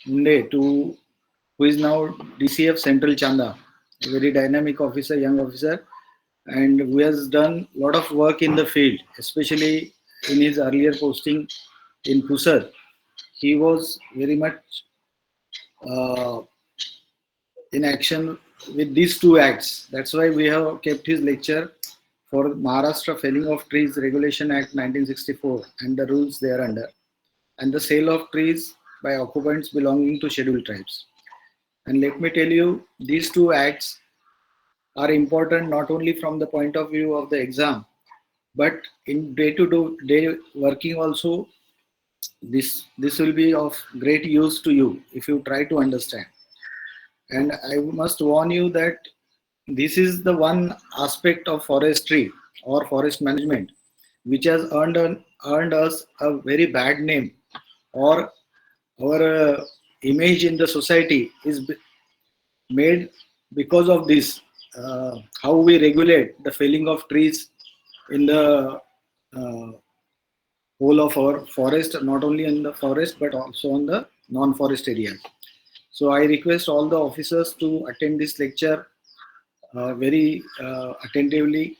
Munde, who is now DCF Central Chanda, a very dynamic officer, young officer, and who has done a lot of work in the field, especially in his earlier posting in Pusar. He was very much uh, in action with these two acts. That's why we have kept his lecture for Maharashtra Felling of Trees Regulation Act 1964 and the rules thereunder, and the sale of trees by occupants belonging to scheduled tribes. And let me tell you, these two acts are important not only from the point of view of the exam, but in day-to-day working also. This will be of great use to you if you try to understand. And I must warn you that this is the one aspect of forestry or forest management which has earned us a very bad name, or our image in the society is made because of this. How we regulate the felling of trees in the uh, whole of our forest, not only in the forest but also on the non-forest areas. So I request all the officers to attend this lecture very attentively,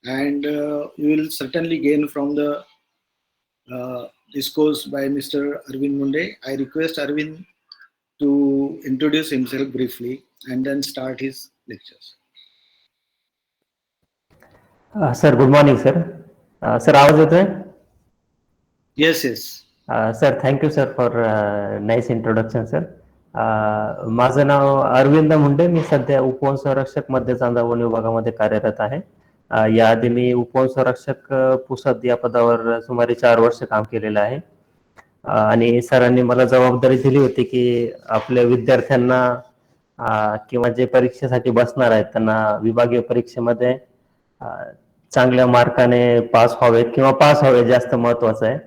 and you will certainly gain from the discourse by Mr. Arvind Munde. I request Arvind to introduce himself briefly and then start his lectures. Sir good morning sir. Sir आवाज येतोय? Yes, yes. Sir thank you sir for nice introduction sir. माझं नाव अरविंद मुंडे. मी सध्या उपवन संरक्षक मध्य Chanda one विभागामध्ये कार्यरत आहे. याआधी मी उपवन संरक्षक पुसद या पदावर सुमारे 4 वर्ष काम केलेलं आहे. आणि सरांनी मला जबाबदारी दिली होती की आपल्या विद्यार्थ्यांना किंवा जे परीक्षेसाठी बसणार आहेत त्यांना विभागीय परीक्षेमध्ये चांगल्या मार्काने पास व्हावेत किंवा पास व्हावे जास्त महत्वाचं आहे.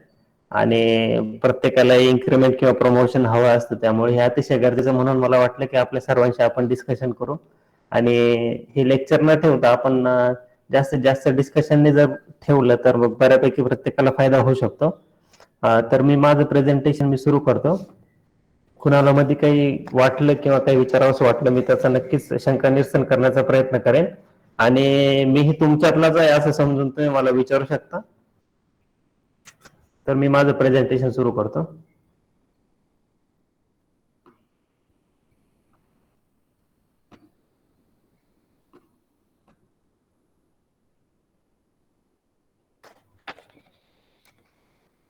आणि प्रत्येकाला इन्क्रिमेंट किंवा प्रमोशन हवं असतं, त्यामुळे हे अतिशय गरजेचं म्हणून मला वाटलं की आपल्या सर्वांशी आपण डिस्कशन करू. आणि हे लेक्चर न ठेवता आपण जास्तीत जास्त डिस्कशनने जर ठेवलं तर मग बऱ्यापैकी प्रत्येकाला फायदा होऊ शकतो. तर मी माझं प्रेझेंटेशन मी सुरू करतो. कुणाला मध्ये काही वाटलं किंवा काही विचारावंसं वाटलं मी त्याचा नक्कीच शंका निरसन करण्याचा प्रयत्न करेन. आणि मीही तुमच्यातलाच आहे असं समजून तुम्ही मला विचारू शकता. तर मी माझं प्रेझेंटेशन सुरू करतो.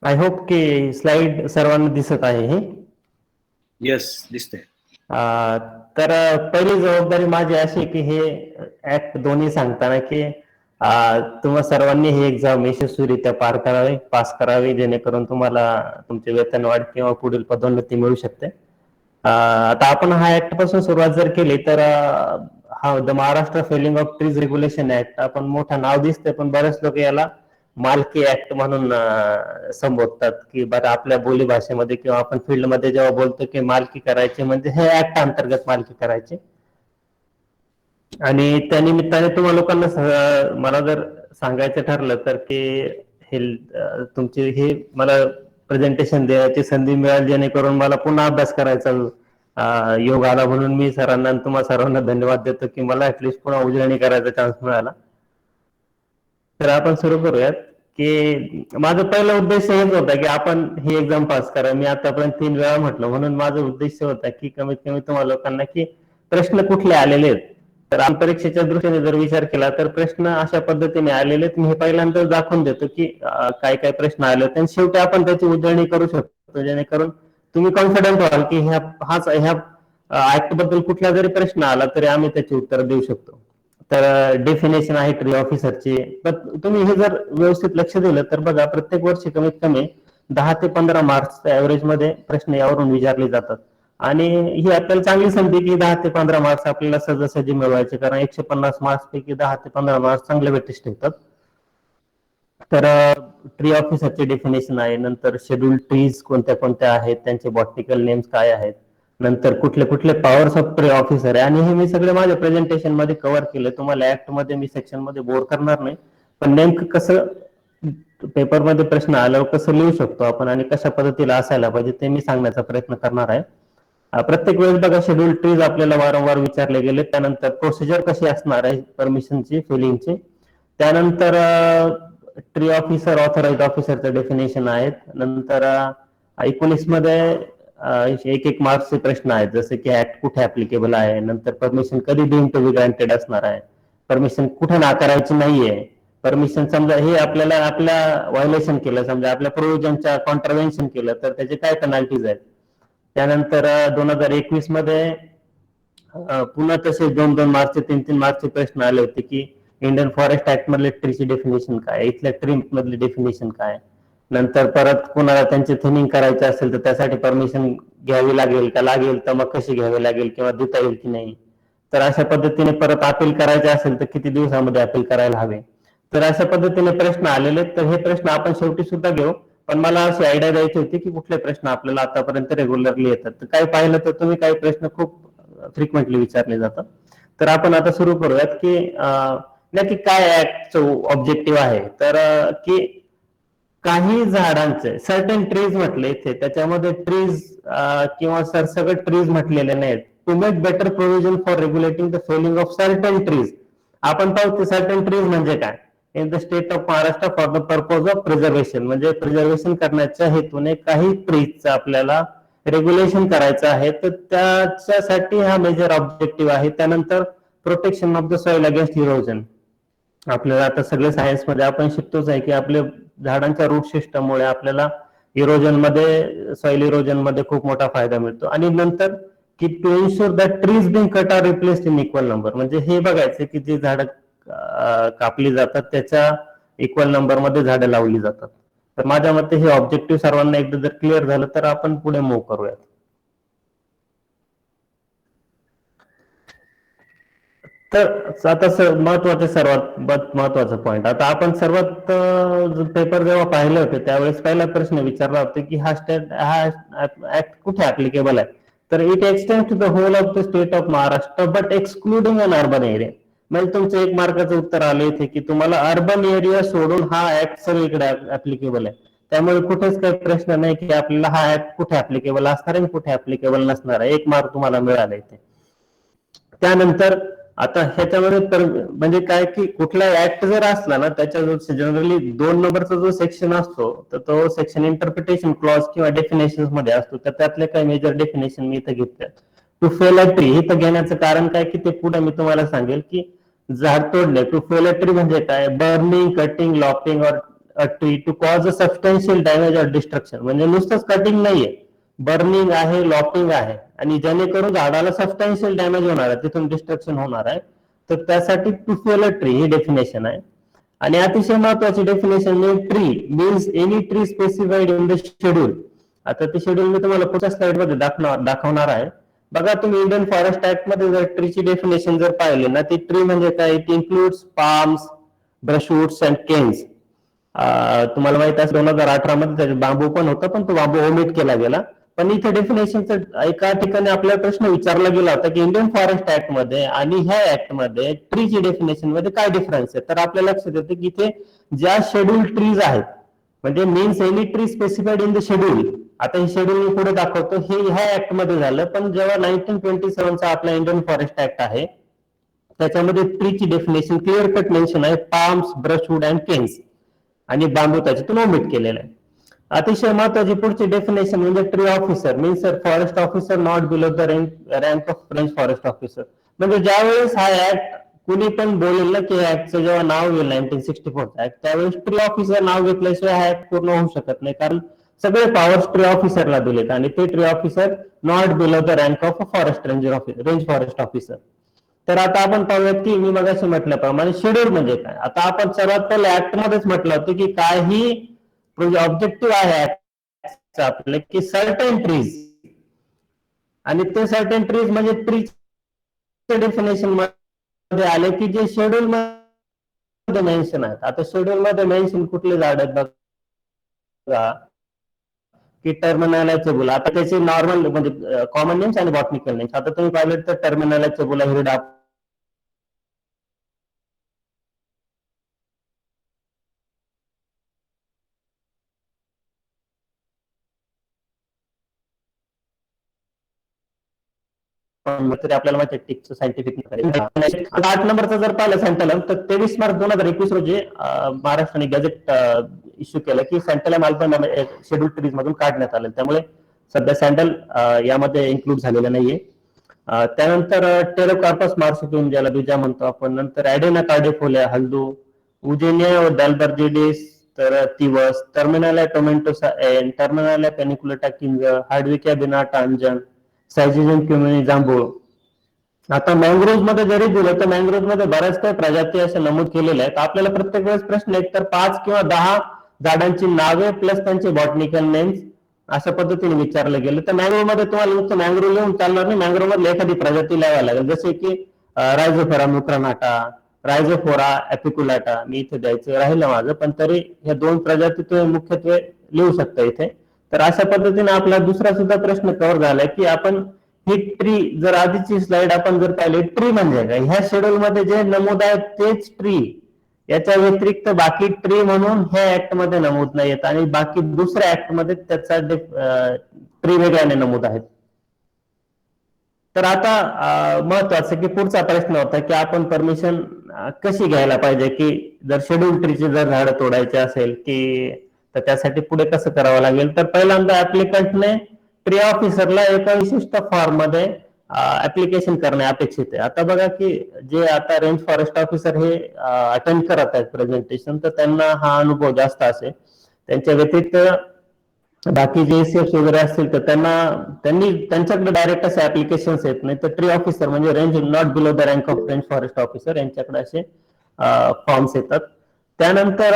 आय होप की स्लाइड सर्वांना दिसत आहे हे. येस, दिसते. तर पहिली जबाबदारी माझी अशी की हे ऍक्ट दोन्ही सांगताना की तुम्हा सर्वांनी हे एक्झाम यशस्वीरित्या पार करावे, पास करावे, जेणेकरून तुम्हाला तुमचे वेतनवाढ किंवा पुढील पदोन्नती मिळू शकते. आता आपण हा ऍक्ट पासून सुरुवात जर केली तर हा the Maharashtra felling of trees regulation act, आपण मोठं नाव दिसतंय पण बरेच लोक याला मालकी ऍक्ट म्हणून संबोधतात की बरं आपल्या बोली भाषेमध्ये किंवा आपण फील्डमध्ये जेव्हा बोलतो की मालकी करायची म्हणजे हे ऍक्ट अंतर्गत मालकी करायची. आणि त्या निमित्ताने तुम्हा लोकांना मला जर सांगायचं ठरलं तर की हे तुमचे हे मला प्रेझेंटेशन देण्याची संधी मिळाली, जेणेकरून मला पुन्हा अभ्यास करायचा योग आला, म्हणून मी सरांना तुम्हा सर्वांना धन्यवाद देतो की मला ऍटलिस्ट पुन्हा उजळणी करायचा चान्स मिळाला. तर आपण सुरू करूयात की माझा पहिला उद्देश हेच होता की आपण ही एक्झाम पास करा. मी आतापर्यंत 3 वेळा म्हटलं, म्हणून माझा उद्देश होता की कमीत कमी तुम्हाला लोकांना की प्रश्न कुठले आलेले आहेत. तर परीक्षेच्या दृष्टीने जर विचार केला तर प्रश्न अशा पद्धतीने आलेले आहेत. मी हे पहिल्यांदा दाखवून देतो की काय काय प्रश्न आले होते आणि शेवटी आपण त्याची उजळणी करू शकतो, जेणेकरून तुम्ही कॉन्फिडंट व्हाल की ह्या ऍक्ट बद्दल कुठला जरी प्रश्न आला तरी आम्ही त्याची उत्तर देऊ शकतो. तर डेफिनेशन आहे ट्री ऑफिसरची. तुम्ही हे जर व्यवस्थित लक्ष दिलं तर बघा प्रत्येक वर्षी कमीत कमी 10 ते 15 मार्क्सच्या ऍव्हरेज मध्ये प्रश्न यावरून विचारले जातात. आणि ही आपल्याला चांगली संधी की 10 ते 15 मार्क्स आपल्याला सहजासहजी मिळवायचे, कारण 150 मार्क्स पैकी 10 ते 15 मार्क्स चांगले भेटीस ठेवतात. तर ट्री ऑफिसरचे डेफिनेशन आहे, नंतर शेड्यूल ट्रीज कोणत्या कोणत्या आहेत, त्यांचे बॉटनिकल नेम्स काय आहेत, नंतर कुठले कुठले पॉवर्स ऑफ ट्री ऑफिसर आहे. आणि हे मी सगळे माझ्या प्रेझेंटेशन मध्ये कव्हर केलं. तुम्हाला ऍक्ट मध्ये मी सेक्शन मध्ये बोर करणार नाही, पण नेमकं कसं पेपरमध्ये प्रश्न आल्यावर कसं लिहू शकतो आपण आणि कशा पद्धतीला असायला पाहिजे ते मी सांगण्याचा प्रयत्न करणार आहे. प्रत्येक वेळेस बघा शेड्यूल ट्रीज आपल्याला वारंवार विचारले गेले. त्यानंतर प्रोसिजर कशी असणार आहे परमिशनची फिलिंगची, त्यानंतर ट्री ऑफिसर ऑथराइज ऑफिसरचं डेफिनेशन आहेत. नंतर 19 मध्ये एक एक मार्क्सचे प्रश्न आहेत, जसे की ऍक्ट कुठे ऍप्लिकेबल आहे, नंतर परमिशन कधी डीम टू बी ग्रँटेड असणार आहे, परमिशन कुठे नाकारायची नाहीये, परमिशन समजा हे आपल्याला आपल्या व्हायोलेशन केलं, समजा आपल्या प्रोव्हिजनच्या कॉन्ट्राव्हेन्शन केलं तर त्याचे काय पेनल्टीज आहेत. त्यानंतर 2021 मध्ये पुन्हा तसे 2-2 मार्क्सचे 3-3 मार्क्सचे प्रश्न आले होते की इंडियन फॉरेस्ट ऍक्ट मधले ट्रीची डेफिनेशन काय, इथल्या ट्री मधली डेफिनेशन काय, नंतर परत कुणाला त्यांचे थिनिंग करायचे असेल तर त्यासाठी परमिशन घ्यावी लागेल का, लागेल तर मग कशी घ्यावी लागेल किंवा देता येईल की नाही, तर अशा पद्धतीने परत अपील करायचे असेल तर किती दिवसामध्ये अपील करायला हवे. तर अशा पद्धतीने प्रश्न आलेले, तर हे प्रश्न आपण शेवटी सुद्धा घेऊ. पण मला अशी आयडिया द्यायची होती की कुठले प्रश्न आपल्याला आतापर्यंत रेग्युलरली येतात. तर काही पाहिलं तर तुम्ही काही प्रश्न खूप फ्रिक्वेंटली विचारले जातात. तर आपण आता सुरू करूयात की नक्की काय ऍक्टचं ऑब्जेक्टिव्ह आहे. तर की काही झाडांचे सर्टन ट्रीज म्हटले इथे, त्याच्यामध्ये ट्रीज किंवा सरसकट ट्रीज म्हटलेले नाहीत. To make better provision for regulating the felling of certain trees. आपण पाहू सर्टन ट्रीज म्हणजे काय, in the state of Maharashtra for the purpose of preservation, म्हणजे प्रिझर्वेशन करण्याच्या हेतूने काही ट्रीजचं आपल्याला रेग्युलेशन करायचं आहे, तर त्याच्यासाठी हा मेजर ऑब्जेक्टिव्ह आहे. त्यानंतर protection of the soil against erosion. आपल्याला आता सगळे सायन्समध्ये आपण शिकतोच आहे की आपल्या झाडांच्या रूट सिस्टममुळे आपल्याला इरोजन मध्ये, सॉइल इरोजन मध्ये खूप मोठा फायदा मिळतो. आणि नंतर की to ensure that trees being cut are replaced in equal number, म्हणजे हे बघायचं की जे झाडं कापली जातात त्याच्या इक्वल नंबर मध्ये झाडं लावली जातात. तर माझ्या मते हे ऑब्जेक्टिव्ह सर्वांना एकदा जर क्लिअर झालं तर आपण पुढे मूव्ह करूयात. तर आता महत्वाचे, सर्वात महत्वाचा पॉइंट, आता आपण सर्वात पेपर जेव्हा पाहिले होते त्यावेळेस पहिला प्रश्न विचारला होता की हा ऍक्ट कुठे ऍप्लिकेबल आहे. तर it extend to the whole of the state of Maharashtra but excluding an urban area. म्हणजे तुमचं एक मार्काचं उत्तर आलं इथे की तुम्हाला अर्बन एरिया सोडून हा ऍक्ट सगळीकडे ऍप्लिकेबल आहे. त्यामुळे कुठेच काही प्रश्न नाही की आपल्याला हा ऍक्ट कुठे ऍप्लिकेबल असणार आहे कुठे ऍप्लिकेबल नसणार आहे. एक मार्क तुम्हाला मिळाला इथे. त्यानंतर आता ह्याच्यामध्ये तर म्हणजे काय की कुठला ऍक्ट जर असला ना, त्याच्या जो जनरली 2 नंबरचा जो सेक्शन असतो तर तो सेक्शन इंटरप्रिटेशन क्लॉज किंवा डेफिनेशन मध्ये असतो. तर त्यातले काही मेजर डेफिनेशन मी इथे घेतले. टू फेल अ ट्री इथं घेण्याचं कारण काय की ते पुढे मी तुम्हाला सांगेल की झाड तोडणे, टू फेल अ ट्री म्हणजे काय, burning, cutting, lopping or a tree to cause a substantial damage or destruction. म्हणजे नुसतंच कटिंग नाहीये, बर्निंग आहे, लॉपिंग आहे, आणि जेणेकरून झाडाला सबस्टन्शियल डॅमेज होणार आहे, तिथून डिस्ट्रक्शन होणार आहे. तर त्यासाठी टू फेल अ ट्री ही डेफिनेशन आहे. आणि अतिशय महत्वाची डेफिनेशन म्हणजे tree means any tree specified in the schedule. आता ते शेड्यूल मी तुम्हाला पुढच्या स्लाइड मध्ये दाखवणार आहे. बघा तुम्ही इंडियन फॉरेस्ट ऍक्ट मध्ये जर ट्रीची डेफिनेशन जर पाहिली ना, ती ट्री म्हणजे काय, it includes palms, brushwoods and canes. तुम्हाला माहित आहे 2018 मध्ये बांबू पण होतं, पण तो बांबू ओमिट केला गेला. पण इथे डेफिनेशनचा एका ठिकाणी आपल्याला प्रश्न विचारला गेला होता की इंडियन फॉरेस्ट ऍक्ट मध्ये आणि ह्या ऍक्ट मध्ये ट्रीची डेफिनेशन मध्ये काय डिफरन्स आहे. तर आपल्या लक्षात येते की इथे ज्या शेड्यूल ट्रीज आहेत, म्हणजे means any tree specified in the schedule. आता हे शेड्यूल मी पुढे दाखवतो, हे ह्या ऍक्ट मध्ये झालं. पण जेव्हा 1927 चा आपला इंडियन फॉरेस्ट ऍक्ट आहे त्याच्यामध्ये ट्रीची डेफिनेशन क्लिअर कट मेन्शन आहे, पाम्स, ब्रशवूड अँड केन्स, आणि बांबू त्याच्यातून ओमिट केलेला आहे. अतिशय महत्वाची पुढची डेफिनेशन म्हणजे tree officer means forest officer not below the rank of range forest officer. म्हणजे ज्यावेळेस हा ऍक्ट कुणी पण बोलेल ना की ऍक्टचं जेव्हा नाव येईल 1964 ऍक्ट, त्यावेळेस ट्री ऑफिसर नाव घेतल्याशिवाय हा ऍक्ट पूर्ण होऊ शकत नाही, कारण सगळे पॉवर्स ट्री ऑफिसरला दिलेत आणि ते tree officer not below the rank of a forest range forest officer. तर आता आपण पाहूयात की मी मगाशी म्हटल्याप्रमाणे शेड्यूल म्हणजे काय. आता आपण सर्वात पहिले ऍक्ट मध्येच म्हटलं होतं की काही म्हणजे ऑब्जेक्टिव्ह आहे ऍक्टचा आपलं की सर्टन ट्रीज, आणि ते सर्टन ट्रीज म्हणजे ट्रीचे डेफिनेशन मध्ये आले की जे शेड्यूल मध्ये मेन्शन आहेत. आता शेड्यूल मध्ये मेन्शन कुठले झाड आहेत बघा की टर्मिनल चेबुला. आता त्याचे नॉर्मल म्हणजे कॉमन नेम्स आणि बॉटनिकल नेम्स. आता तुम्ही पाहिलं तर टर्मिनल चेबुला हिरडा, तरी आपल्याला माहिती आहे टिकचं सायंटिफिक 8 नंबरचा जर पाहिलं सँटलम तर 23 मार्च 2021 रोजी महाराष्ट्राने गॅझेट इश्यू केलं की सँटलम अल्बम शेड्यूल ट्रीज मधून काढण्यात आलं. त्यामुळे सध्या सँडल यामध्ये इन्क्लूड झालेलं नाहीये. त्यानंतर टेरोकार्पस मार्सुपियम ज्याला बीजा म्हणतो आपण, नंतर ऍडेना कार्डिफोलिया हल्दू, उजेनिया डॅल्बर्जिडिस तर तिवस, टर्मिनाला टोमेंटोसा एन, टर्मिनाला पेनिकुलेटा किंग, हार्डविकिया बिनाटा अंजन, सायझिजम क्युमिनी जांभूळ. आता मँग्रोव्ह मध्ये जरी दिलं तर मँग्रोव्ह मध्ये बऱ्याच काही प्रजाती असे नमूद केलेल्या आहेत. आपल्याला प्रत्येक वेळेस प्रश्न एक तर 5 किंवा 10 झाडांची नावे प्लस त्यांचे बॉटनिकल नेम्स अशा पद्धतीने विचारलं गेलं तर मँग्रोव्ह मध्ये तुम्हाला नुसतं मँग्रोव्ह लिहून चालणार नाही, मँग्रोव्ह मध्ये एखादी प्रजाती लिहावी लागेल. जसे की रायझोफोरा मुक्रानाटा, रायझोफोरा एपिकुलाटा, मी इथे द्यायचं राहिलं माझं, पण तरी ह्या 2 प्रजाती तुम्ही मुख्यत्वे लिहू शकता इथे. तर अशा पद्धतीने आपला दुसरा सुद्धा प्रश्न कव्हर झालाय की आपण ही ट्री, जर आधीची स्लाइड आपण जर पाहिली, ट्री म्हणजे काय, ह्या शेड्यूल मध्ये जे नमूद आहे तेच ट्री, याच्या व्यतिरिक्त बाकी ट्री म्हणून ह्या ऍक्ट मध्ये नमूद नाही येत आणि बाकी दुसऱ्या ऍक्ट मध्ये त्याचा ट्री वेगळ्याने नमूद आहेत. तर आता महत्वाचं की पुढचा प्रश्न होता की आपण परमिशन कशी घ्यायला पाहिजे की जर शेड्यूल ट्रीचे जर झाड तोडायचे असेल की तर त्यासाठी पुढे कसं करावं लागेल. तर पहिल्यांदा ऍप्लिकंटने ट्री ऑफिसरला एका विशिष्ट फॉर्म मध्ये ऍप्लिकेशन करणे अपेक्षित आहे. आता बघा की जे आता रेंज फॉरेस्ट ऑफिसर हे अटेंड करत आहेत प्रेझेंटेशन, तर त्यांना हा अनुभव जास्त असेल. त्यांच्या व्यतिरिक्त बाकी जे एसीएफ वगैरे असतील तर त्यांच्याकडे डायरेक्ट असे ऍप्लिकेशन्स येत नाही. तर ट्री ऑफिसर म्हणजे range not below the rank of range forest officer यांच्याकडे असे फॉर्म्स येतात. त्यानंतर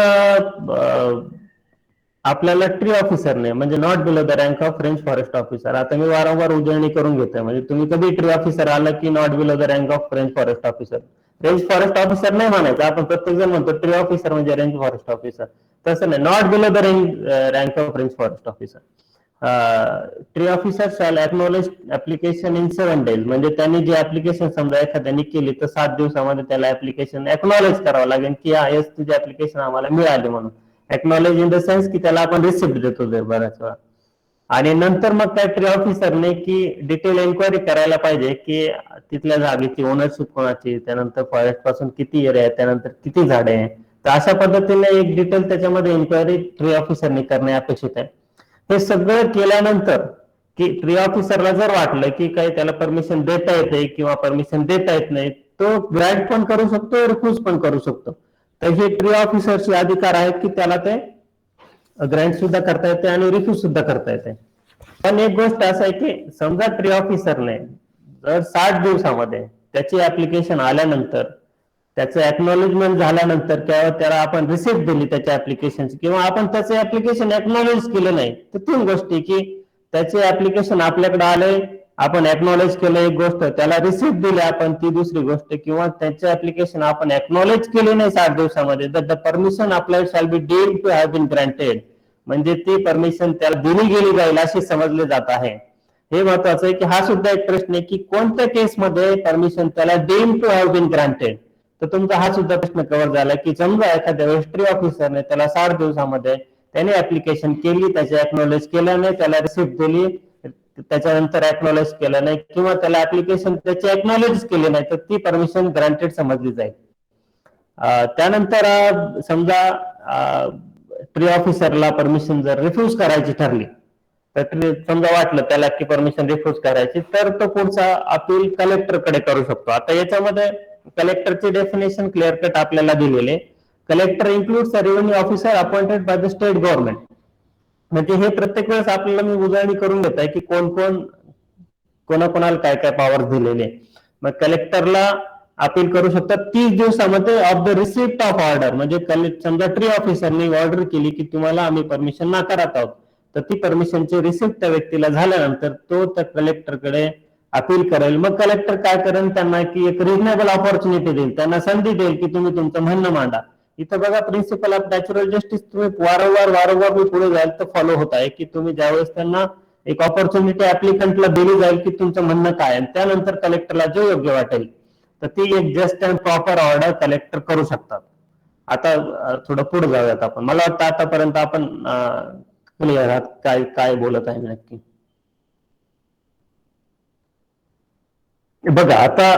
आपल्याला ट्री ऑफिसरने म्हणजे not below the rank of range forest officer, आता मी वारंवार उजळणी करून घेतोय, म्हणजे तुम्ही कधी ट्री ऑफिसर आलं की not below the rank of range forest officer, range forest officer नाही म्हणायचं आपण, प्रत्येक जण म्हणतो ट्री ऑफिसर म्हणजे रेंज फॉरेस्ट ऑफिसर, तसं नाही, not below the rank of range forest officer. Tree officer shall acknowledge application in 7 days, म्हणजे त्यांनी जी ऍप्लिकेशन समजा एखाद्याने केली तर 7 दिवसामध्ये त्याला ऍप्लिकेशन एक्नॉलेज करावं लागेल की हा यस तुझी ऍप्लिकेशन आम्हाला मिळाली म्हणून. एक्नॉलेज इन द सेन्स की त्याला आपण रिसिप्ट देतो बऱ्याच वेळा. आणि नंतर मग त्या ट्री ऑफिसरने की डिटेल एन्क्वायरी करायला पाहिजे की तिथल्या जागेची ओनरशिप कोणाची, त्यानंतर फॉरेस्ट पासून किती एरिया आहे, त्यानंतर किती झाडे आहे. तर अशा पद्धतीने एक डिटेल त्याच्यामध्ये एन्क्वायरी ट्री ऑफिसरने करणे अपेक्षित आहे. हे सगळं केल्यानंतर की ट्री ऑफिसरला जर वाटलं की काही त्याला परमिशन देता येते किंवा परमिशन देता येत नाही, तो ग्रँट पण करू शकतो, रिफ्यूज पण करू शकतो. तर हे ट्री ऑफिसरचे अधिकार आहेत की त्याला ते ग्रँट सुद्धा करता येते आणि रिफ्यूज सुद्धा करता येते. पण एक गोष्ट असं आहे की समजा ट्री ऑफिसरने जर 60 दिवसामध्ये त्याची ऍप्लिकेशन आल्यानंतर, त्याचं एक्नॉलेजमेंट झाल्यानंतर किंवा त्याला आपण रिसिप्ट दिली त्याच्या ऍप्लिकेशनची किंवा आपण त्याचं ऍप्लिकेशन एक्नॉलेज केलं नाही, तर 3 गोष्टी की त्याचे ऍप्लिकेशन आपल्याकडे आले, आपण एक्नॉलेज केलं एक गोष्ट, त्याला रिसिप्ट दिली आपण ती दुसरी गोष्ट, किंवा त्याचे ऍप्लिकेशन आपण एक्नॉलेज केले नाही 60 दिवसामध्ये, तर the permission applied shall be deemed to have been granted, म्हणजे ती परमिशन त्याला दिली गेली जाईल असे समजले जात आहे. हे महत्वाचं आहे की हा सुद्धा एक प्रश्न आहे की कोणत्या केसमध्ये परमिशन त्याला deemed to have been granted. तर तुमचा हा सुद्धा प्रश्न कव्हर झाला की समजा एखाद्या वेळेस ट्री ऑफिसरने त्याला 60 दिवसामध्ये त्याने ऍप्लिकेशन केली, त्याचे एक्नॉलेज केलं नाही, त्याला रिसिप्ट दिली, त्याच्यानंतर एक्नॉलेज केलं नाही किंवा त्याला ऍप्लिकेशन त्याचे एक्नॉलेज केले नाही, तर ती परमिशन ग्रँटेड समजली जाईल. त्यानंतर समजा ट्री ऑफिसरला परमिशन जर रिफ्यूज करायची ठरली, तर समजा वाटलं त्याला की परमिशन रिफ्यूज करायची, तर तो पुढचा अपील कलेक्टरकडे करू शकतो. आता याच्यामध्ये कलेक्टरचे डेफिनेशन क्लिअर कट आपल्याला दिलेले, collector includes a revenue officer appointed by the state government. म्हणजे हे प्रत्येक वेळेस आपल्याला मी उजळणी करून घेत आहे की कोणाकोणाला काय काय पॉवर दिलेले. मग कलेक्टरला अपील करू शकतात 30 दिवसामध्ये of the receipt of order, म्हणजे समजा ट्री ऑफिसरने ऑर्डर केली की तुम्हाला आम्ही परमिशन नाकारत आहोत, तर ती परमिशनची रिसिप्ट त्या व्यक्तीला झाल्यानंतर तो त्या कलेक्टरकडे अपील करेल. मग कलेक्टर काय करेल, त्यांना की एक रिजनेबल ऑपॉर्च्युनिटी देईल, त्यांना संधी देईल की तुम्ही तुमचं म्हणणं मांडा. इथं बघा प्रिन्सिपल ऑफ नॅचरल जस्टिस तुम्ही वारंवार मी पुढे जाईल तर फॉलो होत आहे की तुम्ही ज्यावेळेस त्यांना एक ऑपॉर्च्युनिटी ऍप्लिकंटला दिली जाईल की तुमचं म्हणणं काय, त्यानंतर कलेक्टरला जे योग्य वाटेल तर ती एक just and proper order collector करू शकतात. आता थोडं पुढे जाऊयात आपण. मला वाटतं आतापर्यंत आपण क्लिअर आहात काय काय बोलत आहे नक्की. बघा आता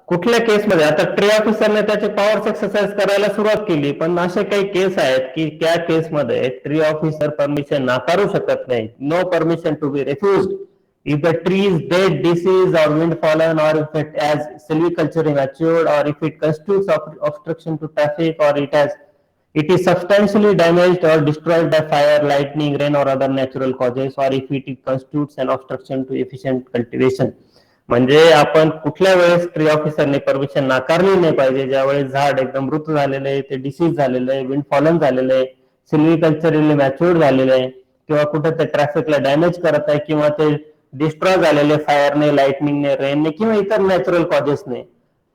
कुठल्या केसमध्ये आता ट्री ऑफिसरने त्याचे पॉवर एक्सरसाइज करायला सुरुवात केली, पण असे काही केस आहेत की त्या केसमध्ये ट्री ऑफिसर परमिशन नाकारू शकत नाही. No permission to be refuse if the tree is dead, diseased or wind fallen, or if it has silviculture matured, or if it constitutes obstruction to traffic, or it is substantially damaged or destroyed by fire, lightning, rain or other natural causes, or if it constitutes an obstruction to efficient cultivation. म्हणजे आपण कुठल्या वेळेस tree ऑफिसरने permission नाकारली नाही पाहिजे, ज्यावेळेस झाड एकदम मृत झालेलं आहे, ते डिसीज झालेलं आहे, विंड फॉलन झालेलं आहे, सिल्व्हिकल्चरली मॅच्युअर्ड झालेलं आहे, किंवा कुठे ते ट्रॅफिकला डॅमेज करत आहे, किंवा ते डिस्ट्रॉय झालेले फायरने, लाइटनिंगने, रेनने किंवा इतर नॅचरल कॉजेसने,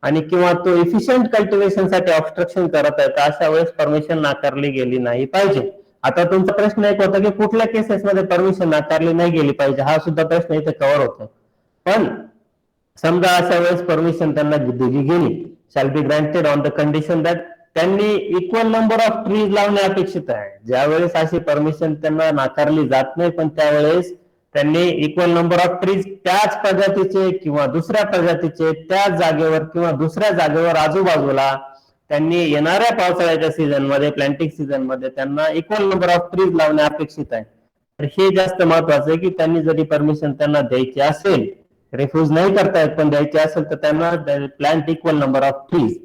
आणि किंवा तो इफिशियंट कल्टिवेशन साठी ऑब्स्ट्रक्शन करत आहे, तर अशा वेळेस परमिशन नाकारली गेली नाही पाहिजे. आता तुमचा प्रश्न एक होता की कुठल्या केसेसमध्ये परमिशन नाकारली नाही गेली पाहिजे, हा सुद्धा प्रश्न इथे कव्हर होतो. पण समजा अशा वेळेस परमिशन त्यांना दिली गेली, shall be granted on the condition that त्यांनी इक्वल नंबर ऑफ ट्रीज लावणे अपेक्षित आहे. ज्यावेळेस अशी परमिशन त्यांना नाकारली जात नाही, पण त्यावेळेस त्यांनी इक्वल नंबर ऑफ ट्रीज त्याच प्रजातीचे किंवा दुसऱ्या प्रजातीचे त्याच जागेवर किंवा दुसऱ्या जागेवर आजूबाजूला त्यांनी येणाऱ्या पावसाळ्याच्या सीझन मध्ये, प्लॅन्टिंग सीझन मध्ये त्यांना इक्वल नंबर ऑफ ट्रीज लावणे अपेक्षित आहे. तर हे जास्त महत्वाचं आहे की त्यांनी जरी परमिशन त्यांना द्यायची असेल, रिफ्यूज नाही करता येत पण द्यायची असेल, तर त्यांना plant equal number of trees.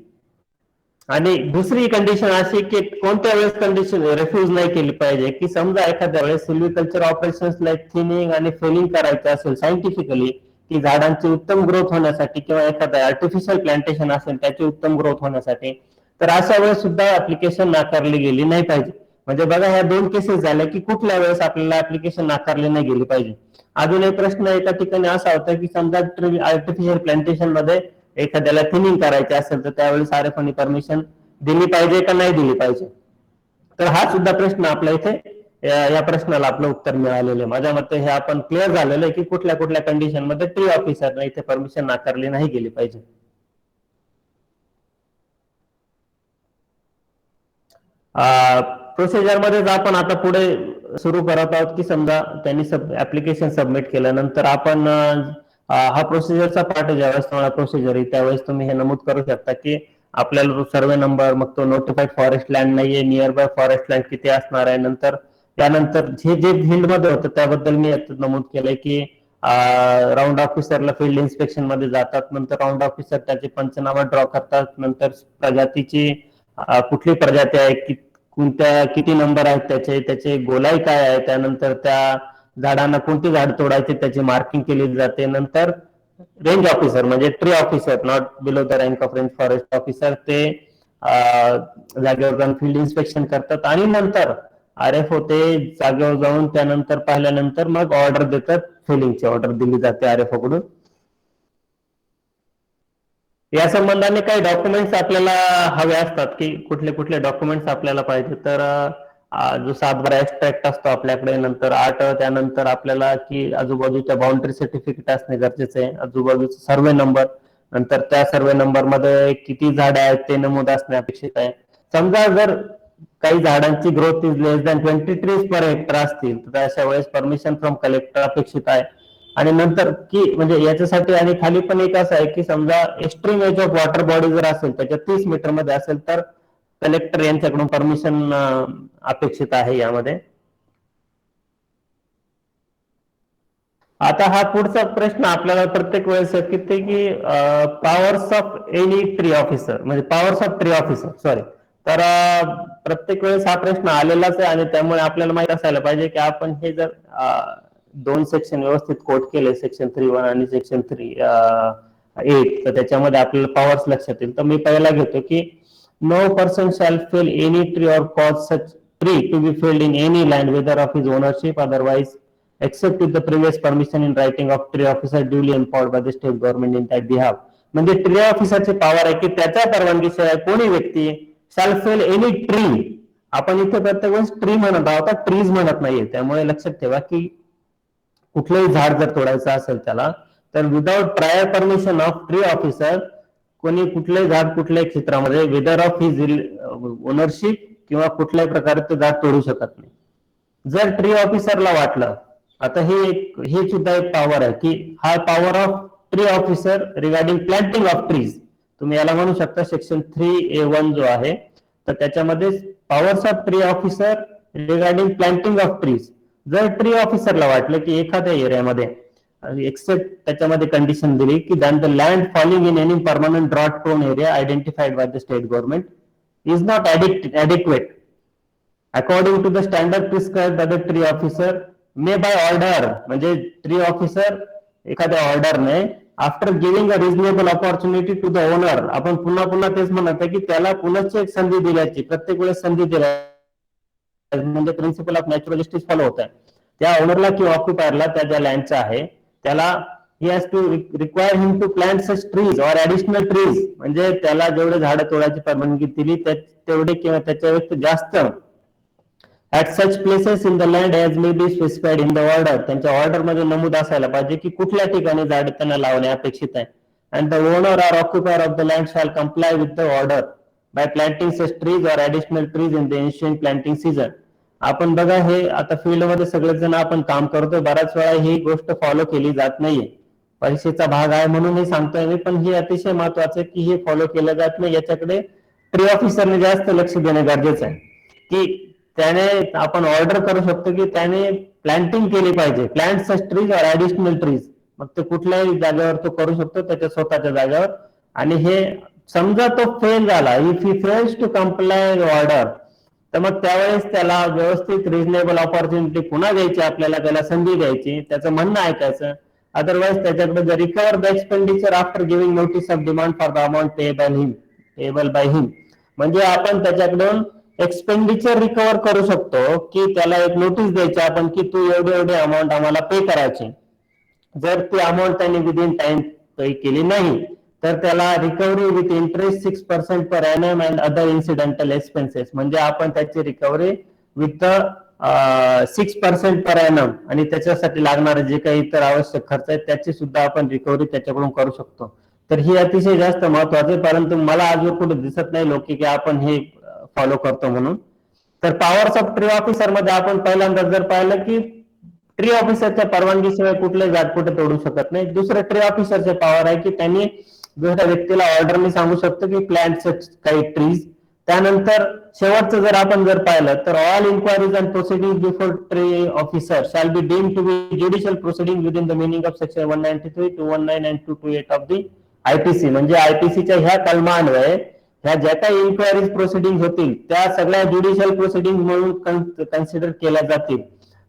आणि दुसरी कंडिशन अशी की कोणत्या वेळेस कंडिशन रिफ्यूज नाही केली पाहिजे, की समजा एखाद्या वेळेस सिल्व्हिकल्चर ऑपरेशन्स लाईक थिनिंग आणि फेलिंग करायचे असेल सायंटिफिकली, की झाडांची उत्तम ग्रोथ होण्यासाठी, किंवा एखादा आर्टिफिशियल प्लांटेशन असेल त्याची उत्तम ग्रोथ होण्यासाठी, तर अशा वेळेस सुद्धा ऍप्लिकेशन नाकारली गेली नाही पाहिजे. म्हणजे बघा ह्या दोन केसेस झाल्या की कुठल्या वेळेस आपल्याला ऍप्लिकेशन नाकारली नाही गेली पाहिजे. अजून एक प्रश्न एका ठिकाणी असा होता की समजा आर्टिफिशियल प्लांटेशन मध्ये एखाद्याला थिनिंग करायचे असेल, तर त्यावेळेस आरएफआयने परमिशन दिली पाहिजे का नाही दिली पाहिजे. तर हा सुद्धा प्रश्न आपल्या इथे या प्रश्नाला आपलं उत्तर मिळालेलं आहे. माझ्या मते हे आपण क्लिअर झालेलं आहे की कुठल्या कुठल्या कंडिशन मध्ये ट्री ऑफिसरने इथे परमिशन नाकारली नाही गेली पाहिजे. प्रोसिजर मध्ये आपण आता पुढे सुरू करत आहोत की समजा त्यांनी ऍप्लिकेशन सबमिट केल्यानंतर आपण हा प्रोसिजरचा पार्ट आहे. ज्यावेळेस तुम्हाला प्रोसिजर आहे त्यावेळेस तुम्ही हे नमूद करू शकता की आपल्याला तो सर्वे नंबर, मग तो नोटिफाईड फॉरेस्ट लँड नाहीये, नियर बाय फॉरेस्ट लँड किती असणार आहे, नंतर त्यानंतर हे जे फील्ड मध्ये होतं त्याबद्दल मी नमूद केलंय की राऊंड ऑफिसरला फील्ड इन्स्पेक्शन मध्ये जातात, नंतर राऊंड ऑफिसर त्याचे पंचनामा ड्रॉ करतात, नंतर प्रजातीची कुठली प्रजाती आहे, कोणत्या किती नंबर आहेत त्याचे गोलाई काय आहे, त्यानंतर त्या झाडांना कोणती झाड तोडायची त्याची मार्किंग केली जाते, नंतर रेंज ऑफिसर म्हणजे tree officer not below the rank of range forest officer ते जागेवर जाऊन फील्ड इन्स्पेक्शन करतात, आणि नंतर आरएफओ ते जागेवर जाऊन त्यानंतर पाहिल्यानंतर मग ऑर्डर देतात, फिलिंगची ऑर्डर दिली जाते आरएफओ कडून. या संबंधाने काही डॉक्युमेंट्स आपल्याला हवे असतात की कुठले कुठले डॉक्युमेंट्स आपल्याला पाहिजे, तर जो 7/12 एक्स्ट्रॅक्ट असतो आपल्याकडे, नंतर 8, त्यानंतर आपल्याला की आजूबाजूच्या बाउंड्री सर्टिफिकेट असणे गरजेचे आहे, आजूबाजूचा सर्वे नंबर, नंतर त्या सर्वे नंबर मध्ये किती झाडे आहेत ते नमूद असणे अपेक्षित आहे. समजा जर काही झाडांची growth is less than 20 trees per hectare असतील, तर अशा वेळेस परमिशन फ्रॉम कलेक्टर अपेक्षित आहे. आणि नंतर की म्हणजे याच्यासाठी आणि खाली पण एक असं आहे की समजा extreme edge of water body जर असेल त्याच्या 30 मीटर मध्ये असेल, तर कलेक्टर यांच्याकडून परमिशन अपेक्षित आहे यामध्ये. आता हा पुढचा प्रश्न आपल्याला प्रत्येक वेळेस येते की powers of any tree officer, म्हणजे powers of tree officer sorry. तर प्रत्येक वेळेस हा प्रश्न आलेलाच आहे, आणि त्यामुळे आपल्याला माहित असायला पाहिजे की आपण हे जर दोन सेक्शन व्यवस्थित कोट केले, सेक्शन 3(1) आणि सेक्शन 3(8), तर त्याच्यामध्ये आपल्याला पॉवर्स लक्षात येईल. तर मी पहिला घेतो की no person shall fell any tree or cause such tree to be felled in any land whether of his ownership otherwise except with the previous permission in writing of tree officer duly informed by the state government in that behalf. म्हणजे tree ऑफिसरची power आहे की त्याच्या परवानगीशिवाय कोणी व्यक्ती shall fell any tree, आपण इथे प्रत्येक वेळेस ट्री म्हणत आहोत, ट्रीज म्हणत नाहीये, त्यामुळे लक्षात ठेवा की कुठलंही झाड जर तोडायचं असेल त्याला, तर without prior permission of tree officer कोणी कुठलंही झाड कुठल्याही क्षेत्रामध्ये वेदर ऑफ हिज ओनरशिप किंवा कुठल्याही प्रकारे ते झाड तोडू शकत नाही. जर ट्री ऑफिसरला वाटलं, आता हे सुद्धा एक पॉवर आहे की हा power of tree officer regarding planting of trees, तुम्ही याला म्हणू शकता सेक्शन 3A1 जो आहे, तर त्याच्यामध्ये powers of tree officer regarding planting of trees. जर ट्री ऑफिसरला वाटलं की एखाद्या एरियामध्ये एक्सेप्ट त्याच्यामध्ये कंडिशन दिली की than the land falling in any permanent drought prone area identified by the state government is not adequate according to the standard prescribed by the tree officer may by order, म्हणजे tree officer एखाद्या ऑर्डरने after giving a reasonable opportunity to the owner, आपण पुन्हा पुन्हा तेच म्हणत आहे की त्याला पुनश्च एक संधी दिल्याची, प्रत्येक वेळेस संधी दिल्या, म्हणजे principle of natural justice follow होत आहे. त्या ओनरला किंवा ऑक्युपायरला त्या ज्या लँडचा आहे त्याला he has to require him to plant such trees or additional trees, म्हणजे त्याला जेवढे झाडं तोडायची परवानगी दिली तेवढे किंवा त्याच्या जास्त at such places in the land as may be specified in the order, त्यांच्या ऑर्डर मध्ये नमूद असायला पाहिजे की कुठल्या ठिकाणी झाड त्यांना लावणे अपेक्षित आहे. and the owner or occupier of the land shall comply with the order by planting such trees or additional trees in the ensuing planting season. आपण बघा हे आता फील्ड मध्ये सगळेच जण आपण काम करतोय, बऱ्याच वेळा ही गोष्ट फॉलो केली जात नाहीये, परीक्षेचा भाग आहे म्हणून हे सांगतोय मी, पण हे अतिशय महत्वाचं आहे की हे फॉलो केलं जात नाही. याच्याकडे ट्री ऑफिसरने जास्त लक्ष देणे गरजेचं आहे की त्याने आपण ऑर्डर करू शकतो की त्याने प्लांटिंग केली पाहिजे, प्लांट सच ट्रीज और ऍडिशनल ट्रीज, मग ते कुठल्याही जागेवर तो करू शकतो त्याच्या स्वतःच्या जागेवर. आणि हे समजा तो फेल झाला, if he fails to comply order, तर मग त्यावेळेस त्याला व्यवस्थित रिझनेबल ऑपॉर्च्युनिटी पुन्हा द्यायची, आपल्याला त्याला संधी द्यायची, त्याचं म्हणणं ऐकायचं. अदरवाइज त्याच्याकडे जर recover the expenditure after giving notice of demand for the amount payable by him, म्हणजे आपण त्याच्याकडून एक्सपेंडिचर रिकवर करू शकतो की त्याला एक नोटीस द्यायची आपण की तू एवढे एवढे अमाऊंट आम्हाला पे करायची. जर ती अमाऊंट त्यांनी विदिन टाइम पे केली नाही तर त्याला recovery with interest 6% per annum and other incidental expenses, म्हणजे आपण त्याची रिकव्हरी विथ 6% पर एनम आणि त्याच्यासाठी लागणारे जे काही इतर आवश्यक खर्च आहेत त्याची सुद्धा आपण रिकव्हरी त्याच्याकडून करू शकतो. तर ही अतिशय जास्त महत्वाचे, परंतु मला अजून कुठे दिसत नाही लोक की आपण हे फॉलो करतो म्हणून. तर पॉवर्स ऑफ ट्री ऑफिसर मध्ये आपण पहिल्यांदा जर पाहिलं की ट्री ऑफिसरच्या परवानगीशिवाय कुठले झाड कुठे तोडू शकत नाही. दुसरं ट्री ऑफिसरचे पॉवर आहे की त्यांनी दुसऱ्या व्यक्तीला ऑर्डरने सांगू शकतो की प्लांट काही ट्रीज. त्यानंतर शेवटचं जर आपण जर पाहिलं तर all inquiries and proceeding before tree officer shall be deemed to be judicial proceeding within the meaning of section 193, 219 and 228 of the IPC, म्हणजे आयपीसीच्या ह्या कलमान्वये ह्या ज्या काही इन्क्वायरीज प्रोसिडिंग होतील त्या सगळ्या ज्युडिशियल प्रोसिडिंग म्हणून कन्सिडर केल्या जातील.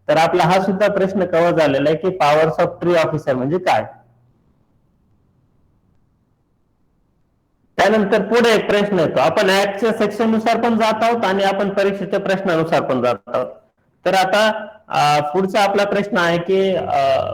तर आपला हा सुद्धा प्रश्न कव्हर झालेला आहे की पॉवर्स ऑफ ट्री ऑफिसर म्हणजे काय. त्यानंतर पुढे एक प्रश्न येतो, आपण ऍक्टच्या सेक्शन नुसार पण जात आहोत आणि आपण परीक्षेच्या प्रश्नानुसार पण जात आहोत. तर आता पुढचा आपला प्रश्न आहे की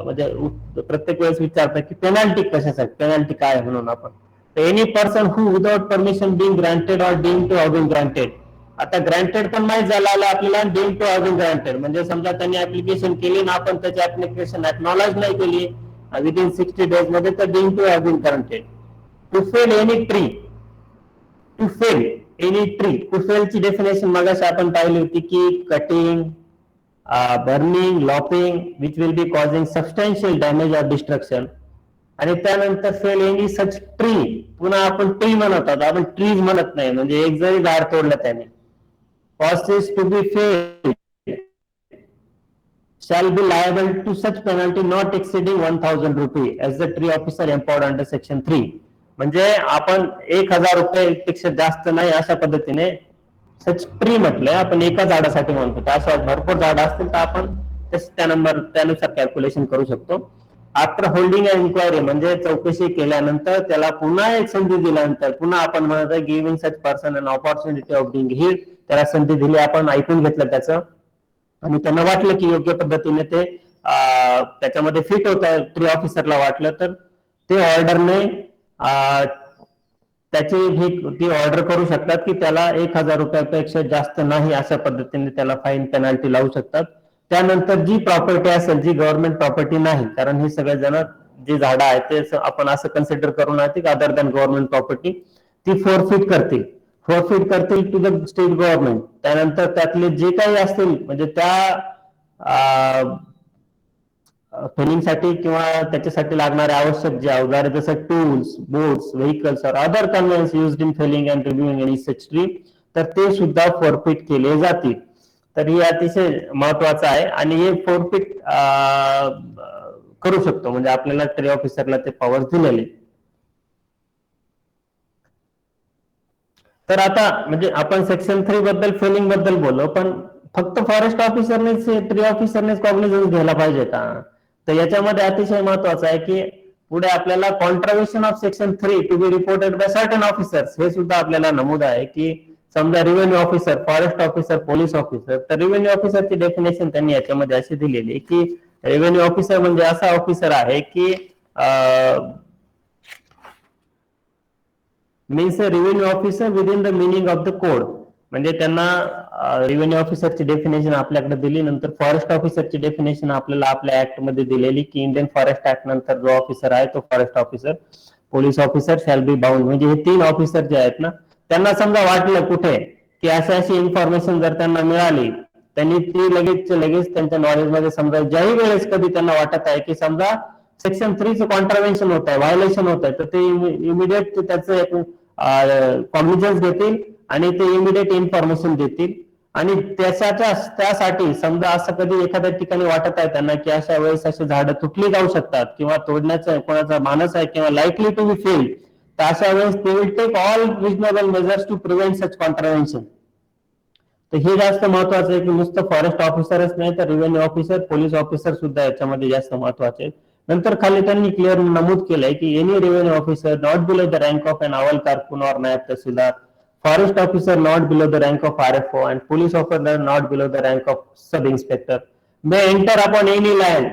म्हणजे प्रत्येक वेळेस विचारतात की पेनल्टी कशासाठी, पेनल्टी काय म्हणून आपण. Any person who without permission being granted or deemed to have been granted. आता ग्रांटेड पण माहित झालं आपल्याला, deemed to have been granted म्हणजे समजा त्यांनी ऍप्लिकेशन केली ना आपण त्याची ऍप्लिकेशन एक्नॉलेज नाही केली विदिन 60 डेज मध्ये, तर deemed to have been granted. To fell any tree, to fell any tree, to fell ची डेफिनेशन मगाशी आपण पाहिली होती की cutting, burning, lopping which will be causing substantial damage or destruction. आणि त्यानंतर फेल एनी सच ट्री, पुन्हा आपण ट्री म्हणत आहोत, आपण ट्रीज म्हणत नाही, म्हणजे एक जरी झाड तोडलं त्याने. Causes to be fell shall be liable to such penalty not exceeding 1000 rupees as the tree officer empowered under section 3. म्हणजे आपण 1000 रुपये पेक्षा जास्त नाही अशा पद्धतीने सच ट्री म्हटलंय, आपण एका झाडासाठी म्हणतो. अशा भरपूर झाड असतील तर आपण त्यानुसार कॅल्क्युलेशन करू शकतो. आफ्टर होल्डिंग अ इन्क्वायरी म्हणजे चौकशी केल्यानंतर त्याला पुन्हा एक संधी दिल्यानंतर, पुन्हा आपण म्हणत आहे giving such person an opportunity of doing hear, त्याला संधी दिली, आपण ऐकून घेतलं त्याचं आणि त्यांना वाटलं की योग्य पद्धतीने ते त्याच्यामध्ये फिट होत आहे, ट्री ऑफिसरला वाटलं तर ते ऑर्डरने ती ऑर्डर करू शकतात की त्याला 1000 रुपयापेक्षा जास्त नाही अशा पद्धतीने त्याला फाईन पेनल्टी लावू शकतात. त्यानंतर जी प्रॉपर्टी असेल जी गव्हर्नमेंट प्रॉपर्टी नाही, कारण हे सगळे जण जी झाडं आहेत ते आपण असं कन्सिडर करून आहे की अदर दॅन गव्हर्नमेंट प्रॉपर्टी, ती फोरफिट करतील टू द स्टेट गव्हर्नमेंट. त्यानंतर त्यातले जे काही असतील म्हणजे त्या फेलिंगसाठी किंवा त्याच्यासाठी लागणारे आवश्यक जे अवजार जसं tools, boats, vehicles or other conveyance used in felling and reviewing any such tree, तर ते सुद्धा फॉरफिट केले जातील. तर हे अतिशय महत्वाचं आहे आणि हे फॉरफिट करू शकतो, म्हणजे आपल्याला ट्री ऑफिसरला ते पॉवर दिलेले. तर आता म्हणजे आपण सेक्शन 3 बद्दल फेलिंग बद्दल बोललो, पण फक्त फॉरेस्ट ऑफिसरनेच ट्री ऑफिसरनेच कॉग्निझन्स घ्यायला पाहिजे का? तर याच्यामध्ये अतिशय महत्वाचं आहे की पुढे आपल्याला contravention of section 3 to be reported by certain officers हे सुद्धा आपल्याला नमूद आहे की समजा revenue officer, forest officer, police officer, तर रिव्हेन्यू ऑफिसरची डेफिनेशन त्यांनी याच्यामध्ये अशी दिलेली आहे की रेव्हेन्यू ऑफिसर म्हणजे असा ऑफिसर आहे की means revenue officer with in the meaning of the code. म्हणजे त्यांना रेव्हेन्यू ऑफिसरची डेफिनेशन आपल्याकडे दिली, नंतर फॉरेस्ट ऑफिसरची डेफिनेशन आपल्याला आपल्या ऍक्ट मध्ये दिलेली की इंडियन फॉरेस्ट ऍक्ट नंतर जो ऑफिसर आहे तो forest officer, police officer shall be bound. म्हणजे हे 3 ऑफिसर जे आहेत ना, त्यांना समजा वाटलं कुठे की अशी इन्फॉर्मेशन जर त्यांना मिळाली, त्यांनी ती लगेच त्यांच्या नॉलेजमध्ये समजा ज्याही वेळेस कधी त्यांना वाटत आहे की समजा सेक्शन 3चं कॉन्ट्राव्हेन्शन होत आहे, व्हायोलेशन होत आहे, तर ते इमिडिएट त्याचं कॉग्निझन्स घेतील आणि ते इमिडिएट इन्फॉर्मेशन देतील. आणि त्यासाठी समजा असं कधी एखाद्या ठिकाणी वाटत आहे त्यांना की अशा वेळेस अशी झाडं तुटली जाऊ शकतात किंवा तोडण्याचा कोणाचा मानस आहे किंवा लाईकली टू बी फेल, तर अशा वेळेस they will take all reasonable measures to prevent such contravention. तर हे जास्त महत्वाचं आहे की नुसतं फॉरेस्ट ऑफिसरच नाही तर रेव्हेन्यू ऑफिसर, पोलीस ऑफिसर सुद्धा याच्यामध्ये जास्त महत्वाचे आहेत. नंतर खाली त्यांनी क्लिअर नमूद केलंय की any revenue officer not below the rank of an अवल कारकुन और नायब tahsildar, forest officer not below the rank of RFO and police officer not below the rank of sub inspector may enter upon any land.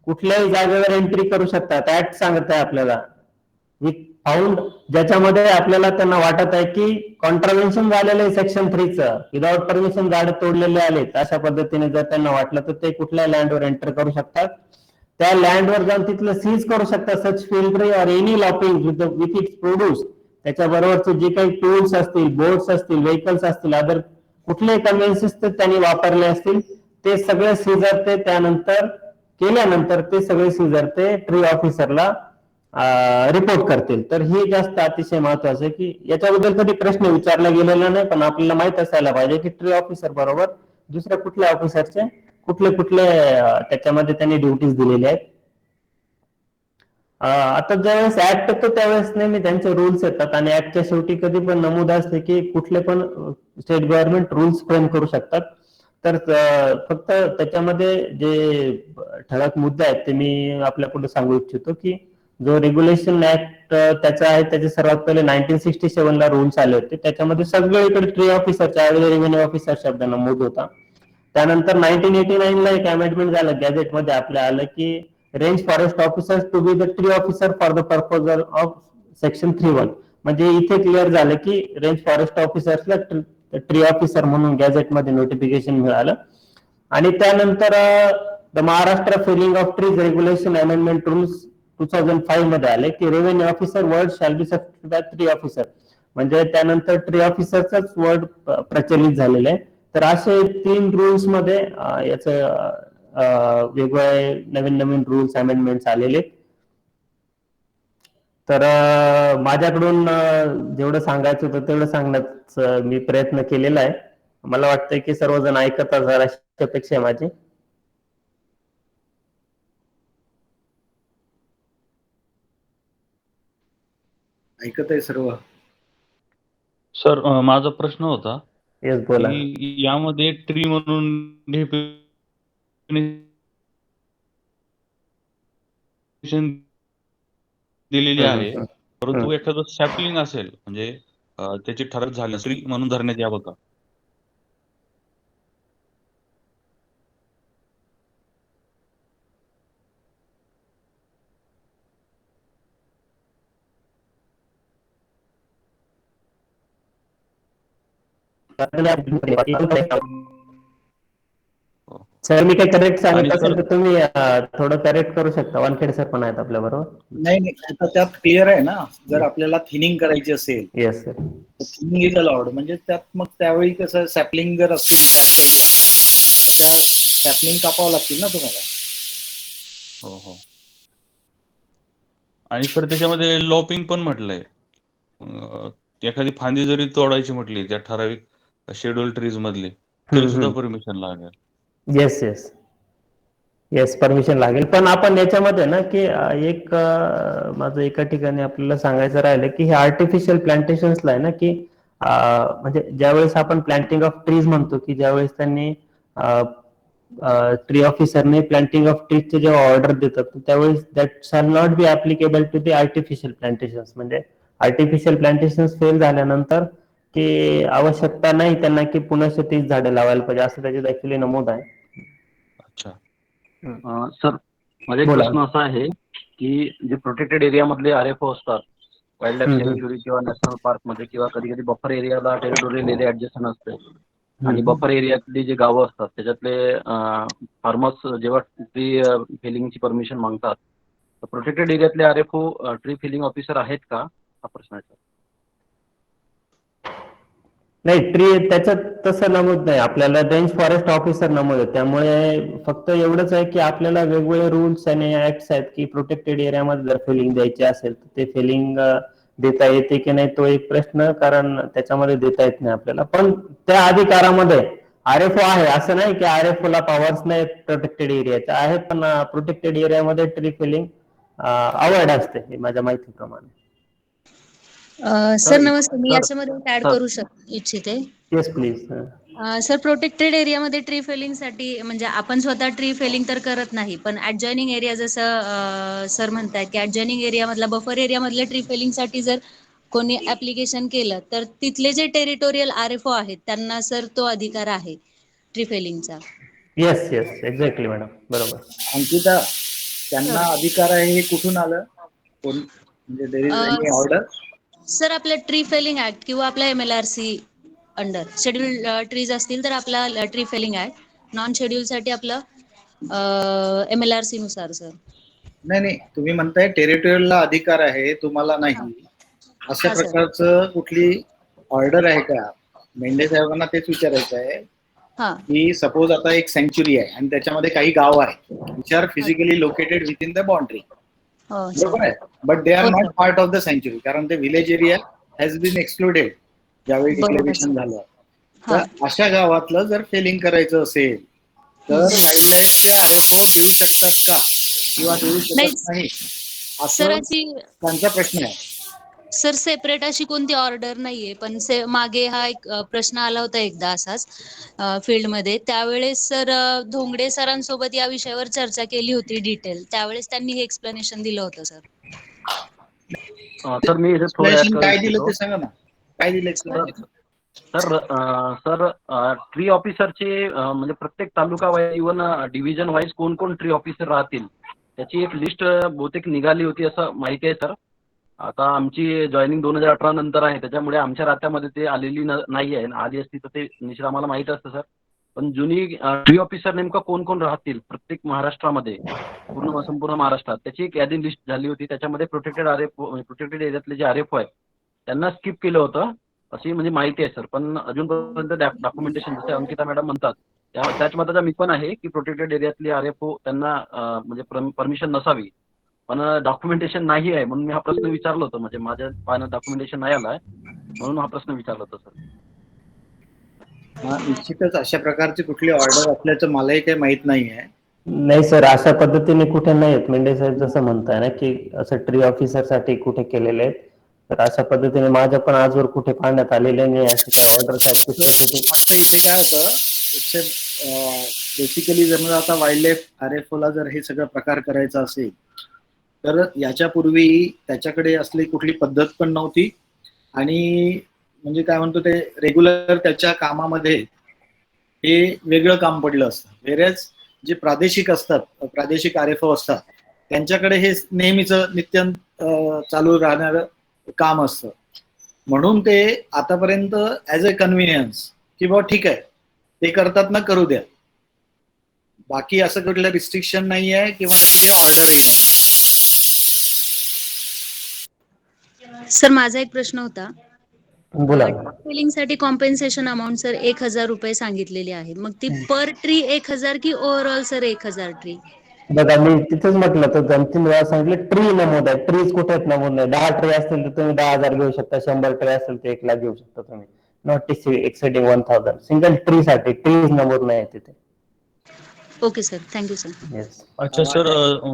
कुठल्याही जागेवर entry करू शकतात, act सांगत आहे आपल्याला. विथ फाउंड ज्याच्यामध्ये आपल्याला त्यांना वाटत आहे की कॉन्ट्राव्हेन्शन झालेलं आहे सेक्शन 3चं, विदाउट परमिशन झाड तोडलेले आलेत, अशा पद्धतीने जर त्यांना वाटलं तर ते कुठल्या लँडवर एंटर करू शकतात, त्या लँडवर जाऊन तिथलं सीज करू शकतात सच फिल्ड्री और एनी लॉपिंग विथ इट्स प्रोड्यूस. त्याच्याबरोबरचे जे काही टूल्स असतील, बोट्स असतील, व्हेकल्स असतील, अदर कुठले कन्व्हेन्सेस त्यांनी वापरले असतील ते सगळे सीजर ते त्यानंतर केल्यानंतर ते सगळे सीजर ते ट्री ऑफिसरला रिपोर्ट करतील. तर हे जास्त अतिशय महत्वाचं आहे की याच्याबद्दल कधी प्रश्न विचारला गेलेला नाही, पण आपल्याला माहित असायला पाहिजे की ट्री ऑफिसर बरोबर दुसऱ्या कुठल्या ऑफिसरचे कुठले त्याच्यामध्ये त्यांनी ड्युटीज दिलेल्या आहेत. आता ज्यावेळेस ऍक्ट येतो त्यावेळेस नेहमी त्यांचे रूल्स येतात आणि ऍक्टच्या शेवटी कधी पण नमूद असते की कुठले पण स्टेट गव्हर्नमेंट रूल्स फ्रेम करू शकतात. तर फक्त त्याच्यामध्ये जे ठळक मुद्दे आहेत ते मी आपल्या पुढे सांगू इच्छितो की जो रेग्युलेशन ऍक्ट त्याचा आहे त्याचे सर्वात पहिले 1967 ला रूल्स आले होते. त्याच्यामध्ये सगळीकडे ट्री ऑफिसरच्या ऐवजी रेव्हेन्यू ऑफिसर शब्द नमूद होता. त्यानंतर 1989 ला एक अमेंडमेंट झालं, गॅझेटमध्ये आपल्या आलं की range forest officer to be the tree officer for the purpose of section 3(1). म्हणजे इथे क्लिअर झालं की रेंज फॉरेस्ट ऑफिसर्सला ट्री ऑफिसर म्हणून गॅझेटमध्ये नोटिफिकेशन मिळालं. आणि त्यानंतर the Maharashtra felling of trees regulation amendment rules 2005 मध्ये आले की revenue officer word shall be substituted by tree officer. म्हणजे त्यानंतर ट्री ऑफिसरचाच वर्ड प्रचलित झालेलं आहे. तर असे 3 रूल्स मध्ये याचं वेगवेगळे नवीन रूल्स अमेंडमेंट्स आलेले. तर माझ्याकडून जेवढं सांगायचं होतं तेवढं सांगण्याचा मी प्रयत्न केलेला आहे. मला वाटतंय की सर्वजण ऐकत असणार अशी अपेक्षा आहे माझी. ऐकत आहे सर्व. सर माझा प्रश्न होता येस बोला. की यामध्ये ट्री म्हणून दिलेली आहे, परंतु एखादं सॅपलिंग असेल म्हणजे त्याची ठराविक झाली ट्री म्हणून धरण्यात यावं का? सर मी काही करेक्ट सांगत असेल तर तुम्ही थोडं करेक्ट करू शकता. वानखेडे सर पण आहेत आपल्या बरोबर. नाही आता त्यात क्लिअर आहे ना, जर आपल्याला थिनिंग करायची असेल येस सर, तर थिनिंग इज अलाउड. म्हणजे त्यात मग त्यावेळी कसं सॅपलिंग जर असतील बॅक साईडला तर त्या सॅपलिंग कापावं लागतील ना तुम्हाला. हो हो. आणि सर त्याच्यामध्ये लॉपिंग पण म्हटलंय. एखादी फांदी जरी तोडायची म्हटली त्या ठराविक शेड्यूल ट्रीज मधली, तरी सुद्धा परमिशन लागेल. येस येस येस, परमिशन लागेल. पण आपण याच्यामध्ये ना की एक माझं एका ठिकाणी आपल्याला सांगायचं राहिलं की हे आर्टिफिशियल प्लांटेशन्सला आहे ना की म्हणजे ज्यावेळेस आपण प्लांटिंग ऑफ ट्रीज म्हणतो की ज्यावेळेस त्यांनी ट्री ऑफिसरने प्लांटिंग ऑफ ट्रीजचे जेव्हा ऑर्डर देतात त्यावेळेस that shall not be applicable to the artificial plantations. म्हणजे आर्टिफिशियल प्लांटेशन्स फेल झाल्यानंतर की आवश्यकता नाही त्यांना की पुन्हा 30 झाडे लावायला पाहिजे असं त्याच्यात ऍक्च्युली नमूद आहे. अच्छा. सर, माझा एक बोला. प्रश्न असा आहे की जे प्रोटेक्टेड एरिया मधले RFO असतात, वाईल्ड लाईफ सँक्च्युरी किंवा नॅशनल पार्क मध्ये, किंवा कधी कधी बफर एरियाला टेरिटोरियल एरिया ऍडजस्टमेंट असते, आणि बफर एरियातली जे गावं असतात त्याच्यातले फार्मर्स जेव्हा ट्री फिलिंगची परमिशन मागतात, तर प्रोटेक्टेड एरियातले RFO ट्री फिलिंग ऑफिसर आहेत का, हा प्रश्न आहे सर. नाही, ट्री त्याच्यात तसं नमूद नाही. आपल्याला रेंज फॉरेस्ट ऑफिसर नमूद आहे. त्यामुळे फक्त एवढंच आहे की आपल्याला वेगवेगळे रूल्स आणि ऍक्ट्स आहेत की प्रोटेक्टेड एरियामध्ये जर फिलिंग द्यायची असेल तर ते फिलिंग देता येते की नाही तो एक प्रश्न, कारण त्याच्यामध्ये देता येत नाही आपल्याला. पण त्या अधिकारामध्ये RFO आहे, असं नाही की RFO ला पॉवर्स नाही प्रोटेक्टेड एरियाच्या आहेत, पण प्रोटेक्टेड एरियामध्ये ट्री फिलिंग अवॉइड असते हे माझ्या माहितीप्रमाणे. सर नमस्ते, मी सर याच्यामध्ये ऍड सर करू इच्छिते. Yes please. सर, प्रोटेक्टेड एरियामध्ये ट्री फेलिंगसाठी म्हणजे आपण स्वतः ट्री फेलिंग तर करत नाही, पण ऍडजॉइनिंग एरिया जसं सर म्हणतात की ऍडजॉइनिंग एरियामधला बफर एरियामधल्या ट्री फेलिंगसाठी जर कोणी ऍप्लिकेशन केलं तर तिथले जे टेरिटोरियल RFO आहेत त्यांना सर तो अधिकार आहे ट्री फेलिंगचा. येस येस, एक्झॅक्टली मॅडम, बरोबर. अंकिता, त्यांना अधिकार आहे हे कुठून आलं? कोण म्हणजे there is any order? Sir, आपल्या ट्री फेलिंग ऍक्ट किंवा आपल्या MLRC अंडर शेड्यूल ट्रीज असतील तर आपला tree felling act, non schedule साठी आपलं MLRC नुसार सर. नाही नाही, तुम्ही म्हणताय टेरिटोरियलला अधिकार आहे, तुम्हाला नाही, अशा हा, सर. प्रकारचं कुठली ऑर्डर आहे का? मेंढे साहेबांना तेच विचारायचं आहे हा, की सपोज आता एक सँच्युरी आहे आणि त्याच्यामध्ये काही गाव आहे which are physically located within the boundary, हो बरोबर सर. आहे, बट दे आर हो, not sir. Part of the सँच्युरी, कारण ते village area has been excluded ज्यावेळी बरोबर, डिक्लेरेशन सर. झालं. हा. तर अशा गावातलं जर फेलिंग करायचं असेल तर वाईल्ड लाईफचे RFO घेऊ शकतात का किंवा देऊ नाही शकत नाही, सर, असं त्यांचा प्रश्न आहे. सर सेपरेट अशी कोणती ऑर्डर नाहीये, पण मागे हा एक प्रश्न आला होता एकदा असाच फील्डमध्ये. त्यावेळेस सर धोंगडे सरांसोबत या विषयावर चर्चा केली होती डिटेल, त्यावेळेस त्यांनी हे एक्सप्लेनेशन दिलं होतं सर. सर, मी इथे थोडं ऍड एक्सप्लेनेशन करू काय दिलं इच्छितो. ते सांगा ना, काय दिलं sir explanation? Sir sir tree ऑफिसरचे म्हणजे प्रत्येक taluka wise even division wise कोण कोण ट्री ऑफिसर राहतील त्याची एक लिस्ट बहुतेक निघाली होती असं माहिती आहे सर. आता आमची जॉईनिंग 2018 नंतर आहे, त्याच्यामुळे आमच्या रात्यामध्ये ते आलेली नाही आहे. आली असती तर ते निश्चित आम्हाला माहित असतं सर. पण जुनी ट्री ऑफिसर नेमकं कोण कोण राहतील प्रत्येक महाराष्ट्रामध्ये, संपूर्ण महाराष्ट्रात, त्याची एक यादी लिस्ट झाली होती. त्याच्यामध्ये प्रोटेक्टेड एरियातले जे RFO आहेत त्यांना स्किप केलं होतं अशी म्हणजे माहिती आहे सर. पण अजूनपर्यंत डॉक्युमेंटेशन जसे अंकिता मॅडम म्हणतात त्याच मताचा मी पण आहे की प्रोटेक्टेड एरियातले RFO त्यांना म्हणजे परमिशन नसावी, पण डॉक्युमेंटेशन नाही आहे म्हणून मी हा प्रश्न विचारला होता. म्हणजे माझ्या पाहण्यात डॉक्युमेंटेशन नाही आलाय म्हणून हा प्रश्न विचारला होता सर. निश्चितच अशा प्रकारची कुठली ऑर्डर असल्याचं मलाही काही माहित नाही आहे. नाही सर, अशा पद्धतीने कुठे नाहीत. मेंढे साहेब जसं म्हणताय ना की असं ट्री ऑफिसर साठी कुठे केलेले आहेत, तर अशा पद्धतीने माझ्या पण आजवर कुठे पाहण्यात आलेले नाही असे काही ऑर्डर आहेत. फक्त इथे काय होतं, बेसिकली जर आता वाईल्ड लाईफ RFO ला जर हे सगळं प्रकार करायचा असेल तर याच्यापूर्वी त्याच्याकडे असली कुठली पद्धत पण नव्हती, आणि म्हणजे काय म्हणतो ते रेग्युलर त्याच्या कामामध्ये हे वेगळं काम पडलं असतं. वेरेज जे प्रादेशिक असतात, प्रादेशिक RFO असतात, त्यांच्याकडे हे नेहमीच चालू राहणारं काम असतं. म्हणून ते आतापर्यंत ऍज अ कन्व्हिनियन्स की बाबा ठीक आहे ते करतात ना, करू द्या, बाकी असं कुठलं रिस्ट्रिक्शन नाही आहे किंवा कुठली ऑर्डरही नाही. सर, माझा एक प्रश्न होता. बोला. फिलिंग साठी कॉम्पेन्सेशन अमाऊंट सर 1,000 रुपये सांगितलेली आहे, मग ती पर ट्री 1,000 की ओव्हरऑल सर 1,000 ट्री? बघा मी तिथेच म्हटलं तर 2-3 वेळा सांगितलं ट्री नमूद आहे, ट्रीज कुठे आहेत नमूद नाही. 10 ट्री असतील तर तुम्ही 10,000 घेऊ शकता, 100 ट्री असतील तर 1 लाख घेऊ शकता तुम्ही. Not exceeding 1000. सिंगल ट्री साठी ट्रीज नमूद नाही तिथे. Okay sir, thank you sir. Yes अच्छा सर,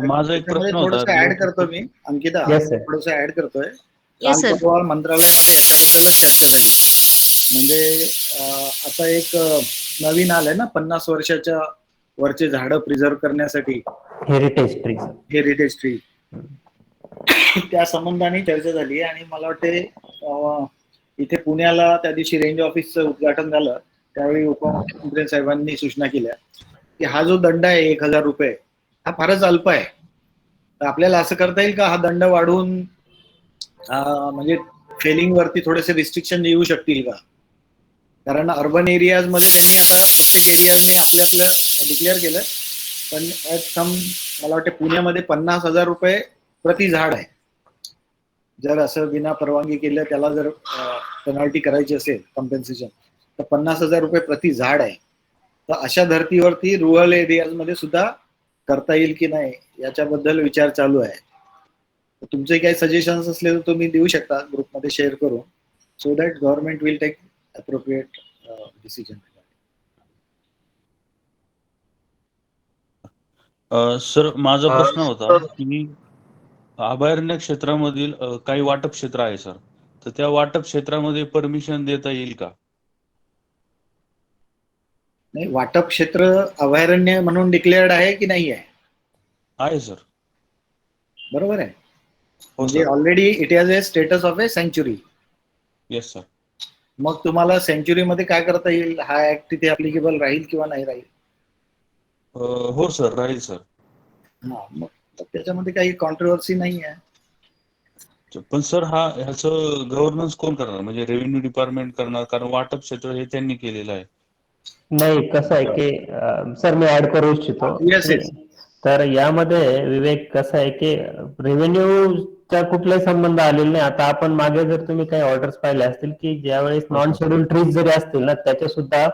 माझा एक त्याच्यामध्ये प्रश्न होता. थोडंसं ऍड करतो मी, अंकिता Yes, sir. थोडंसं ऍड करतोय. Yes, काल sir. परवा मंत्रालयामध्ये याच्याबद्दलच चर्चा झाली. म्हणजे आता एक नवीन आलंय ना, 50 वर्षाच्या वरचे झाडं प्रिझर्व करण्यासाठी हेरिटेज ट्रीज. Heritage tree. त्या संबंधाने चर्चा झाली आणि मला वाटते इथे पुण्याला त्या दिवशी रेंज ऑफिसचं उद्घाटन झालं त्यावेळी उपमुख्यमंत्री साहेबांनी सूचना केल्या की हा जो दंड आहे 1,000 रुपये हा फारच अल्प आहे. तर आपल्याला असं करता येईल का हा दंड वाढवून म्हणजे फेलिंग वरती थोडेसे रिस्ट्रिक्शन येऊ शकतील का? कारण अर्बन एरियाज मध्ये त्यांनी आता प्रत्येक एरियाने आपल्या डिक्लेअर केलं, पण मला वाटतं पुण्यामध्ये 50,000 रुपये प्रति झाड आहे. जर असं विना परवानगी केलं त्याला जर पेनल्टी करायची असेल कॉम्पेन्सेशन तर 50,000 रुपये प्रति झाड आहे. तर अशा धर्तीवरती रुरल एरियाजमध्ये सुद्धा करता येईल की नाही याच्याबद्दल विचार चालू आहे. तुमचे काही सजेशन्स असले तर तुम्ही देऊ शकता ग्रुपमध्ये शेअर करून, so that government will take appropriate decision. Sir माझा प्रश्न होता की अभयारण्य क्षेत्रामधील काही वाटप क्षेत्र आहे सर, तर त्या वाटप क्षेत्रामध्ये परमिशन देता येईल का? नाही, वाटप क्षेत्र अभयारण्य म्हणून डिक्लेअर्ड आहे की नाही आहे? आहे सर. बरोबर आहे. हो म्हणजे sir. Already it has a status of a century. Yes sir. मग तुम्हाला सेंच्युरी मध्ये काय करता येईल? हा ऍक्ट तिथे अप्लिकेबल राहील किंवा नाही राहील? हो सर, राहील सर. हा, मग त्याच्यामध्ये काही कॉन्ट्रोवर्सी नाही आहे. पण सर ह्याचं गव्हर्नन्स कोण करणार? म्हणजे रेव्हेन्यू डिपार्टमेंट करणार, कारण वाटप क्षेत्र हे त्यांनी केलेलं आहे. नाही कसं आहे की सर मी ऍड करू इच्छितो. Yes, yes. तर यामध्ये विवेक कसं आहे की रेव्हेन्यूचा कुठलाही संबंध आलेला नाही. आता आपण मागे जर तुम्ही काही ऑर्डर्स पाहिले असतील की ज्यावेळेस नॉन शेड्यूल ट्रीज जरी असतील ना त्याच्या सुद्धा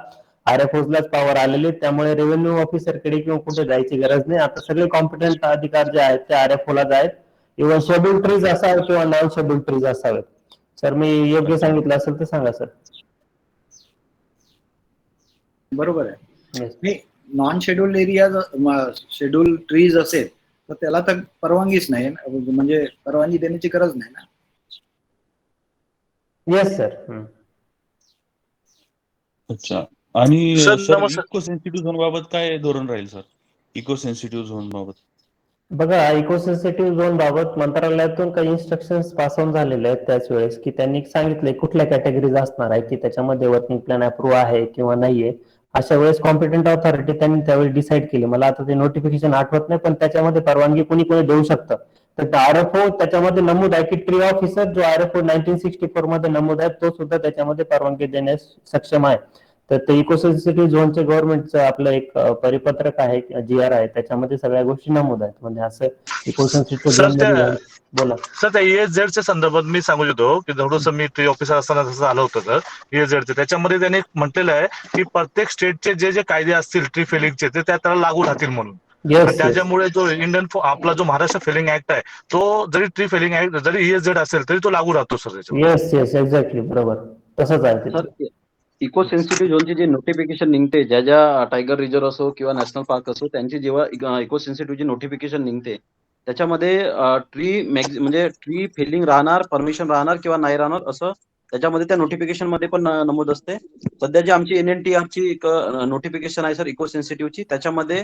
RFOलाच पॉवर आलेली, त्यामुळे रेव्हेन्यू ऑफिसरकडे किंवा कुठे जायची गरज नाही. आता सगळे कॉम्पिटंट अधिकार जे आहेत ते RFOलाच आहेत. इव्हन शेड्यूल ट्रीज असावे किंवा नॉन शेड्यूल ट्रीज असावेत. सर मी योग्य सांगितलं असेल तर सांगा सर. बरोबर आहे. Non scheduled area schedule trees असेल तर त्याला तर परवानगीच नाही, म्हणजे परवानगी देण्याची गरज नाही ना. Yes sir. अच्छा. आणि सर, सर नमस्कार. इको सेन्सिटिव्ह झोन बाबत काय धोरण राहील सर? इको सेन्सिटिव्ह झोन बाबत बघा इको सेन्सिटिव्ह झोन बाबत मंत्रालयातून काही इन्स्ट्रक्शन्स पास ऑन झालेले आहेत त्याच वेळेस की त्यांनी सांगितलंय कुठल्या कॅटेगरीज असणार आहे की त्याच्यामध्ये वर्किंग प्लॅन अप्रूव्ह आहे किंवा नाहीये. अशा वेळेस कॉम्पिटंट ऑथॉरिटी त्यांनी त्यावेळी डिसाईड केली. मला आता ते नोटिफिकेशन आठवत नाही, पण त्याच्यामध्ये परवानगी कोणी देऊ शकतं. तर RFO त्याच्यामध्ये नमूद आहे की ट्री ऑफिसर जो RFO 1964 मध्ये नमूद आहे तो सुद्धा त्याच्यामध्ये परवानगी देण्यास सक्षम आहे. तर ते इको सेन्सिटिव्ह झोनचे गव्हर्नमेंटचं आपलं एक परिपत्रक आहे, GR आहे, त्याच्यामध्ये सगळ्या गोष्टी नमूद आहेत. म्हणजे असं इको सेन्सिटिव्ह सर झोन त्या मध्ये बोला. सर त्या ESZच्या संदर्भात मी सांगू इच्छितो की थोडंसं मी ट्री ऑफिसर असताना जसं आलं होतं सर ESZचं, त्याच्यामध्ये त्यांनी म्हटलेलं आहे की प्रत्येक स्टेटचे जे कायदे असतील ट्री फेलिंगचे ते त्याला लागू राहतील म्हणून. येस त्याच्यामुळे जो आपला जो महाराष्ट्र फेलिंग ऍक्ट आहे तो जरी ट्री फेलिंग ऍक्ट जरी ESZ असेल तरी तो लागू राहतो सर त्याच्यामध्ये. येस एक्झॅक्टली बरोबर तसंच आहे सर तिथे. इको सेन्सिटिव्ह झोनची जी नोटिफिकेशन निघते, ज्या टायगर रिझर्व्ह असो किंवा नॅशनल पार्क असो, त्यांची जेव्हा इको सेन्सिटिव्ह ची नोटिफिकेशन निघते त्याच्यामध्ये म्हणजे ट्री फेलिंग राहणार, परमिशन राहणार किंवा नाही राहणार असं त्याच्यामध्ये त्या नोटिफिकेशन मध्ये पण नमूद असते. सध्या जी आमची NNTR ची एक नोटिफिकेशन आहे सर इको सेन्सिटिव्हची, त्याच्यामध्ये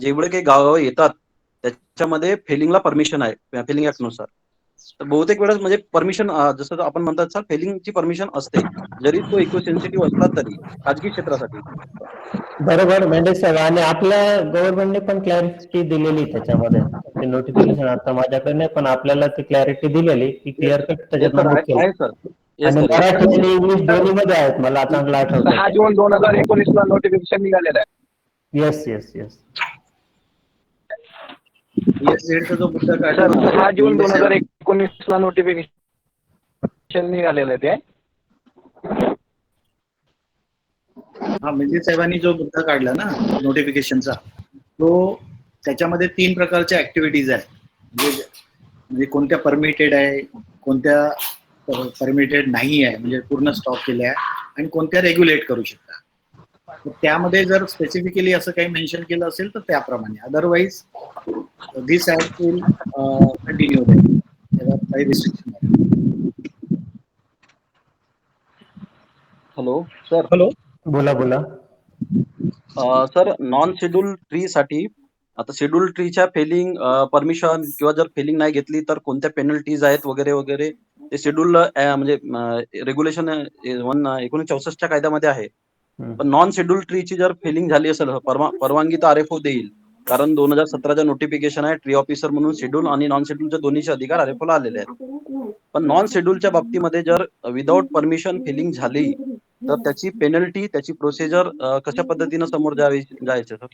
जेवढे काही गावं येतात त्याच्यामध्ये फेलिंगला परमिशन आहे फेलिंग ऍक्ट नुसार. तर बहुतेक वेळेस म्हणजे परमिशन जसं आपण म्हणतात सर फेलिंगची परमिशन असते जरी तो इको सेन्सिटिव्ह असला तरी खाजगी क्षेत्रासाठी. बरोबर मेंढे साहेब. आणि आपल्या गव्हर्नमेंटने पण क्लॅरिटी दिलेली त्याच्यामध्ये. ते नोटिफिकेशन आता माझ्याकडे नाही, पण आपल्याला ती क्लॅरिटी दिलेली की क्लिअर कट त्याच्यात सर नमूद केलं. आहे सर. येस आणि सर, येस मराठी सर. आणि इंग्लिश दोन्ही मध्ये आहेत, मला चांगलं आठवतं. 6 जून 2019 ला नोटिफिकेशन निघालेलं आहे. येस ESZ चा जो मुद्दा सर काढला 6 जून 2019 ला नोटिफिकेशन निघालेलं आहे ते. हा, म्हणजे साहेबांनी जो मुद्दा काढला ना नोटिफिकेशनचा, तो त्याच्यामध्ये 3 प्रकारच्या ऍक्टिव्हिटीज आहेत. म्हणजे कोणत्या परमिटेड आहे, कोणत्या परमिटेड नाही आहे, म्हणजे पूर्ण स्टॉप केल्या आहे, आणि कोणत्या रेग्युलेट करू शकता. तर त्यामध्ये जर स्पेसिफिकली असं काही मेन्शन केलं असेल तर त्याप्रमाणे, otherwise this act will continue. त्याला काही रिस्ट्रिक्शन नाही. Hello sir. बोला बोला. सर, नॉन शेड्यूल ट्री साठी आता शेड्यूल ट्रीच्या फेलिंग परमिशन किंवा जर फेलिंग नाही घेतली तर कोणत्या पेनल्टीज आहेत वगैरे वगैरे, ते शेड्यूल म्हणजे रेग्युलेशन 1964च्या कायद्यामध्ये आहे. पण नॉन शेड्यूल ट्रीची जर फेलिंग झाली असेल, परवानगी तर आरएफओ देईल, कारण 2017च्या नोटिफिकेशन आहे. ट्री ऑफिसर म्हणून शेड्यूल आणि नॉन शेड्यूलच्या दोन्हीचे अधिकार आरएफओला आलेले आहेत. पण नॉन शेड्यूलच्या बाबतीमध्ये जर विदाऊट परमिशन फेलिंग झाली तर त्याची पेनल्टी, त्याची प्रोसिजर कशा पद्धतीनं समोर जायचं सर?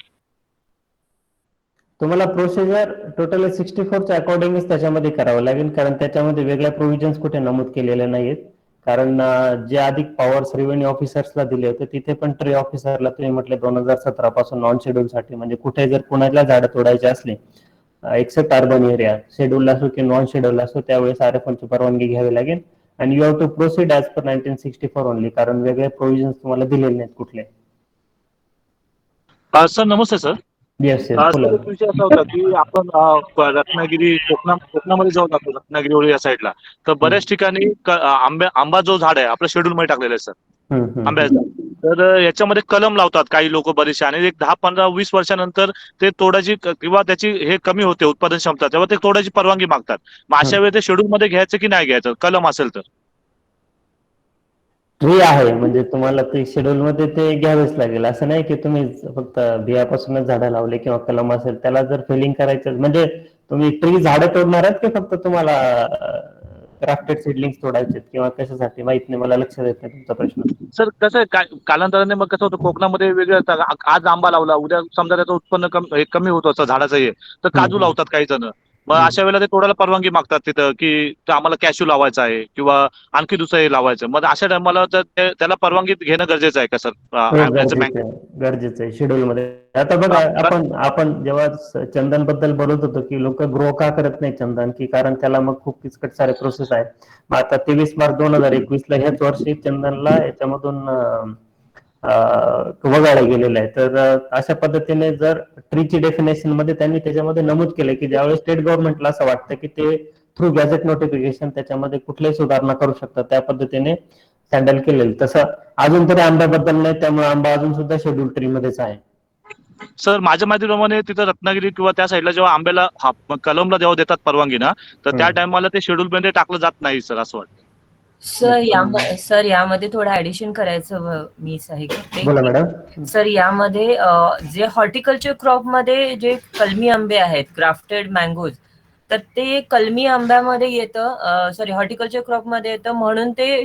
तुम्हाला प्रोसिजर टोटल 64च्या अकॉर्डिंगच त्याच्यामध्ये करावं लागेल, कारण त्याच्यामध्ये वेगळ्या प्रोव्हिजन्स कुठे नमूद केलेल्या नाहीत. कारण जे अधिक पॉवर्स रेव्हेन्यू ऑफिसर्सला दिले होते तिथे पण ट्री ऑफिसरला तुम्ही म्हटले 2017 पासून नॉन शेड्यूल साठी, म्हणजे कुठे जर कुणाला झाडं तोडायचे असले एक्सेप्ट अर्बन एरिया, शेड्यूल असो की नॉन शेड्यूल असो, त्यावेळेस आरएफओची परवानगी घ्यावी लागेल. आणि you have to proceed as per 1964 only, कारण वेगळे प्रोव्हिजन्स तुम्हाला दिलेले नाहीत कुठले. सर नमस्ते सर. येस येस, सर बोला. एक विषय असा होता की आपण रत्नागिरी कोकणामध्ये जाऊ लागतो, रत्नागिरी वगैरे या साईडला, तर बऱ्याच ठिकाणी आंबा जो झाड आहे आपल्या शेड्यूल मध्ये टाकलेला आहे सर, आंब्याचा. तर याच्यामध्ये कलम लावतात काही लोक बरेचसे, आणि एक 10, 15, 20 वर्षानंतर ते तोडायची किंवा त्याची हे कमी होते उत्पादन क्षमता, तेव्हा ते तोडायची परवानगी मागतात. मग अशा वेळी ते शेड्यूल मध्ये घ्यायचं की नाही घ्यायचं, कलम असेल तर? ट्री आहे म्हणजे तुम्हाला ते शेड्यूल मध्ये ते घ्यावेच लागेल. असं नाही की तुम्ही फक्त बियापासूनच झाडं लावले किंवा कलम असेल त्याला जर फिलिंग करायचं, म्हणजे तुम्ही ट्री झाडं तोडणार आहेत की फक्त तुम्हाला क्राफ्टेड सीडलिंग्स तोडायचे किंवा कशासाठी, माहित नाही, मला लक्षात येत नाही तुमचा प्रश्न. सर कसं आहे, कालांतराने मग कसं होतं कोकणामध्ये वेगळं असतं. आज आंबा लावला, उद्या समजा त्याचं उत्पन्न कमी होत असतं झाडाचं हे, तर काजू लावतात काही जण. मग अशा वेळेला ते तोडायला परवानगी मागतात तिथं की आम्हाला कॅशू लावायचा आहे किंवा आणखी दुसरं हे लावायचं. मग अशा टायमाला त्याला परवानगी घेणं गरजेचं आहे का सर? गरजेचं आहे शेड्यूल मध्ये. आता बघा, आपण जेव्हा चंदन बद्दल बोलत होतो की लोक ग्रो का करत नाही चंदन, की कारण त्याला मग खूप किचकट सारे प्रोसेस आहे. मग आता 23 मार्च 2021 ला ह्याच वर्षी चंदनला याच्यामधून वगळलं गेलेलं आहे. तर अशा पद्धतीने जर ट्रीची डेफिनेशन मध्ये त्यांनी त्याच्यामध्ये नमूद केलं की ज्यावेळेस स्टेट गव्हर्नमेंटला असं वाटतं की ते थ्रू गॅझेट नोटिफिकेशन त्याच्यामध्ये कुठल्याही सुधारणा करू शकतात, त्या पद्धतीने हँडल केलेलं. तसं अजून तरी आंब्याबद्दल नाही, त्यामुळे आंबा अजून सुद्धा शेड्यूल ट्री मध्येच आहे. सर माझ्या माहितीप्रमाणे तिथं रत्नागिरी किंवा त्या साईडला जेव्हा आंब्याला कलमला जेव्हा देतात परवानगी ना, तर त्या टायमाला ते शेड्यूल मध्ये टाकलं जात नाही सर, असं वाटतं. सर यामध्ये थोडं ऍडिशन करायचं मीच आहे करते. बोला मॅडम. सर यामध्ये जे हॉर्टिकल्चर क्रॉप मध्ये जे कलमी आंबे आहेत, ग्राफ्टेड मँगोज, तर ते कलमी आंब्यामध्ये येतं, सॉरी हॉर्टिकल्चर क्रॉप मध्ये येतं, म्हणून ते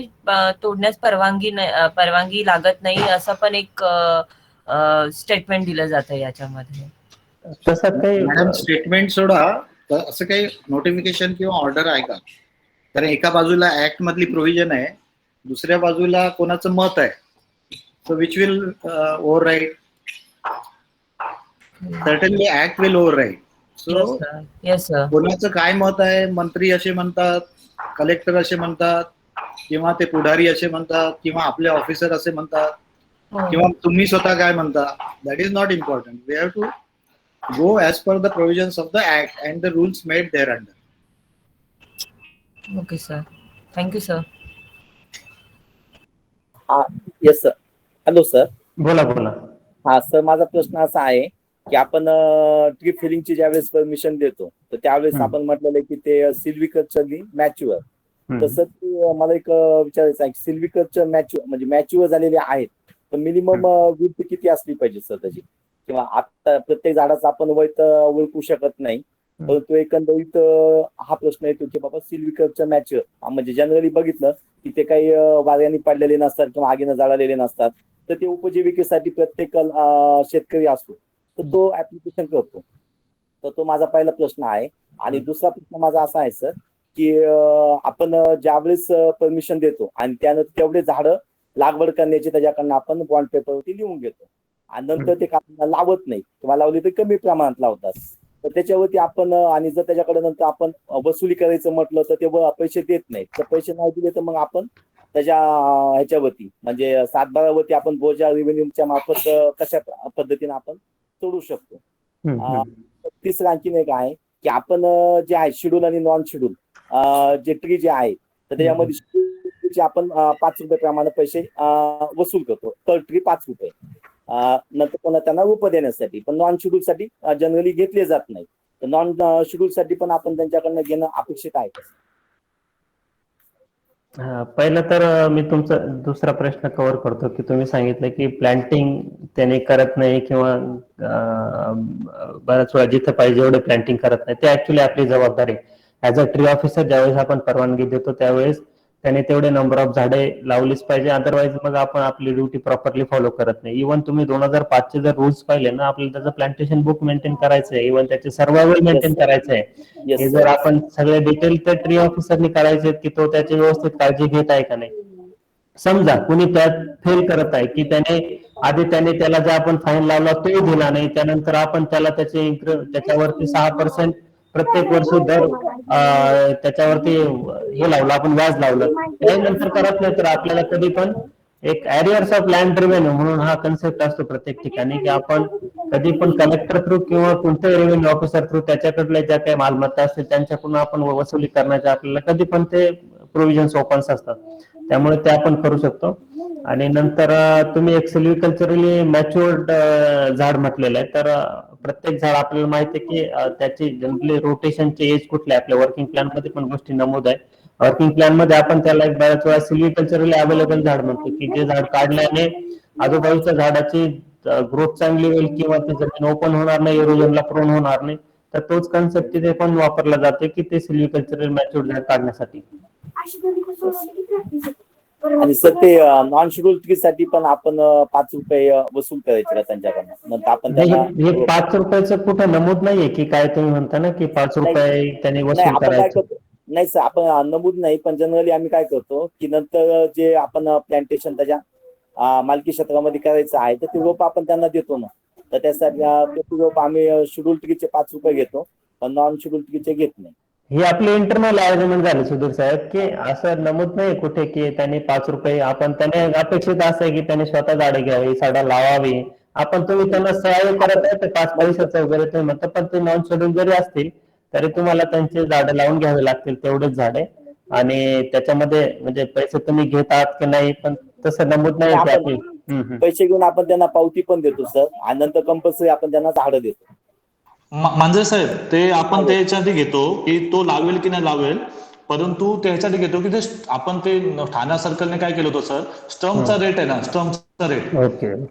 तोडण्यास परवानगी लागत नाही, असं पण एक स्टेटमेंट दिलं जातं याच्यामध्ये. तसं काही मॅडम स्टेटमेंट सोडा, तर असं काही नोटिफिकेशन किंवा ऑर्डर आहे का? कारण एका बाजूला ऍक्ट मधली प्रोव्हिजन आहे, दुसऱ्या बाजूला कोणाचं मत आहे. So which will overwrite? Certainly act will overwrite. So yes sir. कोणाचं काय मत आहे, मंत्री असे म्हणतात, कलेक्टर असे म्हणतात, किंवा ते पुढारी असे म्हणतात, किंवा आपले ऑफिसर असे म्हणतात, किंवा तुम्ही स्वतः काय म्हणता, that is not important. We have to go as per the provisions of the act and the rules made thereunder. Okay sir, thank you sir. Yes sir. Hello sir. बोला बोला. हा सर, माझा प्रश्न असा आहे की आपण ट्री फिलिंगची ज्यावेळेस परमिशन देतो तर त्यावेळेस आपण म्हटलेलं की ते सिल्व्हिकल्चरली मॅच्युअर, तसं मला एक विचारायचं आहे की सिल्व्हिकल्चर म्हणजे मॅच्युअर झालेले आहेत, तर मिनिमम विड्थ किती असली पाहिजे सर त्याची? किंवा आता प्रत्येक झाडाचा आपण वय तर ओळखू शकत नाही, परंतु एकंदरीत हा प्रश्न येतो की बाबा सिल्व्हिकल्चर मॅच्युअर म्हणजे जनरली बघितलं की ते काही वाऱ्याने पडलेले नसतात किंवा आगीनं जाळलेले नसतात, तर ते उपजीविकेसाठी प्रत्येक शेतकरी असतो तर तो ऍप्लिकेशन करतो. तर तो माझा पहिला प्रश्न आहे. आणि दुसरा प्रश्न माझा असा आहे सर की आपण ज्यावेळेस परमिशन देतो आणि त्यानंतर तेवढे झाडं लागवड करण्याची त्याच्याकडनं आपण बॉन्ड पेपरवरती लिहून घेतो, आणि नंतर ते कामाला लावत नाही किंवा लावली तर कमी प्रमाणात लावतात. तर त्याच्यावरती आपण आणि जर त्याच्याकडे नंतर आपण वसुली करायचं म्हटलं तर ते पैसे देत नाहीत. तर पैसे नाही दिले तर मग आपण त्याच्या ह्याच्यावरती म्हणजे 7/12वरती आपण बोजा रेव्हेन्यूच्या मार्फत कशा पद्धतीने आपण सोडू शकतो. तिसरं आणखीन एक आहे की आपण जे आहे शेड्यूल आणि नॉन शेड्यूल जे ट्री जे आहे तर त्याच्यामध्ये आपण 5 रुपये प्रमाणे पैसे वसूल करतो. पर ट्री 5 रुपये. नंतर पुन्हा त्यांना रोपं देण्यासाठी. पण नॉन शेड्यूल साठी जनरली घेतले जात नाही. तर नॉन शेड्यूल साठी पण आपण त्यांच्याकडनं घेणं अपेक्षित आहे. पहिलं तर मी तुमचा दुसरा प्रश्न कव्हर करतो की तुम्ही सांगितलं की प्लांटिंग त्याने करत नाही किंवा बऱ्याच वेळा जिथं पाहिजे एवढे प्लांटिंग करत नाही. ते ऍक्च्युली आपली जबाबदारी ऍज अ ट्री ऑफिसर ज्यावेळेस आपण परवानगी देतो त्यावेळेस त्याने तेवढे नंबर ऑफ झाडे लावलीच पाहिजे. अदरवाईज मग आपण आपली ड्युटी प्रॉपरली फॉलो करत नाही. इव्हन तुम्ही 2005चे जर रूल्स पाहिले ना आपल्याला त्याचं प्लांटेशन बुक मेंटेन करायचं आहे. इव्हन त्याचे सर्व्हायवल मेंटेन करायचं आहे. हे जर आपण सगळे डिटेल त्या ट्री ऑफिसरनी करायचे की तो त्याची व्यवस्थित काळजी घेत आहे का नाही. समजा कुणी त्यात फेल करत आहे की त्याने त्याला जे आपण फाईन लावला तो दिला नाही त्यानंतर आपण त्याला त्याच्यावरती 6% प्रत्येक वर्षी दर त्याच्यावरती हे लावलं आपण व्याज लावलं त्यानंतर करत नाही तर आपल्याला कधी पण एक एरियर्स ऑफ लँड रेव्हेन्यू म्हणून हा कन्सेप्ट असतो प्रत्येक ठिकाणी की आपण कधी पण कलेक्टर थ्रू किंवा कोणत्याही रेव्हेन्यू ऑफिसर थ्रू त्याच्याकडल्या ज्या काही मालमत्ता असतील त्यांच्याकडून आपण वसुली करण्याचे आपल्याला कधी पण ते प्रोव्हिजन्स ओपन्स असतात. त्यामुळे ते आपण करू शकतो. आणि नंतर तुम्ही एक सिल्व्हिकल्चरली मॅच्युअर्ड झाड म्हटलेलं आहे तर प्रत्येक झाड आपल्याला माहिती आहे की त्याची जनरली रोटेशनचे एज कुठले आपल्या वर्किंग प्लॅन मध्ये पण गोष्टी नमूद आहे. वर्किंग प्लॅन मध्ये आपण त्याला एक बऱ्याच वेळा सिल्व्हिकल्चरली अवेलेबल झाड म्हणतो की जे झाड काढल्याने आजूबाजूच्या झाडाची ग्रोथ चांगली होईल किंवा ते जमीन ओपन होणार नाही इरोजनला प्रोन होणार नाही. तर तोच कन्सेप्ट तिथे पण वापरला जातो की ते सिल्व्हिकल्चरल मॅच्युअर्ड झाड काढण्यासाठी. आणि सर ते नॉन शेड्यूल ट्री साठी पण आपण 5 रुपये वसूल करायचे का त्यांच्याकडनं. नंतर आपण हे 5 रुपयाचं कुठं नमूद नाहीये की काय तुम्ही म्हणता ना की 5 रुपये त्याने वसूल करायचे. नाही सर आपण नमूद नाही पण जनरली आम्ही काय करतो की नंतर जे आपण प्लांटेशन त्याच्या मालकी क्षेत्रामध्ये करायचं आहे तर ते रोप आपण त्यांना देतो ना. तर त्यासाठी ते रोप आम्ही शेड्यूल ट्रीचे 5 रुपये घेतो पण नॉन शेड्यूल ट्रीचे घेत नाही. हे आपले इंटरनल अरेंजमेंट झाले सुधीर साहेब की असं नमूद नाही कुठे की त्यांनी 5 रुपये आपण त्याने अपेक्षित असं आहे की त्यांनी स्वतः झाडे घ्यावी झाडं लावावी. आपण तुम्ही त्यांना सहाय्य करत आहे ते 5 पैशाचं वगैरे तुम्ही म्हणता पण ते नॉन शेड्यूल जरी असतील तरी तुम्हाला त्यांचे झाडं लावून घ्यावे लागतील तेवढेच झाडे. आणि त्याच्यामध्ये म्हणजे पैसे तुम्ही घेत आहात की नाही पण तसं नमूद नाही की आपली पैसे घेऊन आपण त्यांना पावती पण देतो सर आणि नंतर कंपल्सरी आपण त्यांना झाडं देतो. मांजरे साहेब ते आपण त्याच्यासाठी घेतो की तो लावेल की नाही लावेल परंतु त्याच्यासाठी घेतो की आपण ते ठाणा सर्कलने काय केलं होतं सर स्टम्पचा रेट आहे ना स्टम्पचा रेट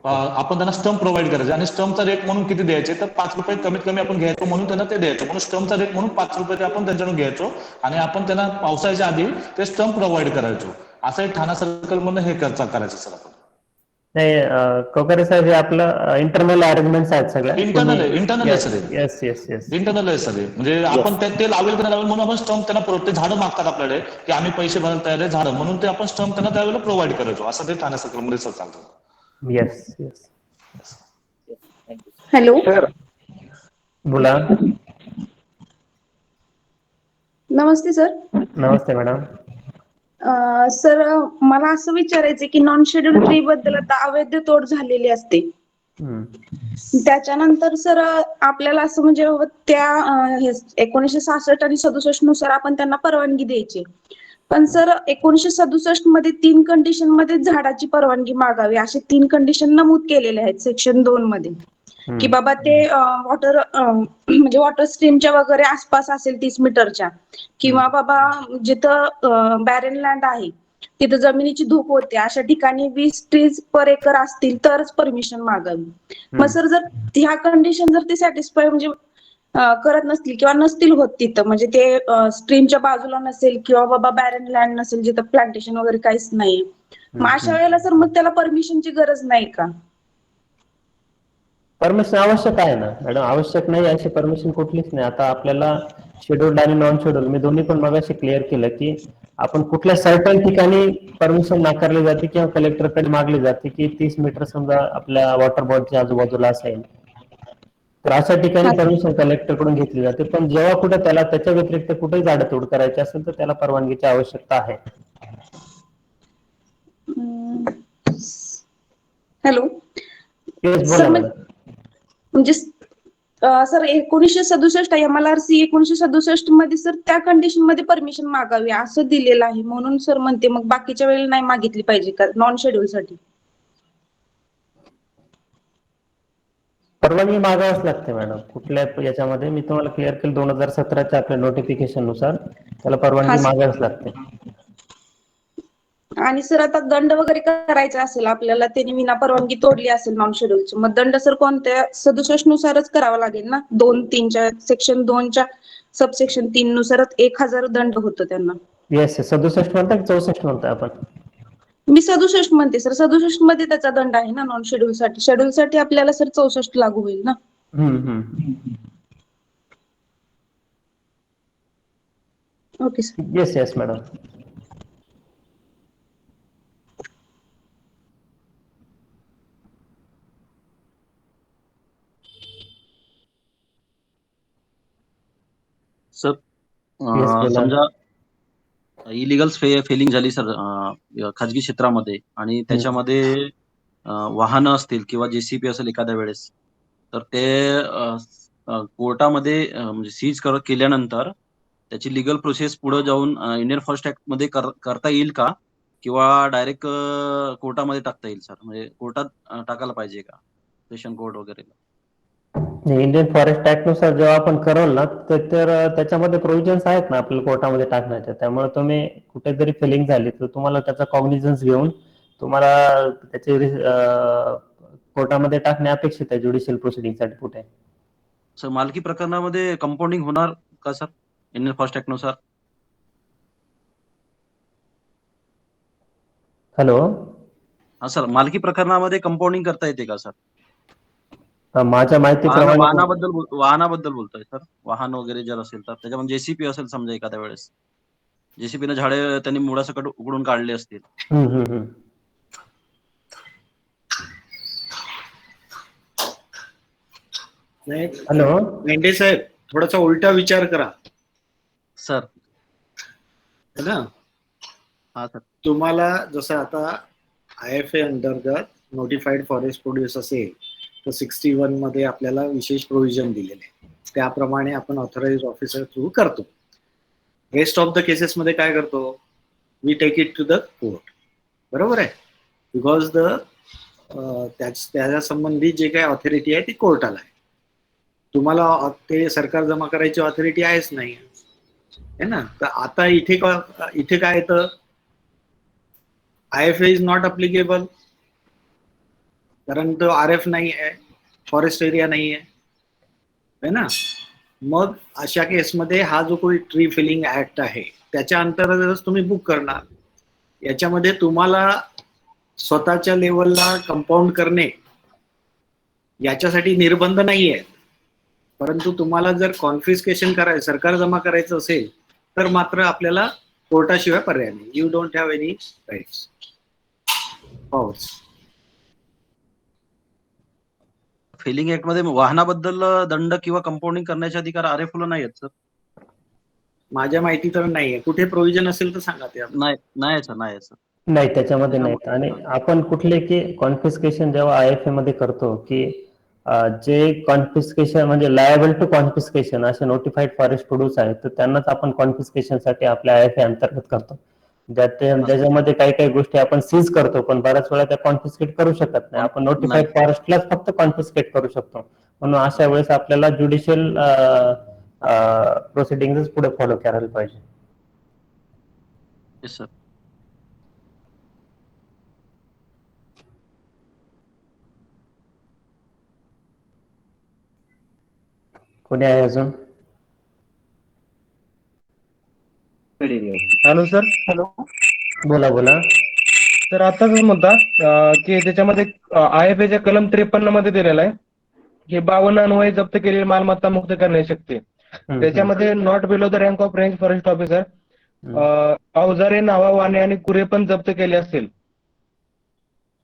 आपण त्यांना स्टम्प प्रोव्हाइड करायचे आणि स्टम्पचा रेट म्हणून किती द्यायचे तर 5 रुपये कमीत कमी आपण घ्यायचो म्हणून त्यांना ते द्यायचो म्हणून स्टम्पचा रेट म्हणून 5 रुपये ते आपण त्यांच्याकडून घ्यायचो आणि आपण त्यांना पावसाळ्याच्या आधी ते स्टम्प प्रोव्हाइड करायचो. असं एक ठाणा सर्कल म्हणून हे करायचं सर आपण. नाही कोकरे साहेब हे आपलं इंटरनल अरेंजमेंट आहेत सगळ्या इंटरनल आहे येस येस येस इंटरनल आहे सर. म्हणजे आपण ते लावेल की नाही लावेल म्हणून आपण स्टम्प त्यांना ते झाडं मागतात आपल्याकडे की आम्ही पैसे भरायला तयार आहे झाडं म्हणून ते आपण स्टम्प त्यांना त्यावेळेला प्रोव्हाइड करायचो असं ते ठाणे सर्कलमध्ये सर चालतं. Yes yes. हॅलो सर बोला. नमस्ते सर. नमस्ते मॅडम. सर मला असं विचारायचं की नॉन शेड्यूल ट्री बद्दल आता अवैध तोड झालेली असते त्याच्यानंतर सर आपल्याला असं म्हणजे त्या 1966 आणि 67 नुसार आपण त्यांना परवानगी द्यायची. पण सर 1967 मध्ये 3 कंडिशन मध्ये झाडाची परवानगी मागावी असे 3 कंडिशन नमूद केलेले आहेत सेक्शन 2 मध्ये की बाबा ते वॉटर म्हणजे वॉटर स्ट्रीमच्या वगैरे आसपास असेल 30 मीटरच्या किंवा बाबा जिथं बॅरेन लँड आहे तिथं जमिनीची धूप होते अशा ठिकाणी 20 ट्रीज पर एकर असतील तरच परमिशन मागावी. मग सर जर ह्या कंडिशन जर ते सॅटिस्फाय म्हणजे करत नसतील किंवा नसतील होत तिथं म्हणजे ते स्ट्रीमच्या बाजूला नसेल किंवा बाबा बॅरेन लँड नसेल जिथं प्लांटेशन वगैरे काहीच नाही मग अशा वेळेला सर मग त्याला परमिशनची गरज नाही का? परमिशन आवश्यक आहे ना मॅडम. आवश्यक नाही अशी परमिशन कुठलीच नाही. आता आपल्याला शेड्यूल्ड आणि नॉन शेड्यूल मी दोन्ही पण मगाशी क्लिअर केलं की आपण कुठल्या सर्टन ठिकाणी परमिशन नाकारली जाते किंवा कलेक्टरकडे मागली जाते की 30 मीटर समजा आपल्या वॉटर बॉडच्या आजूबाजूला असेल, तर अशा ठिकाणी परमिशन कलेक्टरकडून घेतली जाते. पण जेव्हा कुठे त्याला त्याच्या व्यतिरिक्त कुठेही झाडतोड करायची असेल तर त्याला परवानगीची आवश्यकता आहे. हॅलो Yes, सर, बोला मॅडम. म्हणजे सर 1967 MLRC 1967 मध्ये सर त्या कंडिशन मध्ये परमिशन मागावी असं दिलेलं आहे, म्हणून सर म्हणते मग बाकीच्या वेळेला नाही मागितली पाहिजे का नॉन शेड्यूल साठी? परवानगी मागावंच लागते मॅडम कुठल्या याच्यामध्ये. मी तुम्हाला क्लिअर केलं 2017च्या आपल्या नोटिफिकेशन नुसार त्याला परवानगी मागावंच लागते. आणि सर आता दंड वगैरे करायचा असेल आपल्याला, त्यांनी विना परवानगी तोडली असेल नॉन शेड्यूलची, मग दंड सर कोणत्या 67 नुसारच करावा लागेल ना? 2-3च्या सेक्शन 2च्या सबसेक्शन 3 नुसारच 1000 दंड होतो त्यांना. येस, 67 म्हणता की 64 म्हणताय आपण? मी 67 म्हणते सर, 67 मध्ये त्याचा दंड आहे ना नॉन शेड्यूल साठी. शेड्यूल साठी आपल्याला सर 64 लागू होईल ना. Okay sir. Yes yes madam. Sir Yes, बोला. समजा इलिगल फेलिंग झाली सर खाजगी क्षेत्रामध्ये आणि त्याच्यामध्ये वाहनं असतील किंवा जेसीबी असेल एखाद्या वेळेस, तर ते कोर्टामध्ये म्हणजे सीज केल्यानंतर त्याची लिगल प्रोसेस पुढे जाऊन इंडियन फॉरेस्ट ऍक्ट मध्ये करता येईल का, किंवा डायरेक्ट कोर्टामध्ये टाकता येईल सर? म्हणजे कोर्टात टाकायला पाहिजे का, सेशन कोर्ट वगैरे? इंडियन फॉरेस्ट ऍक्ट नुसार जेव्हा आपण करल ना तर त्याच्यामध्ये प्रोव्हिजन्स आहेत ना आपल्याला कोर्टामध्ये टाकण्याच्या. त्यामुळे तुम्ही कुठे जरी फेलिंग झाली तर तुम्हाला त्याचा कॉग्निझन्स घेऊन तुम्हाला त्याचे कोर्टामध्ये टाकणे अपेक्षित आहे ज्युडिशियल प्रोसिडिंगसाठी पुढे. सर मालकी प्रकरणामध्ये कंपाऊंडिंग होणार का सर इंडियन फॉरेस्ट ऍक्ट नुसार? हॅलो, हा सर, मालकी प्रकरणामध्ये कंपाऊंडिंग करता येते का सर? माझ्या माहितीप्रमाणे वाहनाबद्दल बोलतोय सर. वाहन वगैरे जर असेल तर त्याच्यामध्ये जेसीपी असेल समजा एखाद्या वेळेस, जेसीपीने झाडे त्यांनी मुळासकट उकडून काढले असतील. नाही हॅलो मेंढे साहेब, थोडासा उलटा विचार करा सर. है ना. हा सर. तुम्हाला जसं आता IFA अंतर्गत नोटिफाईड फॉरेस्ट प्रोड्यूस असेल तर 61 मध्ये आपल्याला विशेष प्रोव्हिजन दिलेले आहे, त्याप्रमाणे आपण ऑथराइज ऑफिसर थ्रू करतो. रेस्ट ऑफ द केसेस मध्ये काय करतो, we take it to the court. बरोबर आहे, बिकॉज त्याच्या संबंधी जे काही ऑथॉरिटी आहे ती कोर्टाला आहे. तुम्हाला ते सरकार जमा करायची ऑथॉरिटी आहेच नाही है ना. तर आता इथे काय येतं, IFA इज नॉट अप्लिकेबल, कारण तो RF नाही आहे, फॉरेस्ट एरिया नाही आहे ना. मग अशा केसमध्ये हा जो कोणी ट्री फिलिंग ऍक्ट आहे त्याच्या अंतर्गतच तुम्ही बुक करणार. याच्यामध्ये तुम्हाला स्वतःच्या लेवलला कंपाऊंड करणे याच्यासाठी निर्बंध नाही आहेत, परंतु तुम्हाला जर कॉन्फिस्केशन करायचं, सरकार जमा करायचं असेल तर मात्र आपल्याला कोर्टाशिवाय पर्याय नाही. You don't have any rights powers. Felling act मध्ये वाहनाबद्दल दंड किंवा कंपाऊंडिंग करण्याचे अधिकार RFO ला नाही आहेत सर? माझ्या माहिती तर नाहीये. कुठे प्रोव्हिजन असेल तर सांगा ते. नाही सर, नाही सर. नाही, त्याच्यामध्ये नाही. आणि आपण कुठले की कॉन्फिस्केशन जेव्हा IFA मध्ये करतो की जे कॉन्फिस्केशन म्हणजे लायबल टू कॉन्फिस्केशन असे नोटिफाईड फॉरेस्ट प्रोड्यूस आहेत तर त्यांनाच आपण कॉन्फिस्केशन साठी आपल्या IFA अंतर्गत करतो. ज्याच्यामध्ये काही काही गोष्टी आपण सीज करतो पण बऱ्याच वेळा त्या कॉन्फिस्केट करू शकत नाही. आपण नोटिफाईड फॉरेस्टलाच फक्त कॉन्फिस्केट करू शकतो. म्हणून अशा वेळेस आपल्याला ज्युडिशियल प्रोसिडिंग पुढे फॉलो करायला पाहिजे. Yes sir. कोणी आहे अजून? Hello sir. हॅलो, बोला बोला. तर आताच मुद्दा की त्याच्यामध्ये IFAच्या कलम 53 मध्ये दिलेला आहे की 52 अन्वये जप्त केलेली मालमत्ता मुक्त करण्याची शक्ती. त्याच्यामध्ये not below the rank of range forest officer अवजारे, नावा, वाहने आणि कुरे पण जप्त केले असतील,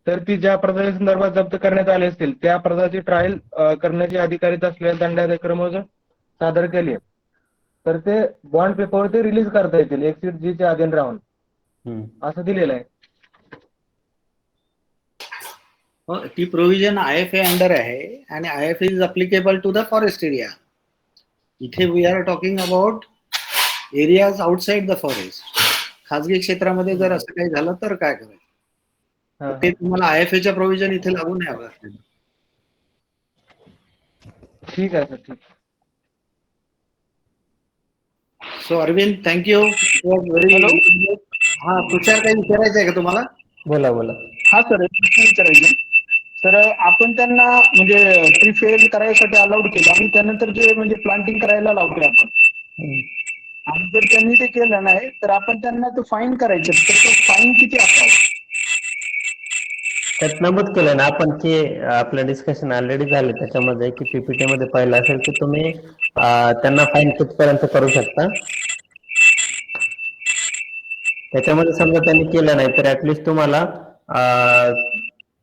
तर ती ज्या प्रजाच्या संदर्भात जप्त करण्यात आले असतील त्या प्रजाची ट्रायल करण्याची अधिकारीत असलेल्या दंडाधिकाऱ्यामधून सादर केली, तर ते बॉन्ड पेपरवरती रिलीज करता येतील 1 च्या अधीन राहून, असं दिलेलं आहे. ती प्रोव्हिजन IFA अंडर आहे आणि IFA is applicable to the forest area. इथे we are talking about areas outside the forest. खाजगी क्षेत्रामध्ये जर असं काही झालं तर काय करायचं, ते तुम्हाला IFAच्या प्रोव्हिजन इथे लागू नाही हवं. ठीक आहे सर, ठीक. So Arvind, thank you. हा, तुषार काही विचारायचं आहे का तुम्हाला? बोला बोला. हा सर, विचारायचं सर, आपण त्यांना म्हणजे ट्री फेल करायसाठी अलाउड केलं आणि त्यानंतर जे म्हणजे प्लांटिंग करायला लावतोय आपण, आणि जर त्यांनी ते केलं नाही तर आपण त्यांना तो फाईन करायचं, तर तो फाईन किती असावा? त्यात नमूद केलं ना आपण की आपलं डिस्कशन ऑलरेडी झालं त्याच्यामध्ये की PPT मध्ये पाहिलं असेल की तुम्ही त्यांना फाईन कितपर्यंत करू शकता. त्याच्यामध्ये समजा त्यांनी केलं नाही तर ऍटलिस्ट तुम्हाला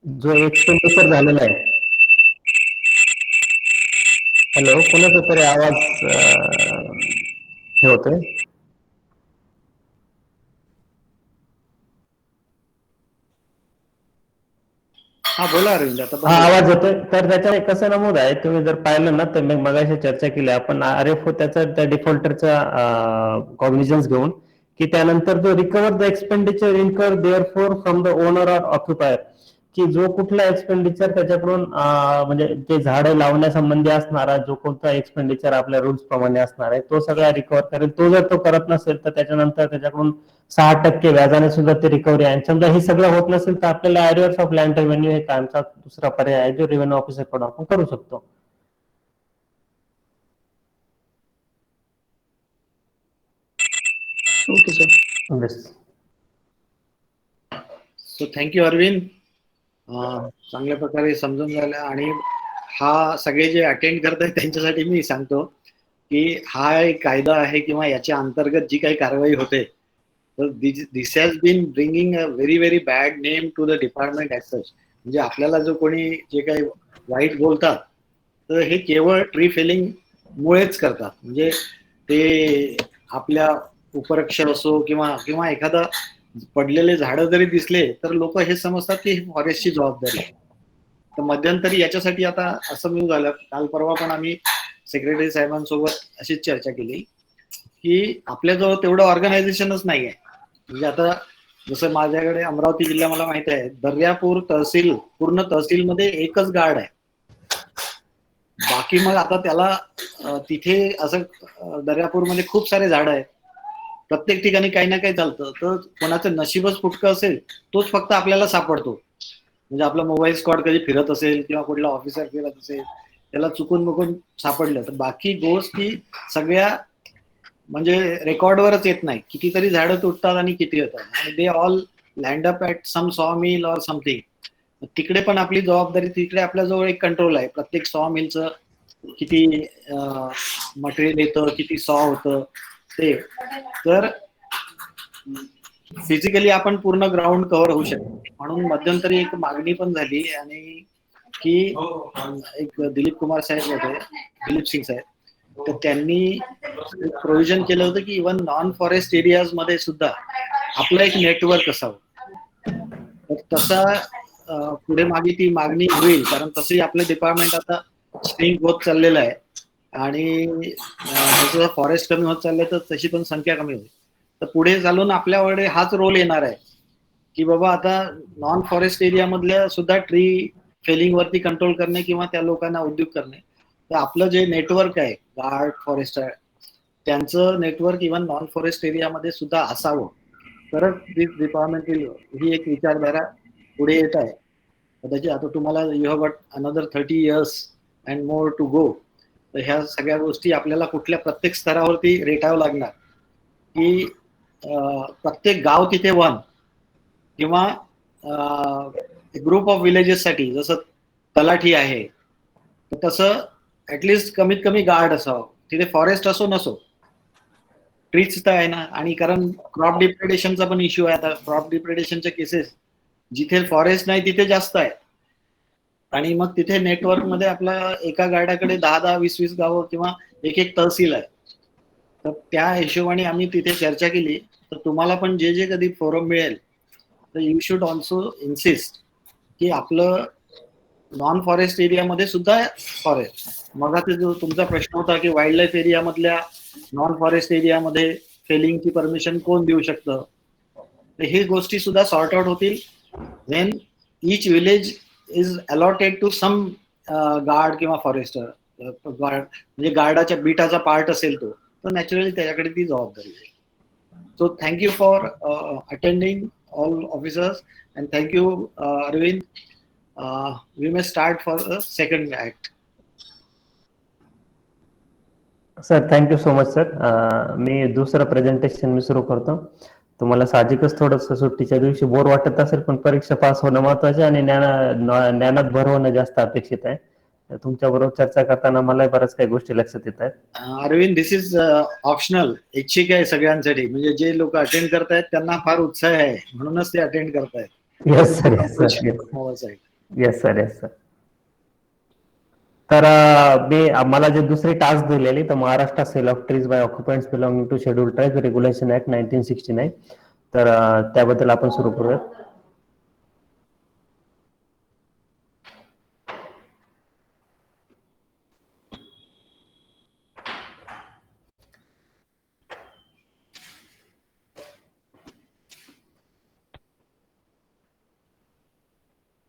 जो एक्सपेंडिचर झालेला आहे. हॅलो, कोणाचा तरी आवाज हे होतोय. हा, बोला अरविंद. हा, आवाज येतोय. तर त्याच्यामध्ये कसं नमूद आहे, तुम्ही जर पाहिलं ना तर मी मगाशी चर्चा केली आपण RFO त्याचा त्या डिफॉल्टरचा कॉग्निजन्स घेऊन की त्यानंतर जो recover the expenditure incur therefor from the owner or occupier, की जो कुठला एक्सपेंडिचर त्याच्याकडून म्हणजे ते झाडं लावण्यासंबंधी असणारा जो कोणता एक्सपेंडिचर आपल्या रूल्स प्रमाणे असणार आहे तो सगळा रिकवर करेल. तो जर तो करत नसेल तर त्याच्यानंतर त्याच्याकडून 6% व्याजाने सुद्धा ते रिकव्हरी आहे. समजा हे सगळं होत नसेल तर आपल्याला ॲरियर्स ऑफ लँड रेव्हेन्यू हे कायमचा दुसरा पर्याय आहे जो रेव्हेन्यू ऑफिसर कडून आपण करू शकतो. Okay sir. So thank you Arvind. चांगल्या प्रकारे समजून झालं. आणि हा सगळे जे अटेंड करत आहेत त्यांच्यासाठी मी सांगतो की हा एक कायदा आहे किंवा याच्या अंतर्गत जी काही कारवाई होते, तर this has been bringing a very very bad name to the department as such. म्हणजे आपल्याला जो कोणी जे काही वाईट बोलतात तर हे केवळ ट्री फेलिंग मुळेच करतात. म्हणजे ते आपल्या उपरक्ष असो किंवा एखादा पडलेले झाडं जरी दिसले तर लोक हे समजतात की फॉरेस्टची जबाबदारी आहे. तर मध्यंतरी याच्यासाठी आता असं मी झालं, काल परवा पण आम्ही सेक्रेटरी साहेबांसोबत अशीच चर्चा केली की आपल्याजवळ तेवढं ऑर्गनायझेशनच नाही आहे. म्हणजे आता जसं माझ्याकडे अमरावती जिल्हा मला माहिती आहे, दर्यापूर तहसील पूर्ण तहसीलमध्ये एकच गार्ड आहे. बाकी मग आता त्याला तिथे असं दर्यापूरमध्ये खूप सारे झाडं आहेत, प्रत्येक ठिकाणी काही ना काही चालतं. तर कोणाचं नशीबच फुटकं असेल तोच फक्त आपल्याला सापडतो. म्हणजे आपला मोबाईल स्क्वॉड कधी फिरत असेल किंवा कुठला ऑफिसर फिरत असेल त्याला चुकून मुकून सापडलं, तर बाकी गोष्टी सगळ्या म्हणजे रेकॉर्डवरच येत नाही. कितीतरी झाडं तुटतात आणि किती येतात आणि they all land up at some saw mill or something. तिकडे पण आपली जबाबदारी, तिकडे आपल्याजवळ एक कंट्रोल आहे. प्रत्येक सॉ मिलचं किती मटेरियल येतं, किती सॉ होतं ते. तर फिजिकली आपण पूर्ण ग्राउंड कव्हर होऊ शकतो. म्हणून मध्यंतरी एक मागणी पण झाली आणि की एक दिलीप कुमार साहेब होते, दिलीप सिंग साहेब, तर त्यांनी प्रोव्हिजन केलं होतं की इव्हन नॉन फॉरेस्ट एरियाज मध्ये सुद्धा आपलं एक नेटवर्क असावं. तर तसा पुढे मागे ती मागणी होईल, कारण तसंही आपलं डिपार्टमेंट आता स्ट्रिंग होत चाललेलं आहे आणि जसं फॉरेस्ट कमी होत चाललंय तर तशी पण संख्या कमी होईल. तर पुढे चालून आपल्याकडे हाच रोल येणार आहे की बाबा आता नॉन फॉरेस्ट एरिया मधल्या सुद्धा ट्री फेलिंग वरती कंट्रोल करणे किंवा त्या लोकांना उद्योग करणे. तर आपलं जे नेटवर्क आहे गार्ड फॉरेस्ट त्यांचं नेटवर्क इव्हन नॉन फॉरेस्ट एरियामध्ये सुद्धा असावं, तरच दिस डिपार्टमेंट ही एक विचारधारा पुढे येत आहे. कदाचित आता तुम्हाला you have got another 30 years and more to go. तर ह्या सगळ्या गोष्टी आपल्याला कुठल्या प्रत्येक स्तरावरती रेटावं लागणार की प्रत्येक गाव तिथे वन किंवा ग्रुप ऑफ विलेजेससाठी जसं तलाठी आहे तसं ऍटलिस्ट कमीत कमी गार्ड असावं, तिथे फॉरेस्ट असो नसो. ट्रीच तर आहे ना. आणि कारण क्रॉप डिप्रेडेशनचा पण इश्यू आहे. आता क्रॉप डिप्रेडेशनच्या केसेस जिथे फॉरेस्ट नाही तिथे जास्त आहे, आणि मग तिथे नेटवर्क मध्ये आपल्या एका गाड्याकडे 10-10, 20-20 गावं किंवा एक तहसील आहे. तर त्या हिशोबाने आम्ही तिथे चर्चा केली. तर तुम्हाला पण जे जे कधी फोरम मिळेल तर यू शुड ऑल्सो इन्सिस्ट की आपलं नॉन फॉरेस्ट एरियामध्ये सुद्धा फॉरेस्ट. मग आता जो तुमचा प्रश्न होता की वाईल्ड लाईफ एरियामधल्या नॉन फॉरेस्ट एरियामध्ये फेलिंगची परमिशन कोण देऊ शकतं, तर ही गोष्टी सुद्धा सॉर्ट आउट होतील when each village is allotted to some guard किंवा फॉरेस्टर. म्हणजे गार्डाच्या बीटाचा पार्ट असेल तो, तर नॅचरली त्याच्याकडे ती जबाबदारी आहे. So thank you for attending all officers and thank you Arvind. We may start for the second act. Sir thank you so much sir. मी दुसरं प्रेझेंटेशन मी सुरू करतो. तुम्हाला साहजिकच थोडंसं सुट्टीच्या दिवशी बोर वाटत असेल, पण परीक्षा पास होणं महत्वाचे आणि ज्ञानात भर होणं जास्त अपेक्षित आहे. तुमच्या बरोबर चर्चा करताना मला बऱ्याच काही गोष्टी लक्षात येत आहेत. अरविंद, दिस इज ऑप्शनल, ऐच्छिक आहे सगळ्यांसाठी. म्हणजे जे लोक अटेंड करतायत त्यांना फार उत्साह आहे म्हणूनच ते अटेंड करतायत. Yes sir, yes sir, yes sir, yes sir. तर मला जे दुसरी टास्क दिलेली तर Maharashtra sale of trees by occupants belonging to schedule tribes regulation act 1969. तर त्याबद्दल आपण सुरू करूयात.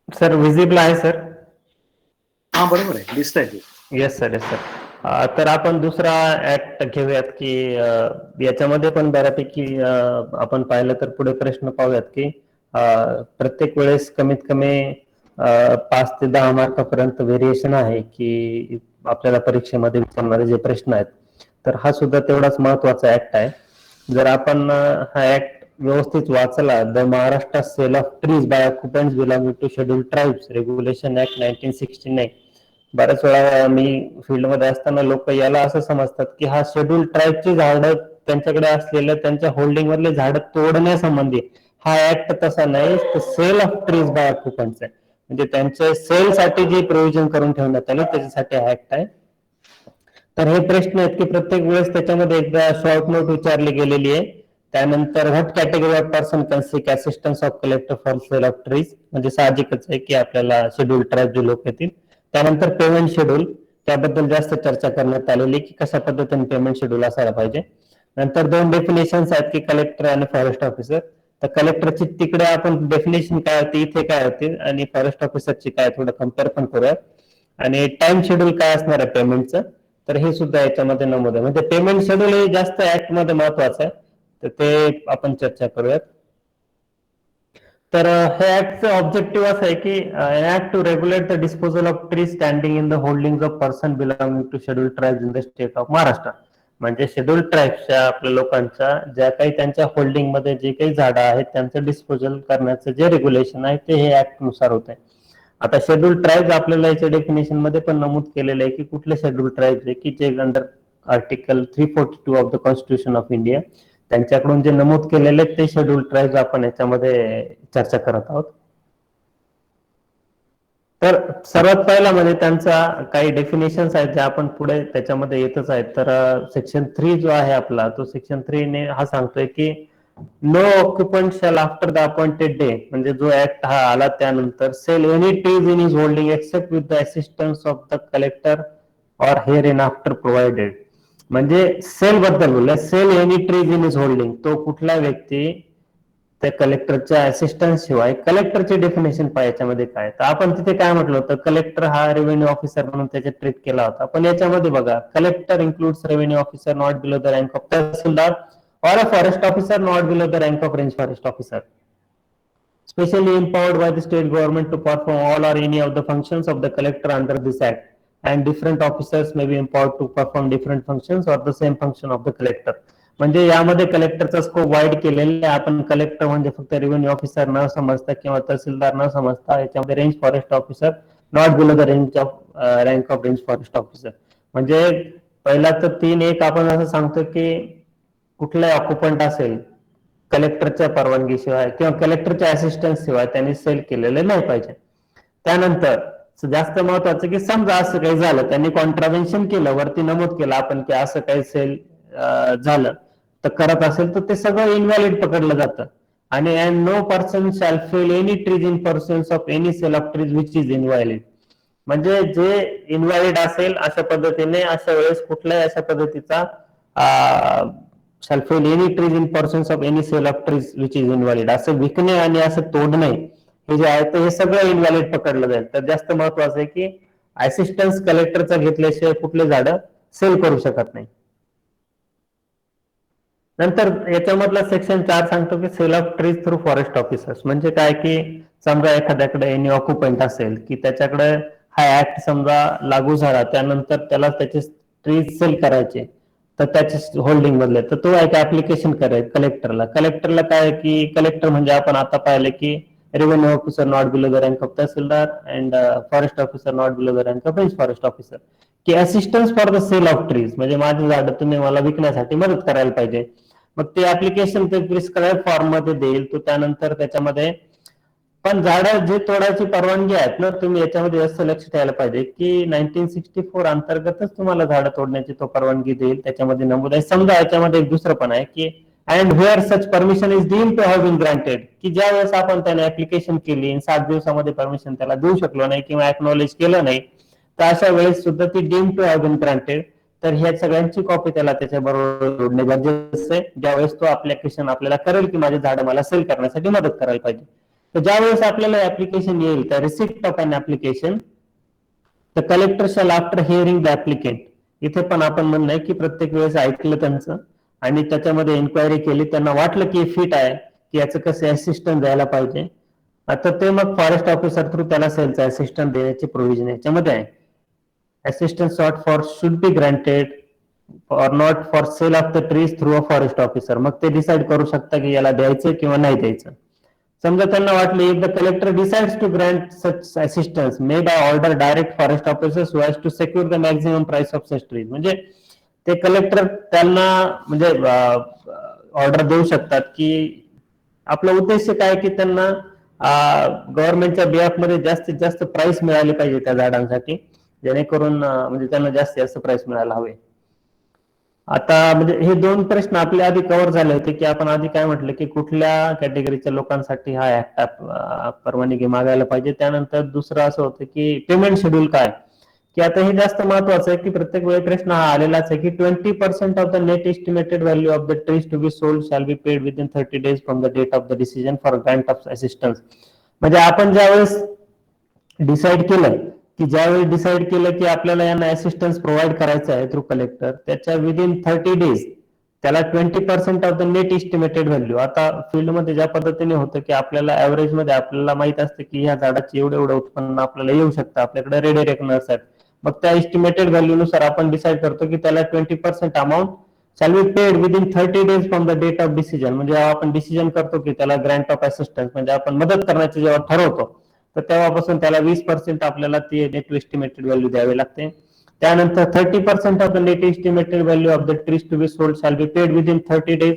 सर विजिबल आहे सर? हा बरोबर आहे, दिसत आहे. Yes sir, yes sir. तर आपण दुसरा ऍक्ट घेऊयात की याच्यामध्ये पण बऱ्यापैकी आपण पाहिलं तर पुढे प्रश्न पाहूयात की प्रत्येक वेळेस कमीत कमी 5 ते 10 मार्कापर्यंत व्हेरिएशन आहे की आपल्याला परीक्षेमध्ये विचारणारे जे प्रश्न आहेत. तर हा सुद्धा तेवढाच महत्वाचा ऍक्ट आहे. जर आपण हा ऍक्ट व्यवस्थित वाचला, the Maharashtra sale of trees by occupants belonging to schedule tribes regulation act 1969. बऱ्याच वेळा मी फील्डमध्ये असताना लोक याला असं समजतात की हा शेड्यूल ट्राइबची झाडं त्यांच्याकडे असलेलं त्यांच्या होल्डिंग मधले झाडं तोडण्यासंबंधी. हा ऍक्ट तसा नाही, सेल ऑफ ट्रीज बाय ऑक्युपंट्स आहे. म्हणजे त्यांच्या सेलसाठी जी प्रोव्हिजन करून ठेवण्यात आली त्याच्यासाठी हा ऍक्ट आहे. तर हे प्रश्न आहेत की प्रत्येक वेळेस त्याच्यामध्ये एकदा शॉर्ट नोट विचारली गेलेली आहे. त्यानंतर what category of person can seek assistance of collector for sale of trees, म्हणजे साहजिकच आहे की आपल्याला शेड्यूल ट्राइब जे लोक येतील. त्यानंतर पेमेंट शेड्यूल, त्याबद्दल जास्त चर्चा करण्यात आलेली की कशा पद्धतीने पेमेंट शेड्यूल असायला पाहिजे. नंतर 2 डेफिनेशन्स आहेत की कलेक्टर आणि फॉरेस्ट ऑफिसर. तर कलेक्टरची तिकडे आपण डेफिनेशन काय होती, इथे काय होती, आणि फॉरेस्ट ऑफिसरची काय, थोडं कम्पेअर पण करूयात. आणि टाइम शेड्यूल काय असणार आहे पेमेंटचं, तर हे सुद्धा याच्यामध्ये नमूद आहे. म्हणजे पेमेंट शेड्यूल हे जास्त ऍक्ट मध्ये महत्वाचं आहे, तर ते आपण चर्चा करूयात. तर हे ऍक्टचं ऑब्जेक्टिव्ह असं आहे की act to regulate the disposal of tree standing in the holding of person belonging to schedule tribes in the state of Maharashtra. म्हणजे शेड्यूल ट्राइब्सच्या आपल्या लोकांच्या ज्या काही त्यांच्या होल्डिंग मध्ये जे काही झाडं आहेत त्यांचं डिस्पोजल करण्याचं जे रेग्युलेशन आहे ते हे ऍक्ट नुसार होत आहे. आता शेड्यूल ट्राइब्स आपल्याला याच्या डेफिनेशन मध्ये पण नमूद केलेलं आहे की कुठले शेड्यूल ट्राइब्स आहे की जे under article 342 of the constitution of India त्यांच्याकडून जे नमूद केलेले ते शेड्यूल ट्राइब्स आपण याच्यामध्ये चर्चा करत आहोत. तर सर्वात पहिला म्हणजे त्यांचा काही डेफिनेशन्स आहेत जे आपण पुढे त्याच्यामध्ये येतच आहेत. तर सेक्शन 3 जो आहे आपला, तो सेक्शन 3 ने हा सांगतोय की no occupant shall after the appointed day, म्हणजे जो ऍक्ट हा आला त्यानंतर, sale any trees in his holding except with the assistance of the collector or here in after provided. म्हणजे सेल बद्दल बोलले, sale any trees in his holding, तो कुठला व्यक्ती त्या कलेक्टरच्या असिस्टन्स शिवाय, कलेक्टरचे डेफिनेशन पाहिजे याच्यामध्ये काय. तर आपण तिथे काय म्हटलं होतं, कलेक्टर हा रेव्हेन्यू ऑफिसर म्हणून त्याच्यात ट्रीट केला होता. पण याच्यामध्ये बघा, collector includes revenue officer not below the rank of tehsildar or a forest officer not below the rank of range forest officer, specially empowered by the state government to perform all or any of the functions of the collector under this act, and different officers may be empowered to perform different functions or the same function of the collector. म्हणजे यामध्ये कलेक्टरचा scope wide केलेला आहे. आपण collector म्हणजे फक्त revenue officer न समजता किंवा तहसीलदार न समजता याच्यामध्ये range forest officer not below the range of rank of range forest officer. म्हणजे पहिला तर 3-1 आपण असं सांगतो की कुठलाही ऑक्युपंट असेल कलेक्टरच्या परवानगीशिवाय किंवा कलेक्टरच्या असिस्टन्स शिवाय त्यांनी सेल केलेले नाही पाहिजे. त्यानंतर जास्त महत्वाचं की समजा असं काही झालं, त्यांनी कॉन्ट्राव्हेन्शन केलं, वरती नमूद केलं आपण की असं काही सेल झालं तर करत असेल तर ते सगळं इनव्हॅलिड पकडलं जातं. आणि and no person shall fell any trees in persons of any sale of trees which is invalid. म्हणजे जे इनव्हॅलिड असेल अशा पद्धतीने अशा वेळेस कुठल्याही अशा पद्धतीचा shall fail any trees in persons of any sale of trees which is invalid. असं विकणे आणि असं तोडणे हे जे आहे ते हे सगळं इनव्हॅलिड पकडलं जाईल. तर जास्त महत्वाचं आहे की असिस्टन्स कलेक्टरचा घेतल्याशिवाय कुठले झाडं सेल करू शकत नाही. नंतर याच्यामधला सेक्शन 4 सांगतो की sale of trees through forest officers. म्हणजे काय की समजा एखाद्याकडे एनी ऑक्युपंट असेल की त्याच्याकडे हा ऍक्ट समजा लागू झाला, त्यानंतर त्याला त्याचे ट्रीज सेल करायचे तर त्याच्या होल्डिंग मधले, तर तो एक ऍप्लिकेशन करेल कलेक्टरला. कलेक्टरला काय की कलेक्टर म्हणजे आपण आता पाहिलं की revenue officer not below the rank of tahsildar and forest officer not below the rank of range forest officer, की assistance for the sale of trees. म्हणजे माझे झाड तुम्ही मला विकण्यासाठी मदत करायला पाहिजे. मग ते ऍप्लिकेशन ते प्रिस्क्राईब फॉर्म मध्ये देईल तो. त्यानंतर त्याच्यामध्ये पण झाडं जे तोडायची परवानगी आहेत ना, तुम्ही याच्यामध्ये जास्त लक्ष ठेवायला पाहिजे की 1964 अंतर्गतच तुम्हाला झाडं तोडण्याची तो परवानगी देईल. त्याच्यामध्ये नमूद आहे. समजा याच्यामध्ये एक दुसरं पण आहे की and where such permission is deemed to have been granted, की ज्या वेळेस आपण त्याने ऍप्लिकेशन केली 7 दिवसामध्ये परमिशन त्याला देऊ शकलो नाही किंवा एक्नॉलेज केलं नाही, तर अशा वेळेस सुद्धा ती deemed to have been granted. तर ह्या सगळ्यांची कॉपी त्याला त्याच्याबरोबर जोडणे गरजेचं आहे ज्यावेळेस तो ऍप्लिकेशन आपल्याला करेल की माझे झाडं मला सेल करण्यासाठी मदत करायला पाहिजे. तर ज्यावेळेस आपल्याला ऍप्लिकेशन येईल त्या receipt of an application the collector shall after hearing the applicant. इथे पण आपण म्हणणं आहे की प्रत्येक वेळेस ऐकलं त्यांचं आणि त्याच्यामध्ये एन्क्वायरी केली, त्यांना वाटलं की फिट आहे की याचं कसं असिस्टंट द्यायला पाहिजे, आता ते मग फॉरेस्ट ऑफिसर थ्रू त्याला सेलचा असिस्टंट देण्याची प्रोव्हिजन याच्यामध्ये आहे. Assistant sought for should be granted or not for sale of the trees through a forest officer. मग ते डिसाईड करू शकता की याला द्यायचं किंवा नाही द्यायचं. समजा त्यांना वाटलं if the collector decides to grant such assistance may by order direct forest officers who has to secure the maximum price of such trees. म्हणजे ते कलेक्टर त्यांना म्हणजे ऑर्डर देऊ शकतात की आपला उद्देश काय की त्यांना गव्हर्नमेंटच्या बिहाफ मध्ये जास्तीत जास्त प्राइस मिळाली पाहिजे त्या झाडांसाठी, जेणेकरून म्हणजे त्यांना जास्तीत जास्त प्राइस मिळायला हवे. आता म्हणजे हे 2 प्रश्न आपल्या आधी कव्हर झाले होते की आपण आधी काय म्हटलं की कुठल्या कॅटेगरीच्या लोकांसाठी हा ऍक्ट परवानगी मागायला पाहिजे. त्यानंतर दुसरं असं होतं की पेमेंट शेड्यूल काय, की आता हे जास्त महत्वाचं आहे की प्रत्येक वेळी प्रश्न हा आलेलाच आहे की 20% of the net estimated value of the trees to be sold shall be paid within 30 days from the date of the decision for grant of assistance. म्हणजे आपण ज्यावेळेस डिसाईड केलं की ज्यावेळी डिसाईड केलं की आपल्याला यांना असिस्टन्स प्रोव्हाइड करायचं आहे थ्रू कलेक्टर, त्याच्या विदिन 30 days त्याला 20% of the net estimated value. आता फील्डमध्ये ज्या पद्धतीने होतं की आपल्याला ऍव्हरेज मध्ये आपल्याला माहित असतं की ह्या झाडाचे एवढं उत्पन्न आपल्याला येऊ शकतं, आपल्याकडे रेडी रेकनर्स आहेत, मग त्या एस्टिमेटेड व्हॅल्यू नुसार आपण डिसाईड करतो की त्याला 20% amount shall be paid within 30 days from the date of decision. म्हणजे आपण डिसिजन करतो की त्याला ग्रँट ऑफ असिस्टन्स म्हणजे आपण मदत करण्याचे जेव्हा ठरवतो तर तेव्हापासून त्याला 20% आपल्याला ती नेट एस्टिमेटेड व्हॅल्यू द्यावी लागते. त्यानंतर 30% of the net estimated value of the trees to be sold shall be paid within 30 days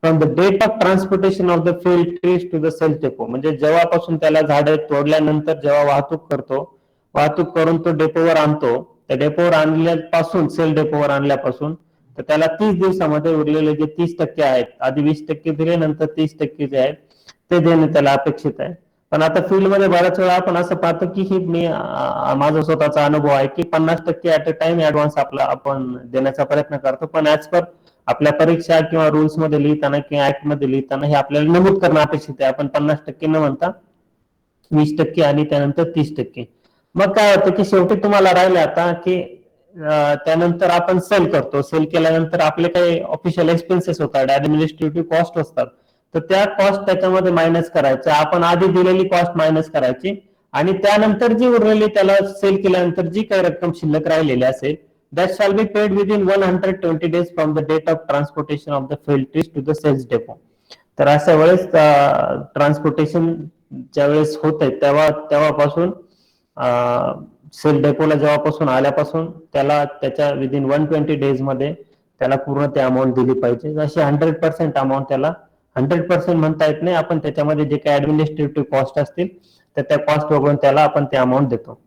from the date of transportation of the felled trees to the sale depot. म्हणजे जेव्हापासून त्याला झाडे तोडल्यानंतर जेव्हा वाहतूक करून तो डेपोवर आणतो, त्या डेपोवर आणल्यापासून सेल डेपोवर आणल्यापासून तर त्याला 30 दिवसामध्ये उरलेले जे 30% आहेत, आधी 20% दिले नंतर 30% जे आहेत ते देणे त्याला अपेक्षित आहे. पण आता फील्डमध्ये बऱ्याच वेळा आपण असं पाहतो की ही माझा स्वतःचा अनुभव आहे की 50% ऍट अ टाइम ऍडव्हान्स आपण देण्याचा प्रयत्न करतो, पण ऍज पर आपल्या परीक्षा किंवा रुल्स मध्ये लिहिताना किंवा ऍक्ट मध्ये लिहिताना हे आपल्याला नमूद करणं अपेक्षित आहे. आपण 50% न म्हणता 20% आणि त्यानंतर 30%. मग काय होतं की शेवटी तुम्हाला राहिलं आता की त्यानंतर आपण सेल करतो, सेल केल्यानंतर आपले काही ऑफिशियल एक्सपेन्सेस होतात, ऍडमिनिस्ट्रेटिव्ह कॉस्ट असतात, तर त्या कॉस्ट त्याच्यामध्ये मायनस करायच्या. आपण आधी दिलेली कॉस्ट मायनस करायची आणि त्यानंतर जी उरलेली त्याला सेल केल्यानंतर जी काही रक्कम शिल्लक राहिलेली असेल that shall be paid within 120 days from the date of transportation of the felled trees to the sales depot. तर अशा वेळेस ट्रान्सपोर्टेशन ज्या वेळेस होत आहे तेव्हापासून सेल डेपोला जेव्हापासून आल्यापासून त्याला त्याच्या विदिन 120 days मध्ये त्याला पूर्ण ते अमाऊंट दिली पाहिजे. अशी 100% अमाऊंट त्याला 100% म्हणता येत नाही, आपण त्याच्यामध्ये जे काही ऍडमिनिस्ट्रेटिव्ह कॉस्ट असतील तर त्या कॉस्ट वगळून त्याला आपण ते अमाऊंट देतो.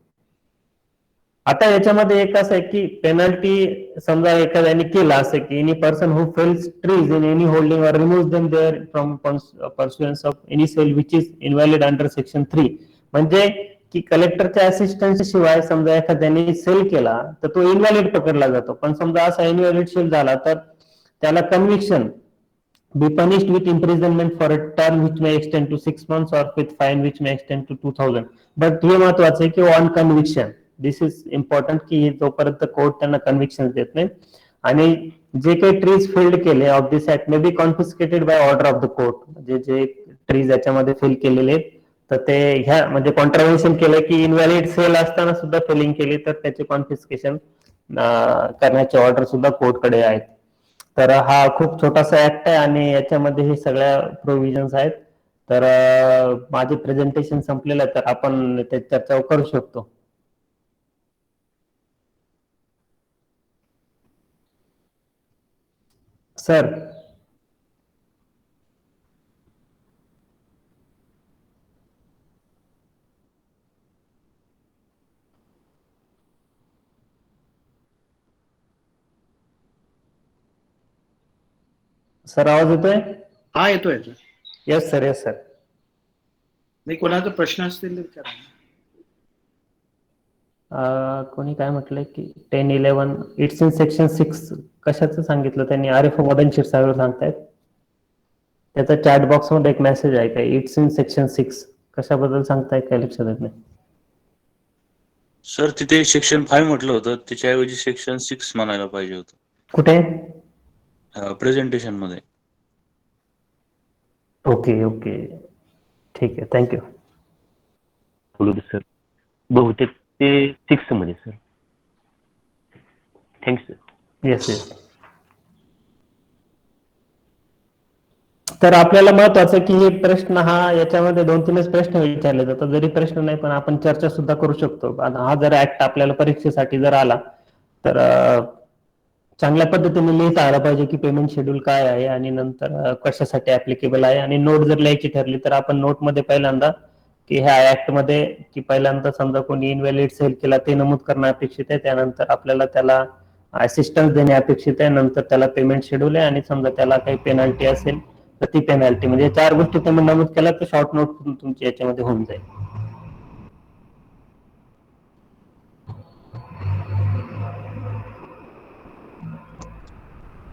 आता याच्यामध्ये एक असं आहे की पेनल्टी समजा एखाद्याने केलं असं की any person who fells trees in any holding or remove them there from pursuance of any sale which is invalid under section 3, म्हणजे की कलेक्टरच्या असिस्टन्स शिवाय समजा एखाद्याने सेल केला तर तो इनव्हॅलिड पकडला जातो. पण समजा असा इनव्हॅलिड सेल झाला तर त्याला conviction be punished with imprisonment for a term which may extend to 6 months or with fine which may extend to 2000. But हे महत्वाचं आहे की on conviction, this is important की जोपर्यंत कोर्ट त्यांना कन्व्हिक्शन देत नाही आणि जे काही ट्रीज फिल्ड केले of this act may be confiscated by order of the court, म्हणजे जे ट्रीज याच्यामध्ये फिल केलेले आहेत तर ते ह्या म्हणजे कॉन्ट्राव्हेन्शन केलं की इनव्हॅलिड सेल असताना सुद्धा फिलिंग केली तर त्याचे कॉन्फिस्केशन करण्याचे ऑर्डर सुद्धा कोर्टकडे आहेत. तर हा खूप छोटासा ऍक्ट आहे आणि याच्यामध्ये हे सगळ्या प्रोव्हिजन्स आहेत. तर माझे प्रेझेंटेशन संपलेलं आहे, तर आपण ते चर्चा करू शकतो. सर सर आवाज येतोय? हा येतोय. Yes sir, yes sir. नाही, कोणाचा प्रश्न असतील तर विचारा. कोणी काय म्हटलंय की 10-11 इट्स इन सेक्शन 6 कशाचं सांगितलं त्यांनी? आरिफ मदन क्षीरसागर सांगतायत. त्याचा चॅट बॉक्स मध्ये एक मेसेज आहे का इट्स इन सेक्शन 6 कशाबद्दल सांगताय काय लक्षात येत नाही. सर तिथे सेक्शन 5 म्हटलं होतं, त्याच्याऐवजी सेक्शन 6 म्हणायला पाहिजे होतं कुठे? प्रेझेंटेशन मध्ये. ओके ओके, ठीक आहे, थँक्यू. सर बहुतेक ते 6 मध्ये sir. Thanks sir. Yes yes. तर आपल्याला महत्वाचं की हे प्रश्न हा याच्यामध्ये 2-3च प्रश्न विचारले जातात, जरी प्रश्न नाही पण आपण चर्चा सुद्धा करू शकतो. हा जर ऍक्ट आपल्याला परीक्षेसाठी जर आला तर चांगल्या पद्धतीने लिहिता आला पाहिजे की पेमेंट शेड्यूल काय आहे आणि नंतर कशासाठी ऍप्लिकेबल आहे. आणि नोट जर लिहायची ठरली तर आपण नोटमध्ये पहिल्यांदा की ह्या ऍक्ट मध्ये की पहिल्यांदा समजा कोणी इनव्हॅलिड सेल केला ते नमूद करणं अपेक्षित आहे. त्यानंतर आपल्याला त्याला असिस्टन्स देणे अपेक्षित आहे. नंतर त्याला पेमेंट शेड्यूल आहे आणि समजा त्याला काही पेनल्टी असेल तर ती पेनल्टी, म्हणजे 4 गोष्टी तुम्ही नमूद केल्या तर शॉर्ट नोट तुमची याच्यामध्ये होऊन जाईल.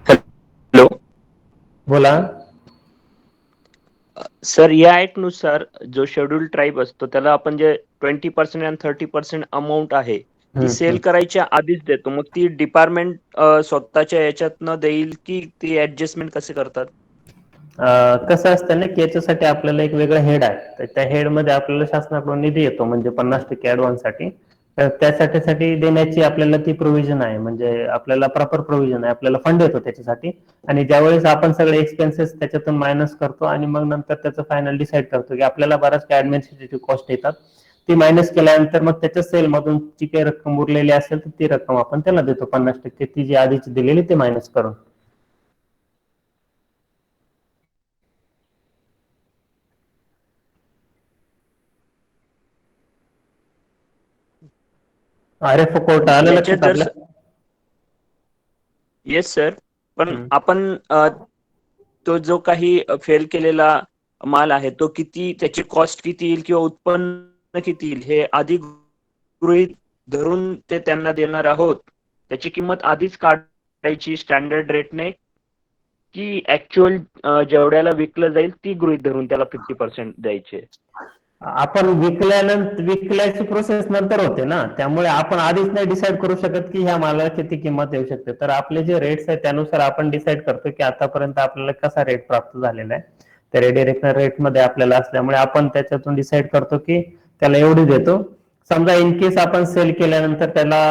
हॅलो, बोला सर. या ऍक्ट नुसार जो शेड्यूल ट्राईब असतो त्याला आपण जे 20% आणि 30% अमाऊंट आहे ती सेल करायच्या आधीच देतो, मग ती डिपार्टमेंट स्वतःच्या याच्यातनं देईल की ती ऍडजस्टमेंट कसे करतात? कसं असतं ना की याच्यासाठी आपल्याला एक वेगळं हेड आहे, तर त्या हेड मध्ये आपल्याला शासनाकडून निधी येतो म्हणजे 50% ऍडव्हान्स साठी. तर त्यासाठी देण्याची आपल्याला ती प्रोव्हिजन आहे, म्हणजे आपल्याला प्रॉपर प्रोव्हिजन आहे, आपल्याला फंड येतो त्याच्यासाठी. आणि ज्यावेळेस आपण सगळे एक्सपेन्सेस त्याच्यातून मायनस करतो आणि मग नंतर त्याचं फायनल डिसाईड करतो की आपल्याला बऱ्याच काही ऍडमिनिस्ट्रेटिव्ह कॉस्ट येतात, ती मायनस केल्यानंतर मग त्याच्या सेल मधून जी काही रक्कम उरलेली असेल तर ती रक्कम आपण त्याला देतो 50%, ती जी आधीची दिलेली ते मायनस करून. अरे कोर्ट आलं लक्षात आपल्या? Yes sir. पण आपण तो जो काही फेल केलेला माल आहे तो किती, त्याची कॉस्ट किती येईल किंवा उत्पन्न किती येईल हे आधी गृहीत धरून ते त्यांना देणार आहोत. त्याची किंमत आधीच काढायची स्टँडर्ड रेटने की ऍक्च्युअल जेवढ्याला विकलं जाईल ती गृहीत धरून त्याला 50% द्यायचे? आपण विकल्याची प्रोसेस नंतर होते ना, त्यामुळे आपण आधीच नाही डिसाईड करू शकत की ह्या मालाला किती किंमत येऊ शकते. तर आपले जे रेट्स आहेत त्यानुसार आपण डिसाईड करतो की आतापर्यंत आपल्याला कसा रेट प्राप्त झालेला आहे. त्या रेडिरेक्शनल रेट मध्ये आपल्याला असल्यामुळे आपण त्याच्यातून डिसाईड करतो की त्याला एवढी देतो. समजा इन केस आपण सेल केल्यानंतर त्याला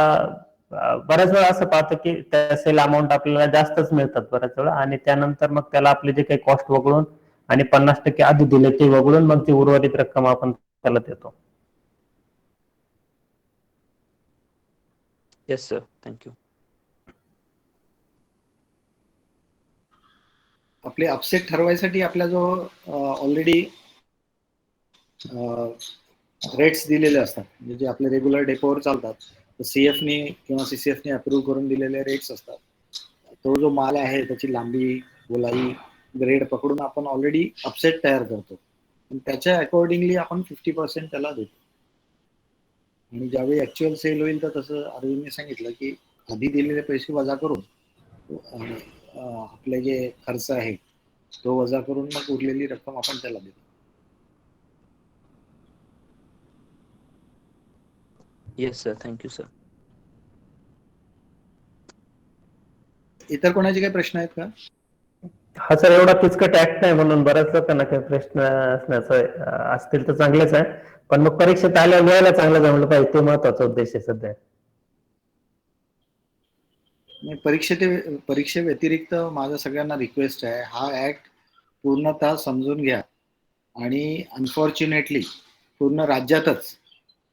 बऱ्याच वेळा असं पाहतो की त्या सेल अमाऊंट आपल्याला जास्तच मिळतात बऱ्याच वेळा, आणि त्यानंतर मग त्याला आपले जे काही कॉस्ट वगळून आणि 50% आधी दिले ते वगळून मग ती उर्वरित रक्कम आपण त्याला देतो. Yes sir, thank you. आपले अपसेट ठरवायसाठी आपल्या जो ऑलरेडी रेट्स दिलेले असतात, म्हणजे जे आपले रेग्युलर डेपोवर चालतात, तर सीएफनी किंवा सीसीएफनी अप्रूव्ह करून दिलेले रेट्स असतात. तो जो माल आहे त्याची लांबी, गोलाई, ग्रेड पकडून आपण ऑलरेडी अपसेट तयार करतो. त्याच्या अकॉर्डिंगली आपण 50% त्याला देतो. आणि ज्यावेळी ऍक्च्युअल सेल होईल तर तसं अरविंदने सांगितलं की आधी दिलेले पैसे वजा करून आपले जे खर्च आहे तो वजा करून मग उरलेली रक्कम आपण त्याला देतो. Yes sir, thank you sir. इतर कोणाचे काही प्रश्न आहेत का? हा सर, एवढा किचकट ऍक्ट नाही म्हणून बऱ्याच लोकांना काही प्रश्न असतील तर चांगलेच आहे, पण मग परीक्षेत आल्यावर मिळायला चांगलं जमलं पाहिजे, ते महत्वाचा उद्देश आहे सध्या. परीक्षे व्यतिरिक्त माझा सगळ्यांना रिक्वेस्ट आहे, हा ऍक्ट पूर्णतः समजून घ्या. आणि अनफॉर्च्युनेटली पूर्ण राज्यातच,